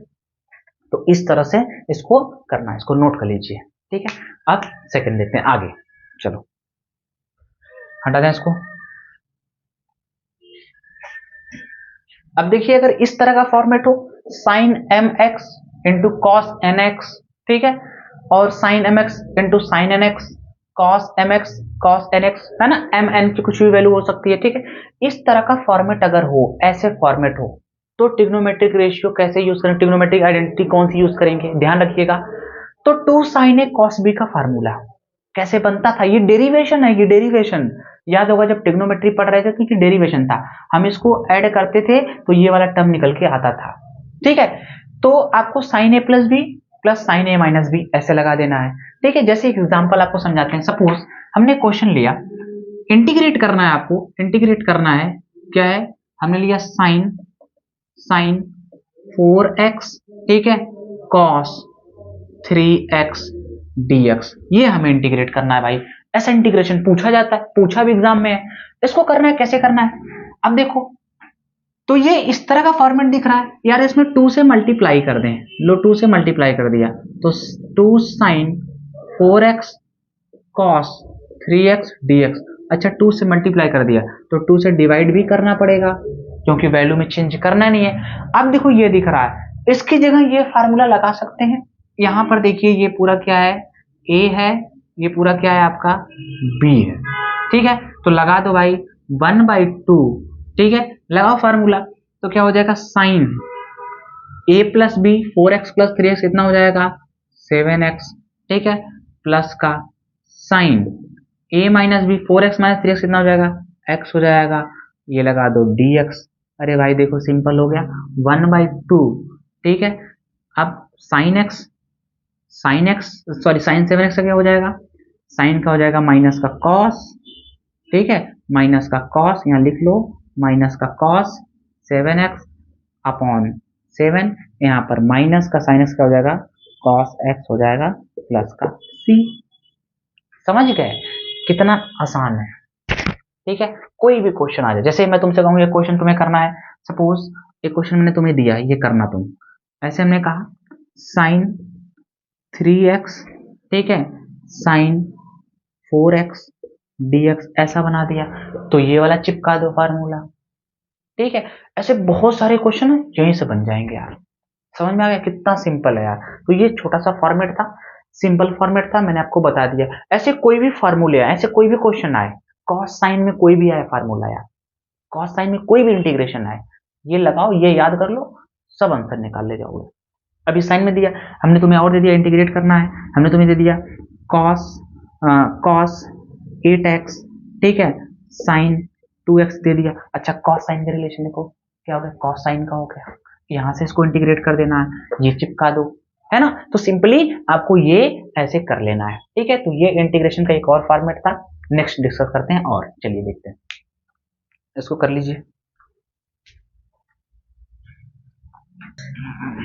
तो इस तरह से इसको करना है, इसको नोट कर लीजिए, ठीक है। अब सेकंड देखते हैं आगे, चलो हटा दें इसको। अब देखिए अगर इस तरह का फॉर्मेट हो sin mx into cos nx, ठीक है, और sin mx into sine nx cos mx cos nx, है ना, mn की कुछ भी वैल्यू हो सकती है, ठीक है। इस तरह का फॉर्मेट अगर हो, ऐसे फॉर्मेट हो, तो ट्रिग्नोमेट्रिक रेशियो कैसे यूज करें, ट्रिग्नोमेट्रिक आइडेंटिटी कौन सी यूज करेंगे, ध्यान रखिएगा। तो 2 sin a cos b का फार्मूला कैसे बनता था, ये डेरिवेशन है, ये डेरिवेशन याद होगा जब ट्रिग्नोमेट्री पढ़ रहे थे तो ये डेरिवेशन था, हम इसको ऐड करते थे तो ये वाला टर्म निकल के आता था, ठीक है। तो आपको sin a plus b plus sin a minus b ऐसे लगा देना है, ठीक है। जैसे एक एग्जांपल आपको समझाते हैं, सपोज हमने क्वेश्चन लिया, इंटीग्रेट करना है, आपको इंटीग्रेट करना है, क्या है हमने लिया sin 4x, ठीक है, cos 3x dx, ये हमें इंटीग्रेट करना है भाई। ऐसा इंटीग्रेशन पूछा जाता है, पूछा भी एग्जाम में है, इसको करना है, कैसे करना है अब देखो। तो ये इस तरह का फॉर्मेट दिख रहा है यार, इसमें 2 से मल्टीप्लाई कर दें, लो 2 से मल्टीप्लाई कर दिया तो 2 sin 4x cos 3x dx। अच्छा 2 से मल्टीप्लाई कर दिया तो 2 से डिवाइड भी करना पड़ेगा क्योंकि वैल्यू में चेंज करना नहीं है। अब देखो ये दिख रहा है, इसकी जगह ये फार्मूला लगा सकते हैं। यहां पर देखिए ये पूरा क्या है a है, ये पूरा क्या है आपका b है, ठीक है। तो लगा दो भाई 1/2, ठीक है, लगाओ फार्मूला तो क्या हो जाएगा sin a plus b 4x plus 3x कितना हो जाएगा 7x, ठीक है, प्लस का sin a minus b, 4x minus 3x कितना हो जाएगा, x हो जाएगा। ये लगा दो dx। अरे भाई देखो सिंपल हो गया, 1/2। ठीक है, अब sine x sorry sine 7x का क्या हो जाएगा, साइन का हो जाएगा माइनस का कॉस। ठीक है, माइनस का कॉस यहाँ लिख लो, माइनस का कॉस 7x अपॉन 7, यहाँ पर माइनस का साइन एक्स का हो जाएगा कॉस x हो जाएगा प्लस का c। समझ गए कितना आसान है। ठीक है, कोई भी क्वेश्चन आ जाए, जैसे मैं तुमसे कहूँ ये क्वेश्चन तुम्हें करना है, सपोज एक क्वेश्चन मैंने तुम्हें दिया ये करना तुम, ऐसे हमने कहा साइन 3x, ठीक है, साइन 4x dx ऐसा बना दिया, तो ये वाला चिपका दो फार्मूला। ठीक है, ऐसे बहुत सारे क्वेश्चन है यहीं से बन जाएंगे यार। समझ में आ गया कितना सिंपल है यार। तो ये छोटा सा फॉर्मेट था, सिंपल फॉर्मेट था, मैंने आपको बता दिया। ऐसे कोई भी फॉर्मूले आए, ऐसे कोई भी क्वेश्चन आए, कॉस साइन में कोई भी आए फार्मूला यार, कॉस साइन में कोई भी इंटीग्रेशन आए, ये लगाओ, ये याद कर लो, सब आंसर निकाल ले जाओगे। अभी साइन में दिया हमने, तुम्हें और दे दिया इंटीग्रेट करना है, हमने तुम्हें दे दिया कॉस 8x, ठीक है, साइन 2x दे दिया। अच्छा कॉस साइन का रिलेशन देखो क्या हो गया, कॉस साइन का हो गया, यहां से इसको इंटीग्रेट कर देना है, ये चिपका दो, है ना। तो सिंपली आपको ये ऐसे कर लेना है। ठीक है, तो ये इंटीग्रेशन का एक और फॉर्मेट था, नेक्स्ट डिस्कस करते हैं। और चलिए देखते हैं, इसको कर लीजिए।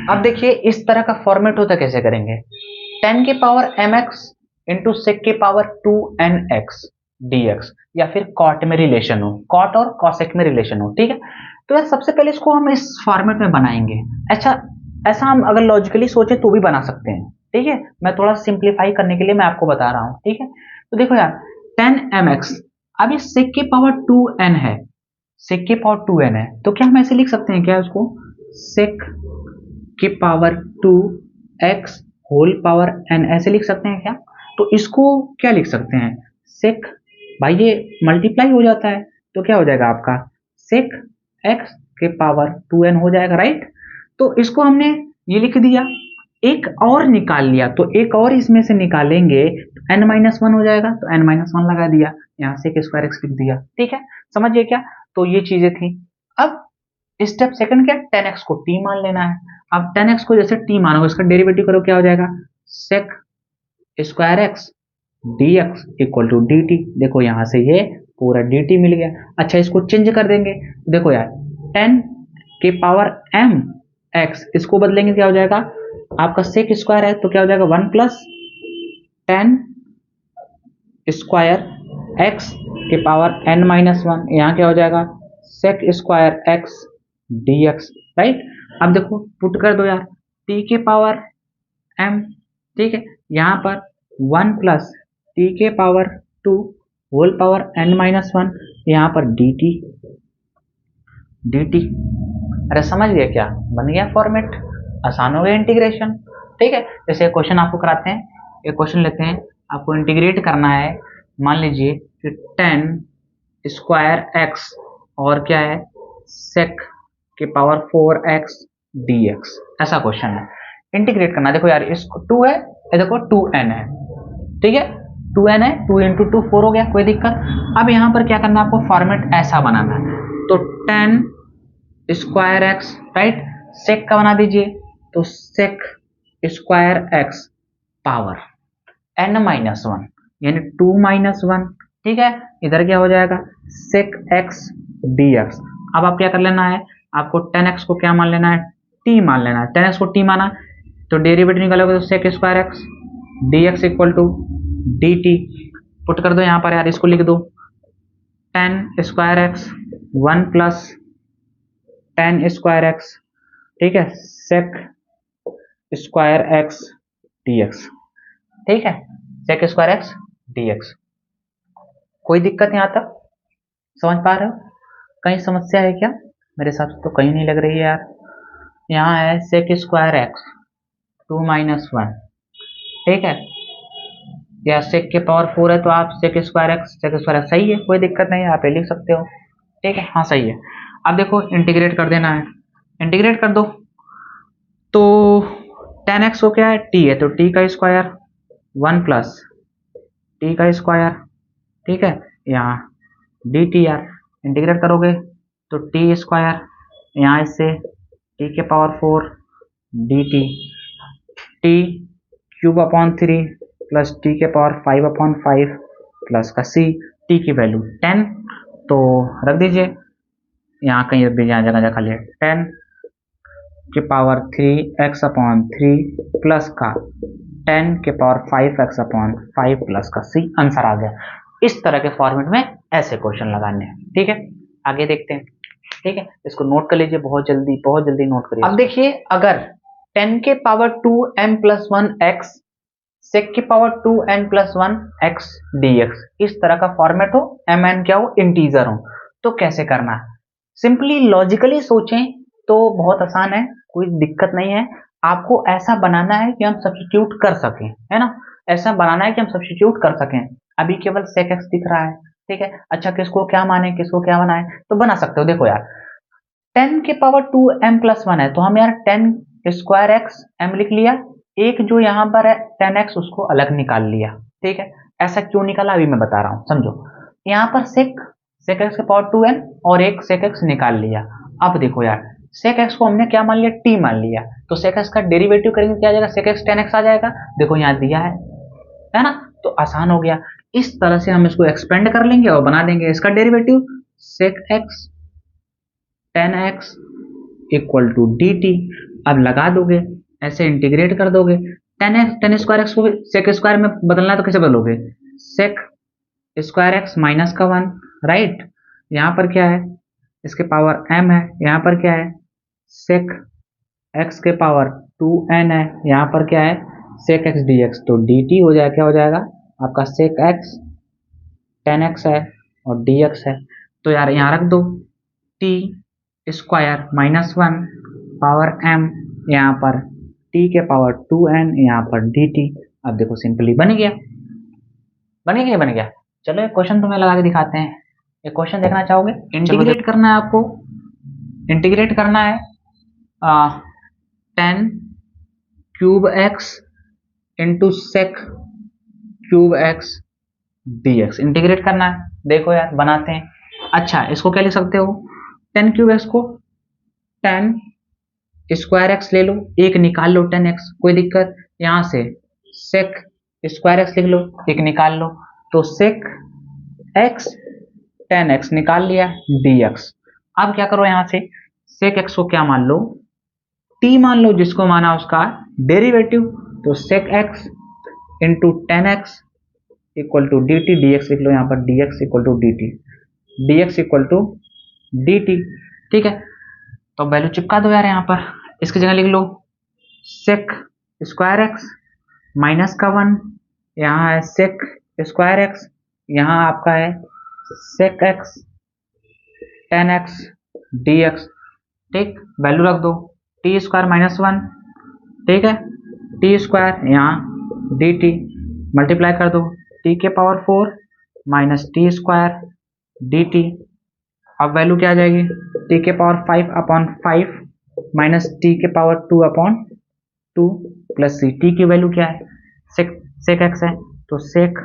अब देखिए इस तरह का फॉर्मेट होता कैसे करेंगे, 10 के पावर mx इंटू सेक के पावर 2nx dx, या फिर कॉट में रिलेशन हो, कॉट और कॉसेक में रिलेशन हो। ठीक है, तो यार सबसे पहले इसको हम इस फॉर्मेट में बनाएंगे। अच्छा ऐसा हम अगर लॉजिकली सोचे तो भी बना सकते हैं। ठीक है, मैं थोड़ा सिंप्लीफाई करने के लिए मैं आपको बता रहा हूं। ठीक है, तो देखो यार 10mx, अब ये सेक के पावर 2n है, सेक के पावर 2n है, तो क्या हम ऐसे लिख सकते हैं क्या उसको, सेक के power 2x whole power n ऐसे लिख सकते हैं क्या। तो इसको क्या लिख सकते हैं, सेक, भाई ये मल्टीप्लाई हो जाता है तो क्या हो जाएगा आपका सेक x के पावर 2n हो जाएगा, राइट। तो इसको हमने ये लिख दिया, एक और निकाल लिया, तो एक और इसमें से निकालेंगे तो n-1 हो जाएगा, तो n-1 लगा दिया, यहाँ से स्क्वायर एक्स लिख दिया। ठीक है, समझिए क्या, तो ये चीजें थी। अब स्टेप सेकंड क्या, 10x को t मान लेना है। अब 10x को जैसे t मानोगे इसका डेरिवेटिव करो, क्या हो जाएगा, sec square x dx equal to dt। देखो यहां से ये पूरा dt मिल गया। अच्छा इसको चेंज कर देंगे, देखो यार 10 के पावर m x, इसको बदलेंगे क्या हो जाएगा, आपका सेक स्क्वायर है तो क्या हो जाएगा 1 प्लस 10 स्क्वायर x के पावर n-1, यहाँ क्या हो जाएगा sec square x dx, right. अब देखो पुट कर दो यार, t के पावर m, ठीक है, यहाँ पर 1 प्लस t के पावर 2 होल पावर n-1, यहाँ पर dt। अरे समझ गया क्या, बन गया फॉर्मेट, आसान हो गया इंटीग्रेशन। ठीक है, जैसे क्वेश्चन आपको कराते हैं, एक क्वेश्चन लेते हैं, आपको इंटीग्रेट करना है, मान लीजिए कि 10 स्क्वायर x और क्या है सेक के पावर 4x dx, ऐसा क्वेश्चन है, इंटीग्रेट करना। देखो यार इसको 2 है, ये देखो 2n है, ठीक है 2n है, 2 इंटू 2 4 हो गया, कोई दिक्कत। अब यहाँ पर क्या करना है आपको, फॉर्मेट ऐसा बनाना है, तो 10 स्क्वायर एक्स, राइट, सेक का बना दीजिए, तो sec square x power n-1 यानी 2-1, ठीक है, इधर क्या हो जाएगा सेक एक्स dx। अब आप क्या कर लेना है, आपको 10x को क्या मान लेना है, t मान लेना है, 10x को t माना तो डेरिवेटिव निकालोगे तो sec square x dx equal to dt। Put कर दो यहाँ पर यार, इसको लिख दो 10 square x 1 plus 10 square x, ठीक है, सेक स्क्वायर एक्स dx, ठीक है, सेक स्क्वायर एक्स dx। कोई दिक्कत यहाँ तक समझ पा रहे हो, कहीं समस्या है क्या, मेरे हिसाब से तो कहीं नहीं लग रही है यार। यहाँ है सेक स्क्वायर एक्स 2-1, ठीक है, या सेक के पावर 4 है तो आप सेक स्क्वायर एक्स सही है, कोई दिक्कत नहीं है, आप ये लिख सकते हो। ठीक है, हाँ सही है। अब देखो इंटीग्रेट कर देना है, इंटीग्रेट कर दो, तो 10x को क्या है t है, तो t का स्क्वायर 1 प्लस t का स्क्वायर ठीक है, यहाँ डी टी यार इंटीग्रेट करोगे तो टी स्क्वायर, यहाँ इससे टी के power 4 D T, T cube upon 3 plus T के पावर 5/5 प्लस का सी, टी की वैल्यू 10, तो रख दीजिए यहाँ कहीं रख दीजिए, यहाँ जगह जगह खाली है, 10 के पावर 3x/3 प्लस का 10 के पावर 5x/5 प्लस का सी, आंसर आ गया। इस तरह के फॉर्मेट में ऐसे क्वेश्चन लगाने हैं। ठीक है, आगे देखते हैं। ठीक है, इसको नोट कर लीजिए, बहुत जल्दी नोट करिए। अब देखिए, अगर 10 के पावर 2n+1 x sec की पावर 2n+1 x dx इस तरह का फॉर्मेट हो, mn क्या हो, इंटीजर हो, तो कैसे करना है? सिंपली लॉजिकली सोचें तो बहुत आसान है, कोई दिक्कत नहीं है। आपको ऐसा बनाना है कि हम सब्स्टिट्यूट कर सकें, है ना, ऐसा बनाना है कि हम सब्स्टिट्यूट कर सकें। अभी केवल sec x दिख रहा है, ठीक है, अच्छा किसको क्या माने, किसको क्या बनाए, तो बना सकते हो। देखो यार, 10 के पावर 2m+1 है, तो हम यार 10 स्क्वायर एक्स m लिख लिया, एक जो यहाँ पर है 10x उसको अलग निकाल लिया। ठीक है, ऐसा क्यों निकाला अभी मैं बता रहा हूँ, समझो। यहाँ पर sec x के पावर 2n और एक sec x निकाल लिया। अब देखो यार, sec x को हमने क्या मान लिया, t मान लिया, तो sec x का डेरिवेटिव करेंगे क्या आ जाएगा, sec x 10x आ जाएगा। देखो यहाँ दिया है ना, तो आसान हो गया। इस तरह से हम इसको एक्सपेंड कर लेंगे और बना देंगे इसका derivative, sec x 10x equal to d t. अब लगा दोगे, ऐसे इंटीग्रेट कर दोगे, 10 स्क्वायर एक्स को सेक स्क्वायर में बदलना है तो कैसे बदलोगे, सेक स्क्वायर एक्स माइनस का 1, राइट। यहाँ पर क्या है, इसके पावर m है, यहाँ पर क्या है, सेक एक्स के पावर 2n है, यहाँ पर क्या है, सेक एक्स डी एक्स, तो डी टी हो जाएगा, क्या हो जाएगा आपका, सेक एक्स 10x है और dx है, तो यार यहाँ रख दो टी स्क्वायर -1 पावर m, यहाँ पर t के पावर 2n, यहाँ पर dt। अब देखो सिंपली बन गया, बन गया। चलो एक क्वेश्चन तुम्हें लगा के दिखाते हैं। एक क्वेश्चन देखना चाहोगे? इंटीग्रेट करना है आपको, इंटीग्रेट करना है 10 cube x into sec cube x dx integrate करना है। देखो यार बनाते हैं। अच्छा, इसको क्या लिख सकते हो, 10 क्यूब x को 10 स्क्वायर एक्स ले लो, एक निकाल लो 10x, कोई दिक्कत। यहां से सेक स्क्वायर एक्स लिख लो, एक निकाल लो, तो सेक एक्स 10x निकाल लिया dx। अब क्या करो, यहां से सेक एक्स को क्या मान लो, t मान लो, जिसको माना उसका डेरिवेटिव, तो sec x into 10x equal to d t, d x लिख लो, यहाँ पर dx equal to d t, dx equal to d t. ठीक है, तो वैल्यू चिपका दो यार, यहाँ पर इसकी जगह लिख लो सेक स्क्वायर एक्स माइनस का 1, यहाँ है सेक स्क्वायर एक्स, यहाँ आपका है सेक एक्स 10x dx। ठीक, वैल्यू रख दो टी स्क्वायर -1, ठीक है, टी स्क्वायर यहाँ डी टी, मल्टीप्लाई कर दो टी के power 4 minus t square d t. अब वैल्यू क्या आ जाएगी, टी के पावर 5/5 माइनस टी के पावर 2/2 प्लस सी, टी की वैल्यू क्या है, सेक एक्स है, तो सेक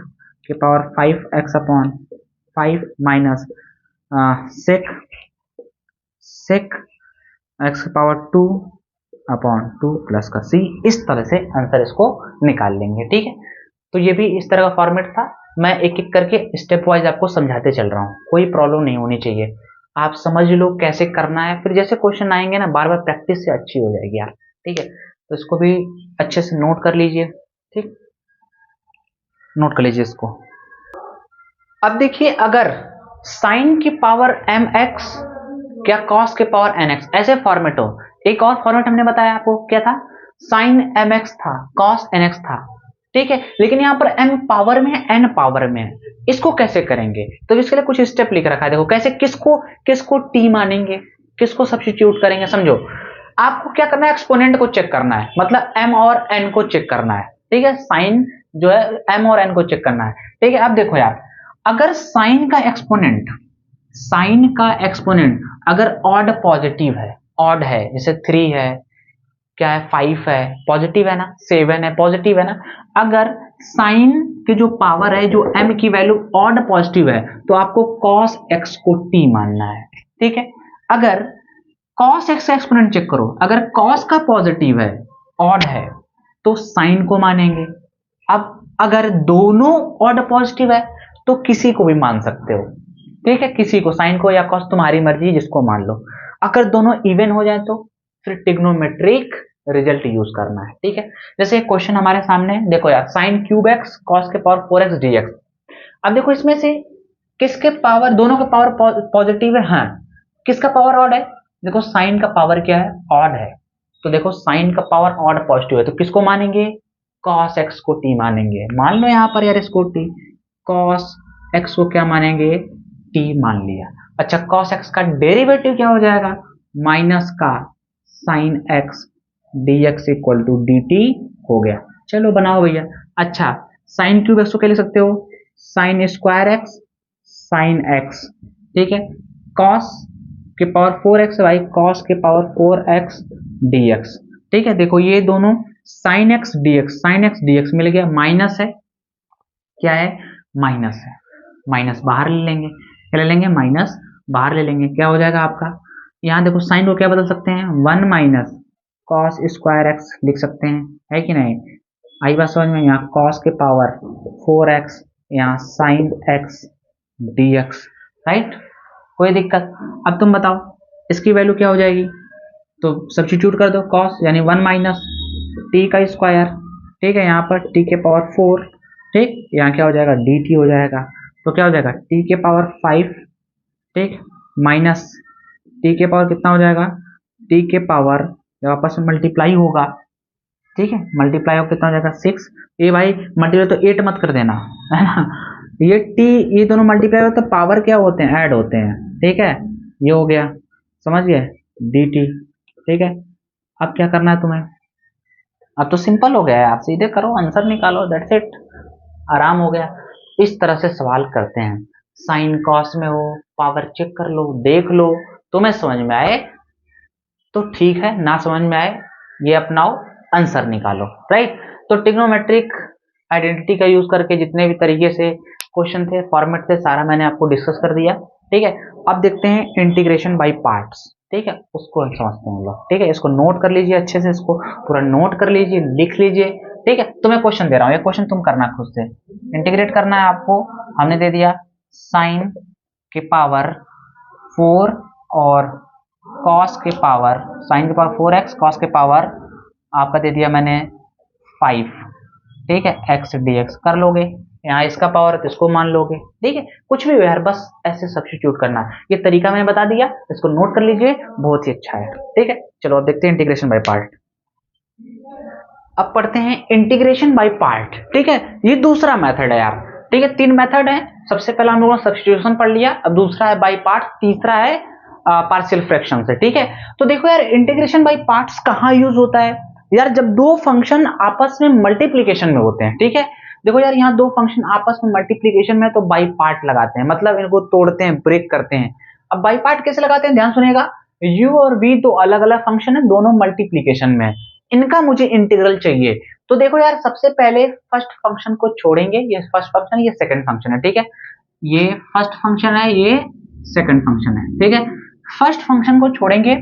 के power 5x/5 minus sec x के पावर 2/2 प्लस का सी। इस तरह से आंसर इसको निकाल लेंगे। ठीक है, तो ये भी इस तरह का फॉर्मेट था। मैं एक एक करके स्टेप वाइज आपको समझाते चल रहा हूँ, कोई प्रॉब्लम नहीं होनी चाहिए, आप समझ लो कैसे करना है, फिर जैसे क्वेश्चन आएंगे ना, बार बार प्रैक्टिस से अच्छी हो जाएगी यार। ठीक है, तो इसको भी अच्छे से नोट कर लीजिए। ठीक, नोट कर लीजिए इसको। अब देखिए, अगर साइन की पावर mx क्या कॉस के पावर nx ऐसे फॉर्मेट हो, एक और फॉर्मेट हमने बताया आपको, क्या था, साइन mx था, कॉस nx था। ठीक है, लेकिन यहाँ पर m पावर में है, n पावर में है, इसको कैसे करेंगे, तो इसके लिए कुछ स्टेप लिख रखा है। देखो कैसे, किसको t मानेंगे, किसको सब्स्टिट्यूट करेंगे। समझो, आपको क्या करना है, एक्सपोनेंट को चेक करना है, मतलब m और n को चेक करना है। ठीक है, साइन जो है m और n को चेक करना है। ठीक है, अब देखो यार, अगर साइन का एक्सपोनेंट अगर ऑड पॉजिटिव है, ऑड है, जैसे 3 है, क्या है, 5 है, पॉजिटिव है ना, 7 है, पॉजिटिव है ना, अगर साइन के जो पावर है, जो m की वैल्यू ऑड पॉजिटिव है, तो आपको cos x को t मानना है, ठीक है। अगर cos x का एक्सपोनेंट चेक करो, अगर cos का पॉजिटिव है, ऑड है, तो साइन को मानेंगे। अब अगर दोनों ऑड पॉजिटिव है तो किसी को भी मान सकते हो, ठीक है, किसी को, साइन को या cos, तुम्हारी मर्जी, जिसको मान लो। अगर दोनों इवन हो जाए तो फिर ट्रिग्नोमेट्रिक रिजल्ट यूज करना है, ठीक है। जैसे एक क्वेश्चन हमारे सामने देखो यार, साइन क्यूब एक्स कॉस के पावर 4x dx। अब देखो इसमें से किसके पावर, दोनों का पावर पॉजिटिव है, हाँ, किसका पावर ऑड है, देखो साइन का पावर क्या है, ऑड है, तो देखो साइन का पावर ऑड पॉजिटिव है, तो किसको मानेंगे, cos x को t मानेंगे। मान लो यहां पर यार इसको t, cos x को क्या मानेंगे, t मान लिया। अच्छा, cos x का डेरिवेटिव क्या हो जाएगा, माइनस का sine x dx equal to dt हो गया। चलो बनाओ भैया। अच्छा, साइन क्यूब एक्स को क्या लिख सकते हो, sine square x sine x, ठीक है, cos के पावर 4x भाई, cos के पावर 4x dx, ठीक है। देखो ये दोनों साइन x dx मिल गया, माइनस है, क्या है, माइनस है, माइनस बाहर ले लेंगे, क्या ले लेंगे, माइनस बाहर ले लेंगे, क्या हो जाएगा आपका, यहाँ देखो साइन को क्या बदल सकते हैं, 1 माइनस कॉस स्क्वायर एक्स लिख सकते हैं, है कि नहीं, आई बात समझ में, यहाँ cos के पावर 4x, यहाँ साइन x dx, राइट, कोई दिक्कत। अब तुम बताओ इसकी वैल्यू क्या हो जाएगी, तो सब्स्टिट्यूट कर दो, cos यानी 1 माइनस t का स्क्वायर, ठीक है, यहाँ पर t के पावर 4, ठीक, यहाँ क्या हो जाएगा, dt हो जाएगा, तो क्या हो जाएगा, t के पावर 5, ठीक, माइनस t के पावर कितना हो जाएगा, t के पावर जब आपस में मल्टीप्लाई होगा, ठीक है, मल्टीप्लाई हो कितना हो जाएगा 6, ये भाई मल्टीप्लाई तो 8 मत कर देना, है ना, ये t, ये दोनों मल्टीप्लाई हो तो पावर क्या होते हैं, ऐड होते हैं, ठीक है, ये हो गया, समझ गए, dt, ठीक है। अब क्या करना है तुम्हें, अब तो सिंपल हो गया है, आप सीधे करो, आंसर निकालो, दैट्स इट, आराम हो गया। इस तरह से सवाल करते हैं, साइन कॉस में हो, पावर चेक कर लो, देख लो, तुम्हें समझ में आए तो ठीक है, ना समझ में आए ये अपनाओ, आंसर निकालो, राइट। तो ट्रिग्नोमेट्रिक आइडेंटिटी का यूज करके जितने भी तरीके से क्वेश्चन थे, फॉर्मेट थे, सारा मैंने आपको डिस्कस कर दिया, ठीक है। अब देखते हैं इंटीग्रेशन बाय पार्ट्स, ठीक है, उसको समझते हैं हम लोग, ठीक है, इसको नोट कर लीजिए अच्छे से, इसको पूरा नोट कर लीजिए, लिख लीजिए, ठीक है। तो मैं क्वेश्चन दे रहा हूँ, ये क्वेश्चन तुम करना खुद से, इंटीग्रेट करना है आपको, हमने दे दिया साइन के पावर 4 और cos के पावर, साइन के पावर 4x, cos के पावर आपका दे दिया मैंने 5, ठीक है, x dx कर लोगे, यहाँ इसका पावर है तो इसको मान लोगे, ठीक है, कुछ भी यार, बस ऐसे सब्स्टिट्यूट करना है, ये तरीका मैंने बता दिया, इसको नोट कर लीजिए, बहुत ही अच्छा है, ठीक है। चलो अब देखते हैं इंटीग्रेशन बाय पार्ट। अब पढ़ते हैं इंटीग्रेशन बाय पार्ट, ठीक है, ये दूसरा मेथड है यार, ठीक है, 3 मेथड है, सबसे पहला हम लोगों ने सब्स्टिट्यूशन पढ़ लिया, अब दूसरा है बाय पार्ट, तीसरा है पार्शियल फ्रैक्शन से, ठीक है। तो देखो यार, इंटीग्रेशन बाय पार्ट्स कहाँ यूज होता है यार, जब दो फंक्शन आपस में मल्टीप्लीकेशन में होते हैं, ठीक है। देखो यार, यहाँ दो फंक्शन आपस में मल्टीप्लीकेशन में तो बाय पार्ट लगाते हैं, मतलब इनको तोड़ते हैं, ब्रेक करते हैं। अब बाय पार्ट कैसे लगाते हैं, ध्यान सुनिएगा, u और v दो अलग अलग फंक्शन है, दोनों मल्टीप्लीकेशन में, इनका मुझे इंटीग्रल चाहिए। तो देखो यार, सबसे पहले फर्स्ट फंक्शन को छोड़ेंगे, ये फर्स्ट फंक्शन, ये सेकंड फंक्शन है, ठीक है, ये फर्स्ट फंक्शन है, ये सेकंड फंक्शन है, ठीक है। फर्स्ट फंक्शन को छोड़ेंगे,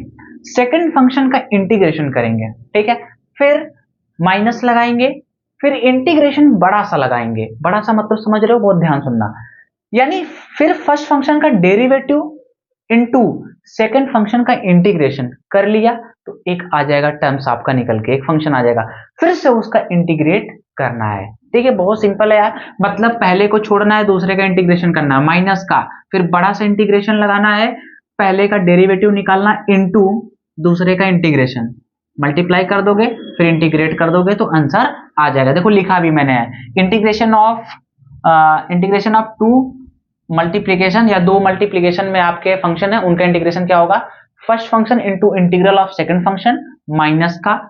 सेकंड फंक्शन का इंटीग्रेशन करेंगे, ठीक है, फिर माइनस लगाएंगे, फिर इंटीग्रेशन बड़ा सा लगाएंगे, बड़ा सा मतलब समझ रहे हो, बहुत ध्यान सुनना, यानी फिर फर्स्ट फंक्शन का डेरिवेटिव इनटू सेकंड फंक्शन का इंटीग्रेशन कर लिया, तो एक आ जाएगा टर्म्स आपका निकल के, एक फंक्शन आ जाएगा, फिर से उसका इंटीग्रेट करना है, ठीक है, बहुत सिंपल है यार, मतलब पहले को छोड़ना है, दूसरे का इंटीग्रेशन करना है, माइनस का, फिर बड़ा सा इंटीग्रेशन लगाना है, पहले का डेरिवेटिव निकालना इनटू दूसरे का इंटीग्रेशन, मल्टीप्लाई कर दोगे, फिर इंटीग्रेट कर दोगे तो आंसर आ जाएगा। देखो लिखा भी मैंने है, इंटीग्रेशन ऑफ टू मल्टीप्लीकेशन या दो मल्टीप्लीकेशन में आपके फंक्शन है, उनका इंटीग्रेशन क्या होगा, first function into integral of second function minus का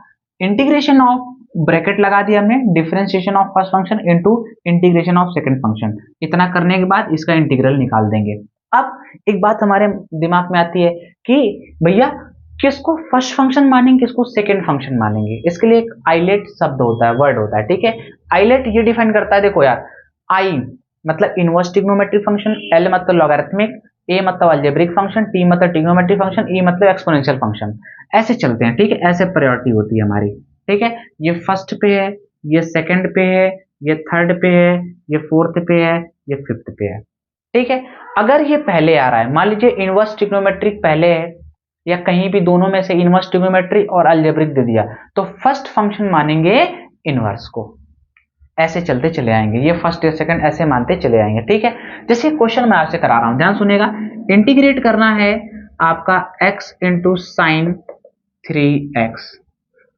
इंटीग्रेशन ऑफ, ब्रैकेट लगा दिया हमने, differentiation of first function into integration of second function, इतना करने के बाद इसका इंटीग्रल निकाल देंगे। अब एक बात हमारे दिमाग में आती है कि भैया किसको फर्स्ट फंक्शन मानेंगे, किसको सेकंड फंक्शन मानेंगे, इसके लिए एक आइलेट शब्द होता है, वर्ड होता है, ठीक है, आइलेट ये डिफाइन करता है, देखो यार, आई मतलब इनवर्स ट्रिग्नोमेट्रिक फंक्शन, एल मतलब लॉगरिथमिक, ए मतलब अलजेब्रिक फंक्शन, टी मतलब ट्रिग्नोमेट्रिक फंक्शन, ई मतलब एक्सपोनेंशियल फंक्शन, ऐसे चलते हैं, ठीक है, ऐसे प्रायोरिटी होती है हमारी, ठीक है। ये फर्स्ट पे है, ये सेकंड पे है, ये थर्ड पे है, ये फोर्थ पे है, ये फिफ्थ पे है, ठीक है। अगर ये पहले आ रहा है, मान लीजिए इनवर्स ट्रिग्नोमेट्रिक पहले है, या कहीं भी दोनों में से इनवर्स ट्रिग्नोमेट्रिक और अलजेब्रिक दे दिया, तो फर्स्ट फंक्शन मानेंगे इनवर्स को, ऐसे चलते चले आएंगे, ये फर्स्ट या सेकंड ऐसे मानते चले आएंगे, ठीक है। जैसे क्वेश्चन मैं आपसे करा रहा हूं, ध्यान सुनिएगा, इंटीग्रेट करना है आपका x into sine 3x,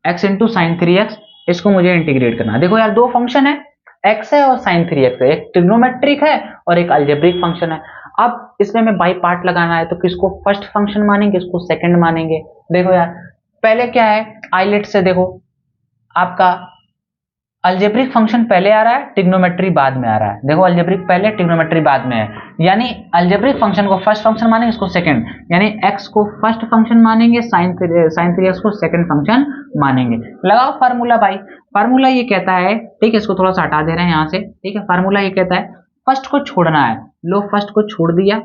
x into sine 3x, इसको मुझे इंटीग्रेट करना है। देखो यार, दो फंक्शन है, x है और साइन 3x है, एक ट्रिग्नोमेट्रिक है और एक अलजेब्रिक फंक्शन है। अब इसमें मैं बाई पार्ट लगाना है, तो किसको फर्स्ट फंक्शन मानेंगे, इसको सेकंड मानेंगे। देखो यार, पहले क्या है, आइलेट से देखो, आपका अलजेब्रिक फंक्शन पहले आ रहा है, ट्रिग्नोमेट्री बाद में आ रहा है। देखो, अलजेब्रिक पहले, ट्रिग्नोमेट्री बाद में है, यानी अलजेब्रिक फंक्शन को फर्स्ट फंक्शन मानेंगे, इसको सेकंड, यानी x को फर्स्ट फंक्शन मानेंगे, साइन 3x को सेकंड फंक्शन मानेंगे। लगाओ फार्मूला भाई, फार्मूला ये कहता है, ठीक है, इसको थोड़ा सा हटा दे रहे हैं यहाँ से, ठीक है। फार्मूला ये कहता है फर्स्ट को छोड़ना है, लो फर्स्ट को छोड़ दिया,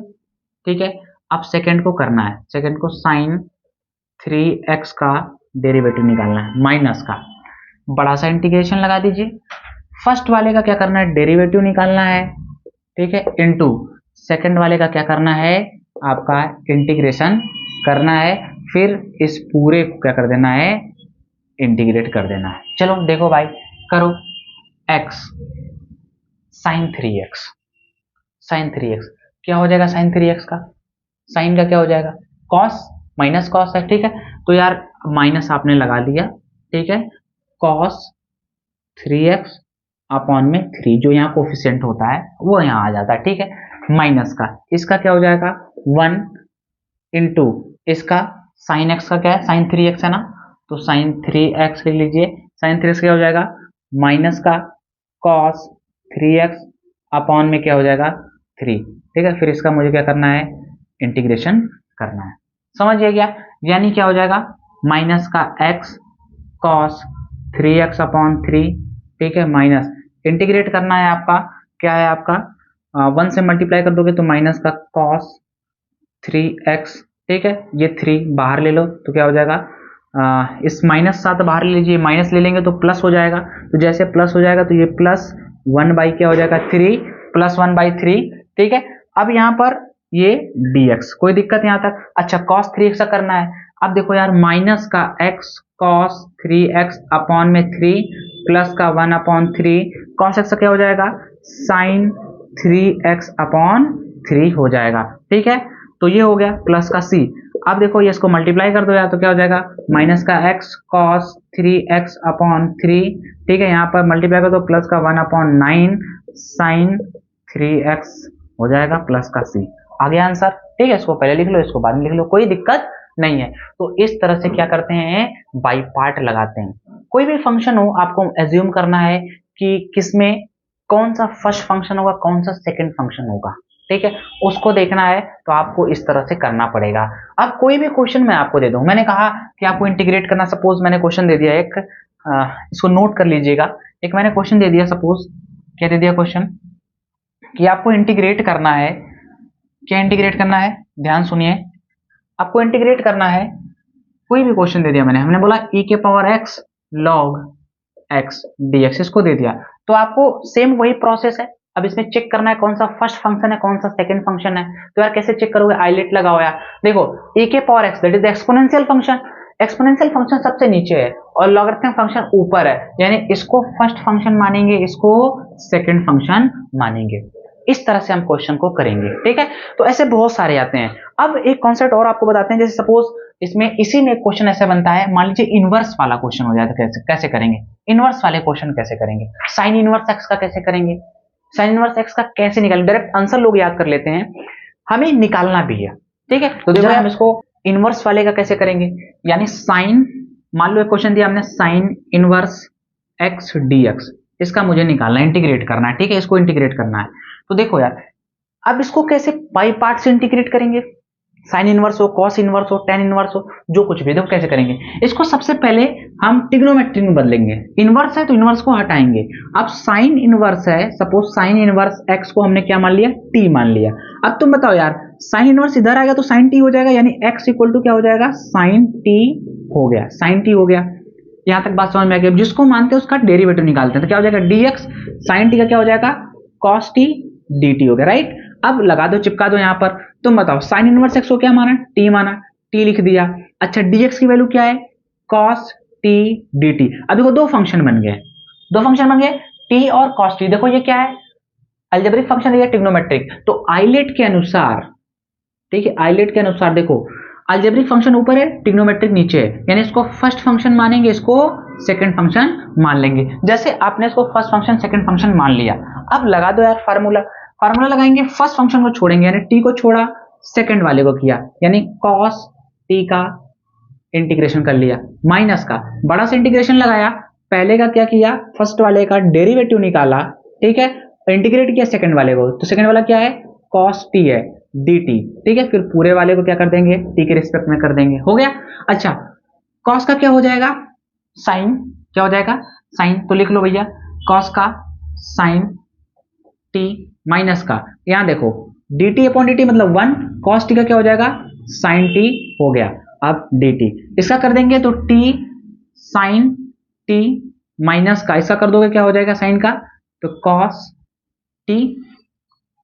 ठीक है। अब सेकंड को करना है, सेकंड को साइन 3x का डेरिवेटिव निकालना है, माइनस का, बड़ा सा इंटीग्रेशन लगा दीजिए। फर्स्ट वाले का क्या करना है, डेरिवेटिव निकालना है, ठीक है, इनटू सेकंड वाले का क्या करना है, आपका इंटीग्रेशन करना है, फिर इस पूरे को क्या कर देना है, इंटीग्रेट कर देना है। चलो देखो भाई, करो, x sign 3x, sign 3x क्या हो जाएगा, साइन 3x का, साइन का क्या हो जाएगा, कॉस, माइनस कॉस है, ठीक है। तो यार माइनस आपने लगा दिया, ठीक है, कॉस 3x अपॉन में 3, जो यहाँ कोफिशिएंट होता है वो यहाँ आ जाता है, ठीक है, माइनस का, इसका क्या हो जाएगा 1 इंटू इसका साइन x का क्या है, साइन 3x है ना, तो साइन 3x लिख लीजिए, साइन 3x क्या हो जाएगा, माइनस का कॉस 3x अपॉन में क्या हो जाएगा 3, ठीक है। फिर इसका मुझे क्या करना है, इंटीग्रेशन करना है, समझिए क्या, यानी क्या हो जाएगा, माइनस का x कॉस 3x अपॉन 3, ठीक है, माइनस इंटीग्रेट करना है आपका, क्या है आपका 1 से मल्टीप्लाई कर दोगे तो माइनस का कॉस 3x, ठीक है, ये 3 बाहर ले लो तो क्या हो जाएगा, इस माइनस 7 बाहर ले लीजिए, माइनस ले लेंगे तो प्लस हो जाएगा, तो जैसे प्लस हो जाएगा तो ये प्लस 1 बाई क्या हो जाएगा 3, प्लस 1 बाई 3, ठीक है। अब यहाँ पर ये dx, कोई दिक्कत यहाँ तक, अच्छा cos 3x का करना है। अब देखो यार, माइनस का x cos 3x अपॉन में 3 प्लस का 1 अपॉन 3, cos x का क्या हो जाएगा, साइन 3x अपॉन 3 हो जाएगा, ठीक है। तो ये हो गया प्लस का c। अब देखो ये इसको मल्टीप्लाई कर दो यार, तो क्या हो जाएगा, माइनस का x cos 3x अपॉन 3, ठीक है, यहाँ पर मल्टीप्लाई कर दो, प्लस का 1 अपॉन 9 साइन 3x हो जाएगा, प्लस का c। आ गया आंसर, ठीक है, इसको पहले लिख लो, इसको बाद में लिख लो, कोई दिक्कत नहीं है। तो इस तरह से क्या करते हैं, बाई पार्ट लगाते हैं। कोई भी फंक्शन हो, आपको एज्यूम करना है कि किसमें कौन सा फर्स्ट फंक्शन होगा, कौन सा सेकंड फंक्शन होगा, ठीक है, उसको देखना है, तो आपको इस तरह से करना पड़ेगा। अब कोई भी क्वेश्चन मैं आपको दे दूं, मैंने कहा कि आपको इंटीग्रेट करना, सपोज मैंने क्वेश्चन दे दिया एक, इसको नोट कर लीजिएगा, एक मैंने क्वेश्चन दे दिया, सपोज क्या दे दिया क्वेश्चन, कि आपको इंटीग्रेट करना है, क्या इंटीग्रेट करना है, ध्यान सुनिए, आपको इंटीग्रेट करना है, कोई भी क्वेश्चन दे दिया मैंने, हमने बोला e के power x log x dx, इसको दे दिया, तो आपको सेम वही प्रोसेस है। अब इसमें चेक करना है कौन सा फर्स्ट फंक्शन है, कौन सा सेकंड फंक्शन है। तो यार कैसे चेक करोगे, आइलेट लगाओ यार, देखो e के power x that is exponential function, exponential function सबसे नीचे है और लॉगरिथमिक फंक्शन ऊपर है, यानी इसको फर्स्ट फंक्शन मानेंगे, इसको सेकंड फंक्शन मानेंगे। इस तरह से हम क्वेश्चन को करेंगे, ठीक है। तो ऐसे बहुत सारे आते हैं। अब एक कॉन्सेप्ट और आपको बताते हैं, जैसे सपोज इसमें इसी में क्वेश्चन ऐसे बनता है, मान लीजिए इनवर्स वाला क्वेश्चन हो जाए तो कैसे करेंगे, इनवर्स वाले क्वेश्चन कैसे करेंगे, साइन इनवर्स एक्स का कैसे करेंगे, साइन इनवर्स एक्स का कैसे निकालेंगे, डायरेक्ट आंसर लोग याद कर लेते हैं, हमें निकालना भी है, ठीक है। तो देखो हम इसको इनवर्स वाले का कैसे करेंगे, यानी साइन, मान लो एक क्वेश्चन दिया हमने साइन इनवर्स एक्स डीएक्स, इसका मुझे निकालना है, इंटीग्रेट करना है, ठीक है, इसको इंटीग्रेट करना है। तो देखो यार, अब इसको कैसे बाई पार्ट से इंटीग्रेट करेंगे, साइन इनवर्स हो, कॉस इनवर्स हो, टेन इनवर्स हो, जो कुछ भी। देखो कैसे करेंगे इसको, सबसे पहले हम ट्रिग्नोमेट्री में बदलेंगे। इनवर्स है तो इनवर्स को हटाएंगे। अब साइन इनवर्स है, सपोज साइन इनवर्स एक्स को हमने क्या मान लिया, टी मान लिया। अब तुम बताओ यार, साइन इनवर्स इधर आएगा तो साइन टी हो जाएगा, यानी एक्स इक्वल टू क्या हो जाएगा, साइन टी हो गया, साइन टी हो गया। यहां तक बात समझ में आ गई। जिसको मानते हैं उसका डेरिवेटिव निकालते हैं, तो क्या हो जाएगा, dx साइन टी का क्या हो जाएगा, cos t dt हो गया, राइट। अब लगा दो, चिपका दो यहां पर। तुम बताओ साइन इनवर्स एक्स को क्या माना, t माना, t लिख दिया। अच्छा dx की वैल्यू क्या है, cos t dt। अब देखो दो फंक्शन बन गए, दो फंक्शन बन गए, t और cos t। देखो ये क्या है, अलजेब्रिक फंक्शन है, ट्रिग्नोमेट्रिक। तो आइलेट के अनुसार, ठीक है, आइलेट के अनुसार देखो, अलजेब्रिक फंक्शन ऊपर है, ट्रिग्नोमेट्रिक नीचे है, यानी इसको फर्स्ट फंक्शन मानेंगे, इसको सेकंड फंक्शन मान लेंगे। जैसे आपने इसको फर्स्ट फंक्शन सेकंड फंक्शन मान लिया, अब लगा दो यार फार्मूला। फार्मूला लगाएंगे, फर्स्ट फंक्शन को छोड़ेंगे, यानी टी को छोड़ा, सेकंड वाले को किया, यानी कॉस टी का इंटीग्रेशन कर लिया, माइनस का बड़ा से इंटीग्रेशन लगाया, पहले का क्या किया, फर्स्ट वाले का डेरिवेटिव निकाला, ठीक है, इंटीग्रेट किया सेकंड वाले को, तो सेकंड वाला क्या है, कॉस टी है dt, ठीक है। फिर पूरे वाले को क्या कर देंगे, t के रिस्पेक्ट में कर देंगे, हो गया। अच्छा cos का क्या हो जाएगा, साइन, क्या हो जाएगा, साइन। तो लिख लो भैया, cos का साइन t माइनस का, यहां देखो dt अपॉन dt मतलब 1, cos t का क्या हो जाएगा, साइन t हो गया। अब dt इसका कर देंगे तो t साइन t माइनस का, इसका कर दोगे क्या हो जाएगा, साइन का, तो cos t,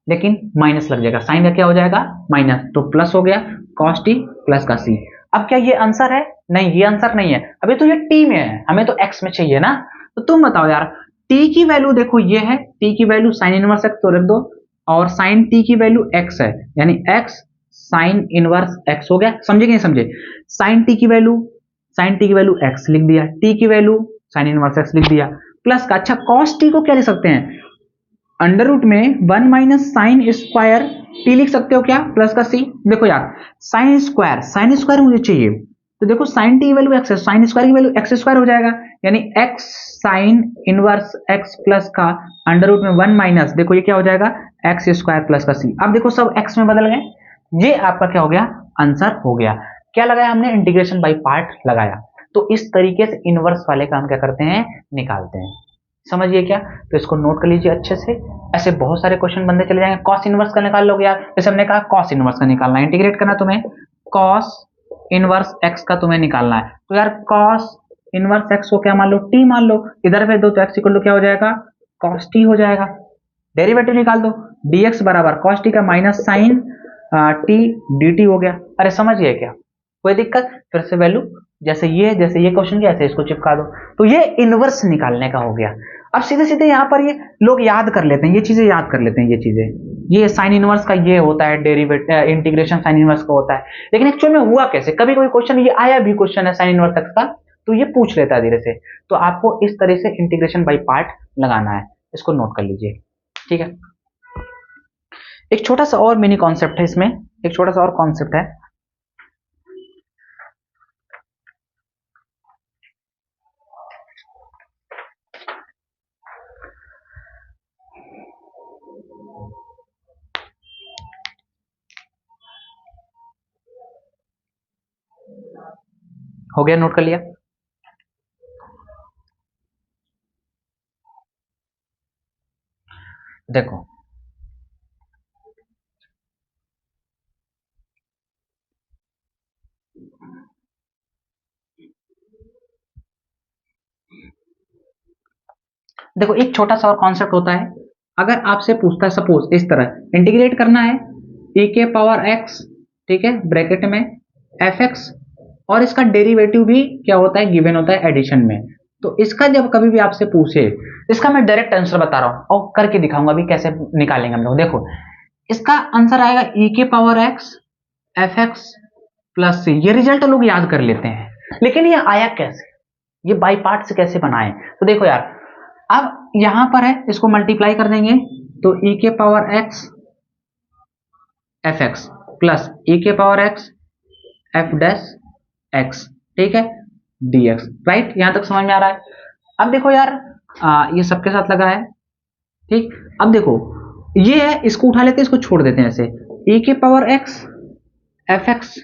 लेकिन माइनस लग जाएगा, साइन का क्या हो जाएगा, माइनस, तो प्लस हो गया, cos t प्लस का c। अब क्या ये आंसर है, नहीं ये आंसर नहीं है, अभी तो ये t में है, हमें तो x में चाहिए ना। तो तुम बताओ यार, t की वैल्यू देखो ये है, t की वैल्यू साइन इनवर्स x तो रख दो, और साइन t की वैल्यू x है, यानी x साइन इनवर्स x हो गया, समझे कि नहीं समझे। साइन t की वैल्यू, साइन t की वैल्यू x लिख दिया, t की वैल्यू साइन इनवर्स x लिख दिया, प्लस का। अच्छा cos t को क्या लिख सकते हैं, अंडर रूट में 1 माइनस साइन स्क्वायर टी लिख सकते हो क्या, प्लस का सी। देखो यार साइन स्क्वायर, साइन स्क्वायर मुझे चाहिए, तो देखो साइन टी की वैल्यू एक्स है, साइन स्क्वायर की वैल्यू एक्स स्क्वायर हो जाएगा, यानी x sine inverse x plus का अंडर रूट में 1 माइनस, देखो ये क्या हो जाएगा, एक्स स्क्वायर प्लस का सी। अब देखो सब एक्स में बदल गए, ये आपका क्या हो गया, आंसर हो गया। क्या लगाया हमने, इंटीग्रेशन बाई पार्ट लगाया। तो इस तरीके से इनवर्स वाले का हम क्या करते हैं, निकालते हैं, समझिए क्या। तो इसको नोट कर लीजिए अच्छे से, ऐसे बहुत सारे क्वेश्चन बनते चले जाएंगे। कॉस इनवर्स का निकाल लोगे यार, जैसे हमने कहा कॉस इनवर्स का निकालना है, इंटीग्रेट करना तुम्हें, कॉस इनवर्स एक्स का तुम्हें निकालना है। तो यार कॉस इनवर्स एक्स को क्या मान लो, टी मान लो, इधर भेज दो तो एक्स इक्वल टू क्या हो जाएगा, कॉस टी हो जाएगा। डेरिवेटिव निकाल दो, dx बराबर कॉस टी का माइनस साइन टी dt हो गया। अरे समझिए क्या, कोई दिक्कत, फिर से वैल्यू जैसे ये क्वेश्चन के ऐसे इसको चिपका दो। तो ये इनवर्स निकालने का हो गया। अब सीधे सीधे यहाँ पर ये लोग याद कर लेते हैं, ये चीजें याद कर लेते हैं, ये चीजें, ये साइन इनवर्स का ये होता है, डेरिवेटिव इंटीग्रेशन साइन इनवर्स का होता है, लेकिन एक्चुअल में हुआ कैसे, कभी कोई क्वेश्चन ये आया भी क्वेश्चन है साइन इनवर्स एक्स का, तो ये पूछ लेता है धीरे से। तो आपको इस तरह से इंटीग्रेशन बाई पार्ट लगाना है, इसको नोट कर लीजिए, ठीक है। एक छोटा सा और मिनी कॉन्सेप्ट है इसमें, एक छोटा सा और कॉन्सेप्ट है, हो गया, नोट कर लिया। देखो देखो एक छोटा सा और कॉन्सेप्ट होता है, अगर आपसे पूछता है सपोज इस तरह इंटीग्रेट करना है e के पावर x, ठीक है, ब्रैकेट में fx, और इसका डेरिवेटिव भी क्या होता है, गिवन होता है एडिशन में। तो इसका जब कभी भी आपसे पूछे, इसका मैं डायरेक्ट आंसर बता रहा हूं और करके दिखाऊंगा अभी कैसे निकालेंगे हम लोग। देखो इसका आंसर आएगा e के power x fx plus c। ये रिजल्ट लोग याद कर लेते हैं, लेकिन ये आया कैसे, ये बाई पार्ट से कैसे बनाए। तो देखो यार, अब यहां पर है, इसको मल्टीप्लाई कर देंगे तो e के power x fx plus e के power x f dash x, ठीक है, dx, राइट। यहां तक समझ में आ रहा है। अब देखो यार ये सबके साथ लगा है, ठीक। अब देखो ये है, इसको उठा लेते हैं, इसको छोड़ देते हैं ऐसे, e के power x F x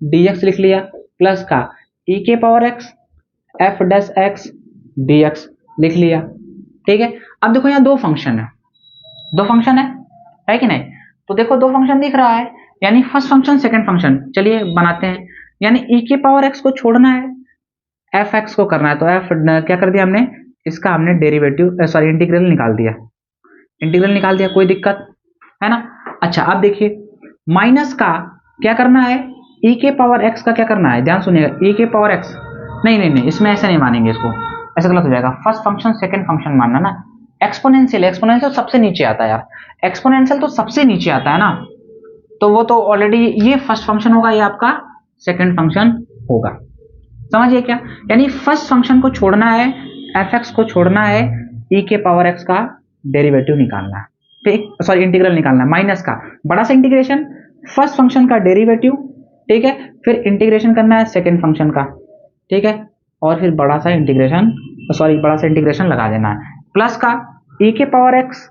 d x लिख लिया, प्लस का ई के power x F dash x d x लिख लिया। ठीक है, अब देखो यहाँ दो फंक्शन है कि नहीं? तो देखो दो फंक्शन दिख रहा है, यानी फर्स्ट फंक्शन सेकंड फंक्शन, चलिए बनाते हैं। यानी ई के पावर एक्स को छोड़ना है, एफ एक्स को करना है, तो एफ क्या कर दिया हमने, इसका हमने डेरिवेटिव सॉरी इंटीग्रल निकाल दिया, कोई दिक्कत है ना। अच्छा अब देखिए माइनस का क्या करना है, ई के पावर एक्स का क्या करना है, ध्यान सुनिएगा, ई के पावर एक्स नहीं इसमें ऐसे नहीं मानेंगे, इसको ऐसा गलत हो जाएगा। फर्स्ट फंक्शन सेकंड फंक्शन मानना ना। एक्सपोनेंशियल सबसे नीचे आता है यार, एक्सपोनेंशियल तो सबसे नीचे आता है ना, तो वो तो ऑलरेडी ये फर्स्ट फंक्शन होगा, ये आपका सेकंड फंक्शन होगा, समझिए क्या। यानी फर्स्ट फंक्शन को छोड़ना है, एफ एक्स को छोड़ना है, ई के पावर एक्स का डेरिवेटिव निकालना है, ठीक, सॉरी इंटीग्रल निकालना है, माइनस का बड़ा सा इंटीग्रेशन फर्स्ट फंक्शन का डेरिवेटिव, ठीक है, फिर इंटीग्रेशन करना है सेकंड फंक्शन का, ठीक है, और फिर बड़ा सा इंटीग्रेशन लगा देना है, प्लस का ई के पावर एक्स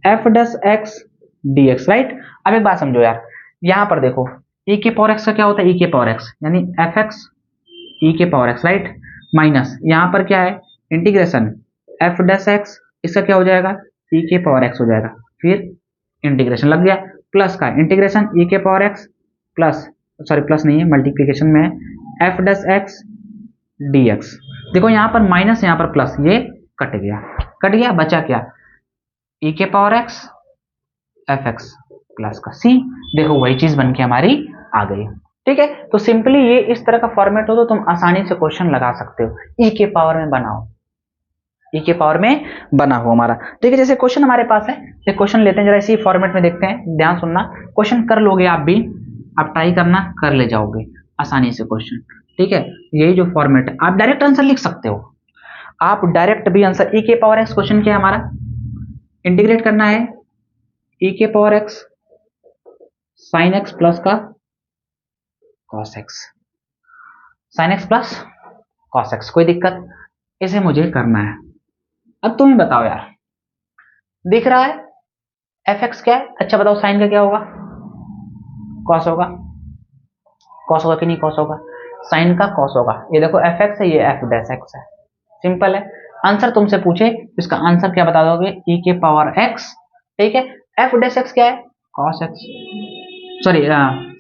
एफ डस एक्स डी एक्स, राइट। अब एक बात समझो यार, यहां पर देखो ई के पावर एक्स का क्या होता है, ई के पावर एक्स यानी एफ एक्स ई के पावर एक्स, राइट, माइनस यहां पर क्या है इंटीग्रेशन एफ डस एक्स, इसका क्या हो जाएगा ई के पावर एक्स हो जाएगा, फिर इंटीग्रेशन लग गया, प्लस का इंटीग्रेशन ई के पावर एक्स प्लस प्लस नहीं है मल्टीप्लीकेशन में है एफ डस एक्स डी एक्स। देखो यहां पर माइनस यहां पर प्लस, ये कट गया, बचा क्या ई के power x F x plus का सी, देखो वही चीज बन के हमारी आ गई, ठीक है। तो सिंपली ये इस तरह का फॉर्मेट हो तो तुम आसानी से क्वेश्चन लगा सकते हो, ई के पावर में बनाओ, ई के पावर में बना हो हमारा, ठीक है। जैसे क्वेश्चन हमारे पास है, एक क्वेश्चन लेते हैं, जरा इसी फॉर्मेट में देखते हैं, ध्यान सुनना, क्वेश्चन कर लोगे आप भी, आप ट्राई करना, कर ले जाओगे आसानी से क्वेश्चन, ठीक है। यही जो फॉर्मेट है, आप डायरेक्ट आंसर लिख सकते हो, आप डायरेक्ट भी आंसर, ई के पावर एक्स क्वेश्चन क्या है हमारा, इंटीग्रेट करना है ई के power x sine x plus का cos x, sine x plus cos x, कोई दिक्कत, इसे मुझे करना है। अब तुम्हें बताओ यार, दिख रहा है एफ एक्स क्या है, अच्छा बताओ साइन का क्या होगा, कॉस होगा, कि नहीं कॉस होगा, साइन का कॉस होगा, ये देखो एफ एक्स है, ये एफ डैश एक्स है, सिंपल है। आंसर तुमसे पूछे, इसका आंसर क्या बता दोगे, ई के पावर एक्स, ठीक है, एफ डैश एक्स क्या है cos x, sorry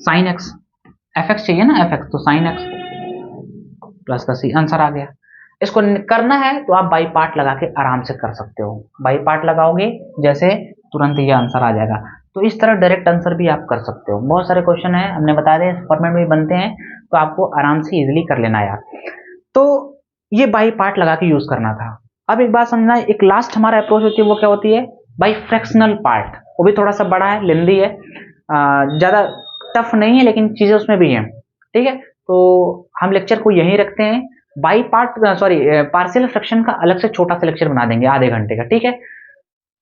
sine x, F x चाहिए ना, एफ एक्स तो साइन एक्स प्लस का सी, आंसर आ गया। इसको करना है तो आप बाई पार्ट लगा के आराम से कर सकते हो, बाई पार्ट लगाओगे जैसे तुरंत ये आंसर आ जाएगा। तो इस तरह डायरेक्ट आंसर भी आप कर सकते हो, बहुत सारे क्वेश्चन है हमने बता दें, फॉर्मेट में भी बनते हैं, तो आपको आराम से इजिली कर लेना यार। तो ये बाई पार्ट लगा के यूज करना था। अब एक बात समझना, एक लास्ट हमारा अप्रोच होती है, वो क्या होती है बाई फ्रैक्शनल पार्ट, वो भी थोड़ा सा बड़ा है, लेंदी है, ज्यादा टफ नहीं है, लेकिन चीजें उसमें भी हैं, ठीक है। तो हम लेक्चर को यहीं रखते हैं, बाई पार्ट पार्शियल फ्रैक्शन का अलग से छोटा सा लेक्चर बना देंगे आधे घंटे का, ठीक है।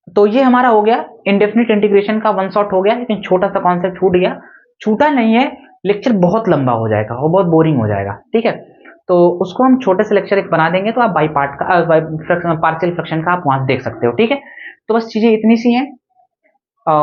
तो ये हमारा हो गया इंडेफिनिट इंटीग्रेशन का वन शॉट हो गया, लेकिन छोटा सा कॉन्सेप्ट छूट गया, छूटा नहीं है, लेक्चर बहुत लंबा हो जाएगा और बहुत बोरिंग हो जाएगा, ठीक है। तो उसको हम छोटे से लेक्चर एक बना देंगे, तो आप बाई पार्ट का पार्शियल फ्रैक्शन का आप वहां देख सकते हो, ठीक है। तो बस चीजें इतनी सी हैं। और